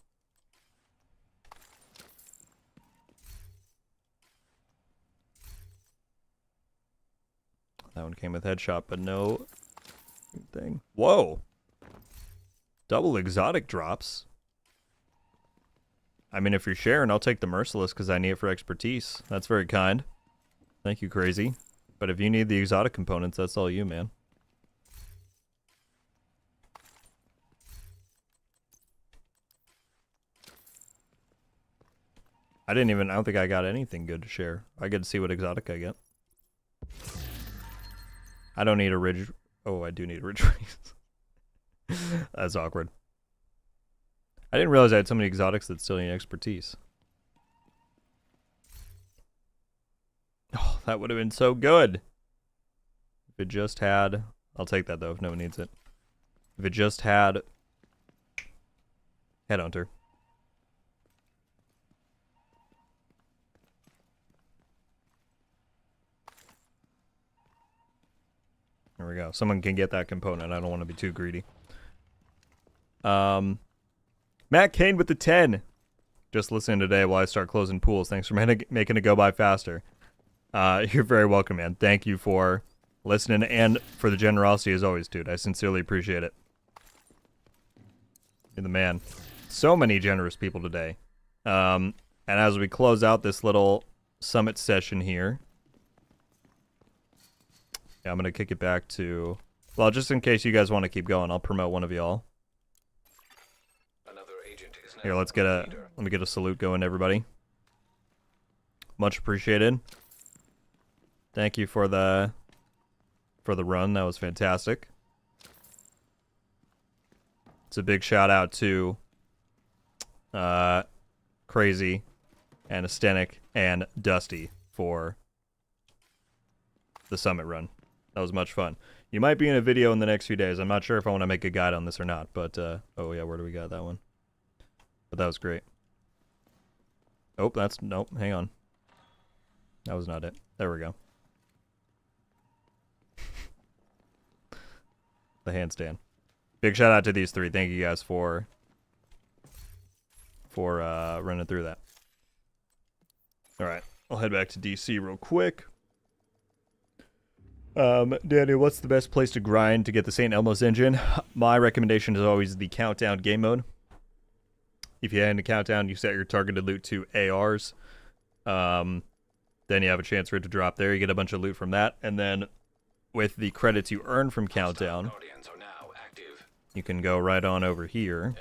That one came with headshot, but no thing. Whoa! Double exotic drops. I mean, if you're sharing, I'll take the Merciless because I need it for expertise. That's very kind. Thank you, Crazy. But if you need the exotic components, that's all you, man. I don't think I got anything good to share. I get to see what exotic I get. I don't need a ridge. Oh, I do need a ridge race. That's awkward. I didn't realize I had so many exotics that still need expertise. Oh, that would have been so good. If it just had... I'll take that, though, if no one needs it. If it just had... Headhunter. There we go. Someone can get that component. I don't want to be too greedy. Matt Kane with the 10. Just listening today while I start closing pools. Thanks for making it go by faster. You're very welcome, man. Thank you for listening and for the generosity as always, dude. I sincerely appreciate it. You're the man. So many generous people today. And as we close out this little summit session here, yeah, I'm going to kick it back to... Well, just in case you guys want to keep going, I'll promote one of y'all. Another agent is now Here, let me get a salute going, everybody. Much appreciated. Thank you for the run. That was fantastic. It's a big shout out to Crazy and Astenic and Dusty for the summit run. That was much fun. You might be in a video in the next few days. I'm not sure if I want to make a guide on this or not, but oh yeah, where do we got that one? But that was great. Oh, nope, hang on. That was not it. There we go. the handstand. Big shout out to these three. Thank you guys for running through that. All right, I'll head back to DC real quick. Daniel, what's the best place to grind to get the St. Elmo's engine? My recommendation is always the countdown game mode. If you head into countdown, you set your targeted loot to ARs. Then you have a chance for it to drop there. You get a bunch of loot from that, and then with the credits you earn from countdown, you can go right on over here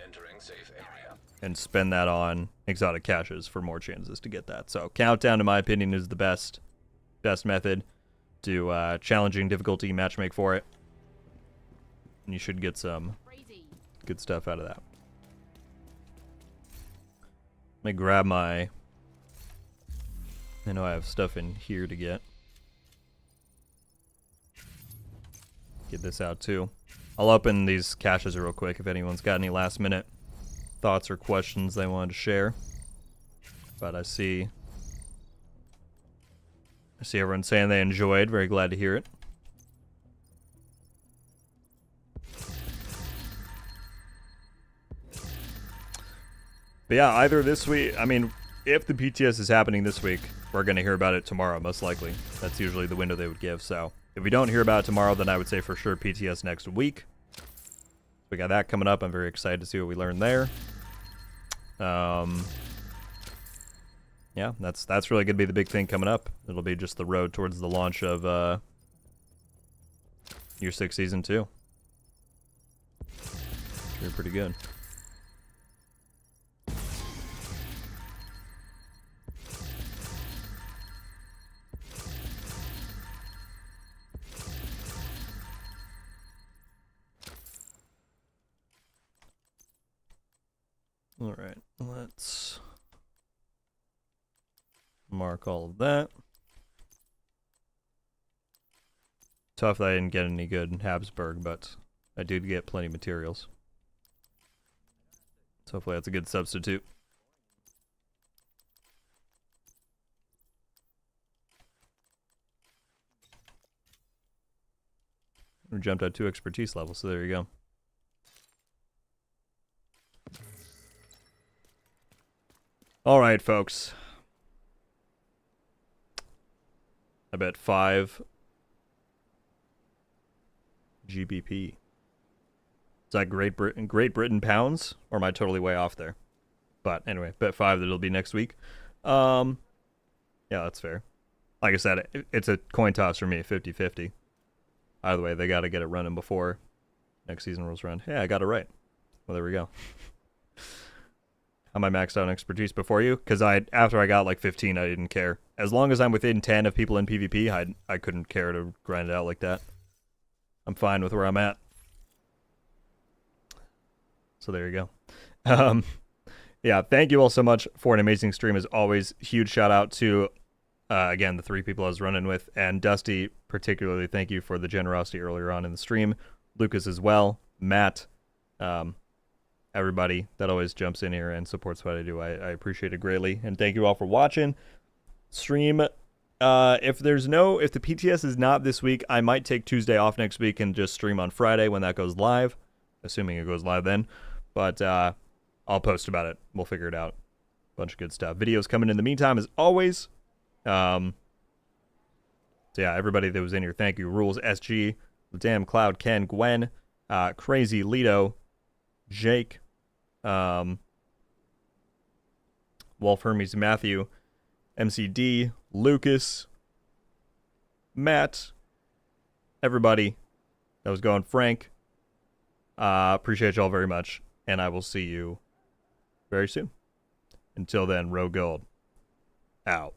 and spend that on exotic caches for more chances to get that. So countdown, in my opinion, is the best method. Do challenging difficulty matchmake for it, and you should get some good stuff out of that. Let me grab my... I know I have stuff in here to get. Get this out too. I'll open these caches real quick if anyone's got any last minute thoughts or questions they wanted to share. But I see everyone saying they enjoyed. Very glad to hear it. But yeah, either this week, I mean, if the PTS is happening this week, we're going to hear about it tomorrow, most likely. That's usually the window they would give. So if we don't hear about it tomorrow, then I would say for sure PTS next week. We got that coming up. I'm very excited to see what we learn there. Yeah, that's really going to be the big thing coming up. It'll be just the road towards the launch of Year 6 Season 2. Should be pretty good. All right, let's mark all of that. Tough that I didn't get any good in Habsburg, but I did get plenty of materials. So hopefully that's a good substitute. We jumped out 2 expertise levels, so there you go. All right, folks. I bet 5 GBP. Is that Great Britain pounds? Or am I totally way off there? But anyway, bet 5 that it'll be next week. Yeah, that's fair. Like I said, it's a coin toss for me, 50-50. Either way, they got to get it running before next season rolls around. Yeah, I got it right. Well, there we go. Am I maxed out on expertise before you? Because after I got like 15, I didn't care. As long as I'm within 10 of people in PvP, I couldn't care to grind it out like that. I'm fine with where I'm at. So there you go. Yeah, thank you all so much for an amazing stream as always. Huge shout out to, again, the 3 people I was running with. And Dusty, particularly, thank you for the generosity earlier on in the stream. Lucas as well. Matt. Everybody that always jumps in here and supports what I do. I appreciate it greatly. And thank you all for watching. Stream. If the PTS is not this week, I might take Tuesday off next week and just stream on Friday when that goes live. Assuming it goes live then. But I'll post about it. We'll figure it out. Bunch of good stuff. Videos coming in the meantime as always. So yeah, everybody that was in here, thank you. Rules, SG, Damn Cloud, Ken, Gwen, Crazy, Lido, Jake, Wolf Hermes, Matthew, MCD, Lucas, Matt, everybody that was going, Frank. Appreciate y'all very much, and I will see you very soon. Until then, RogueGold out.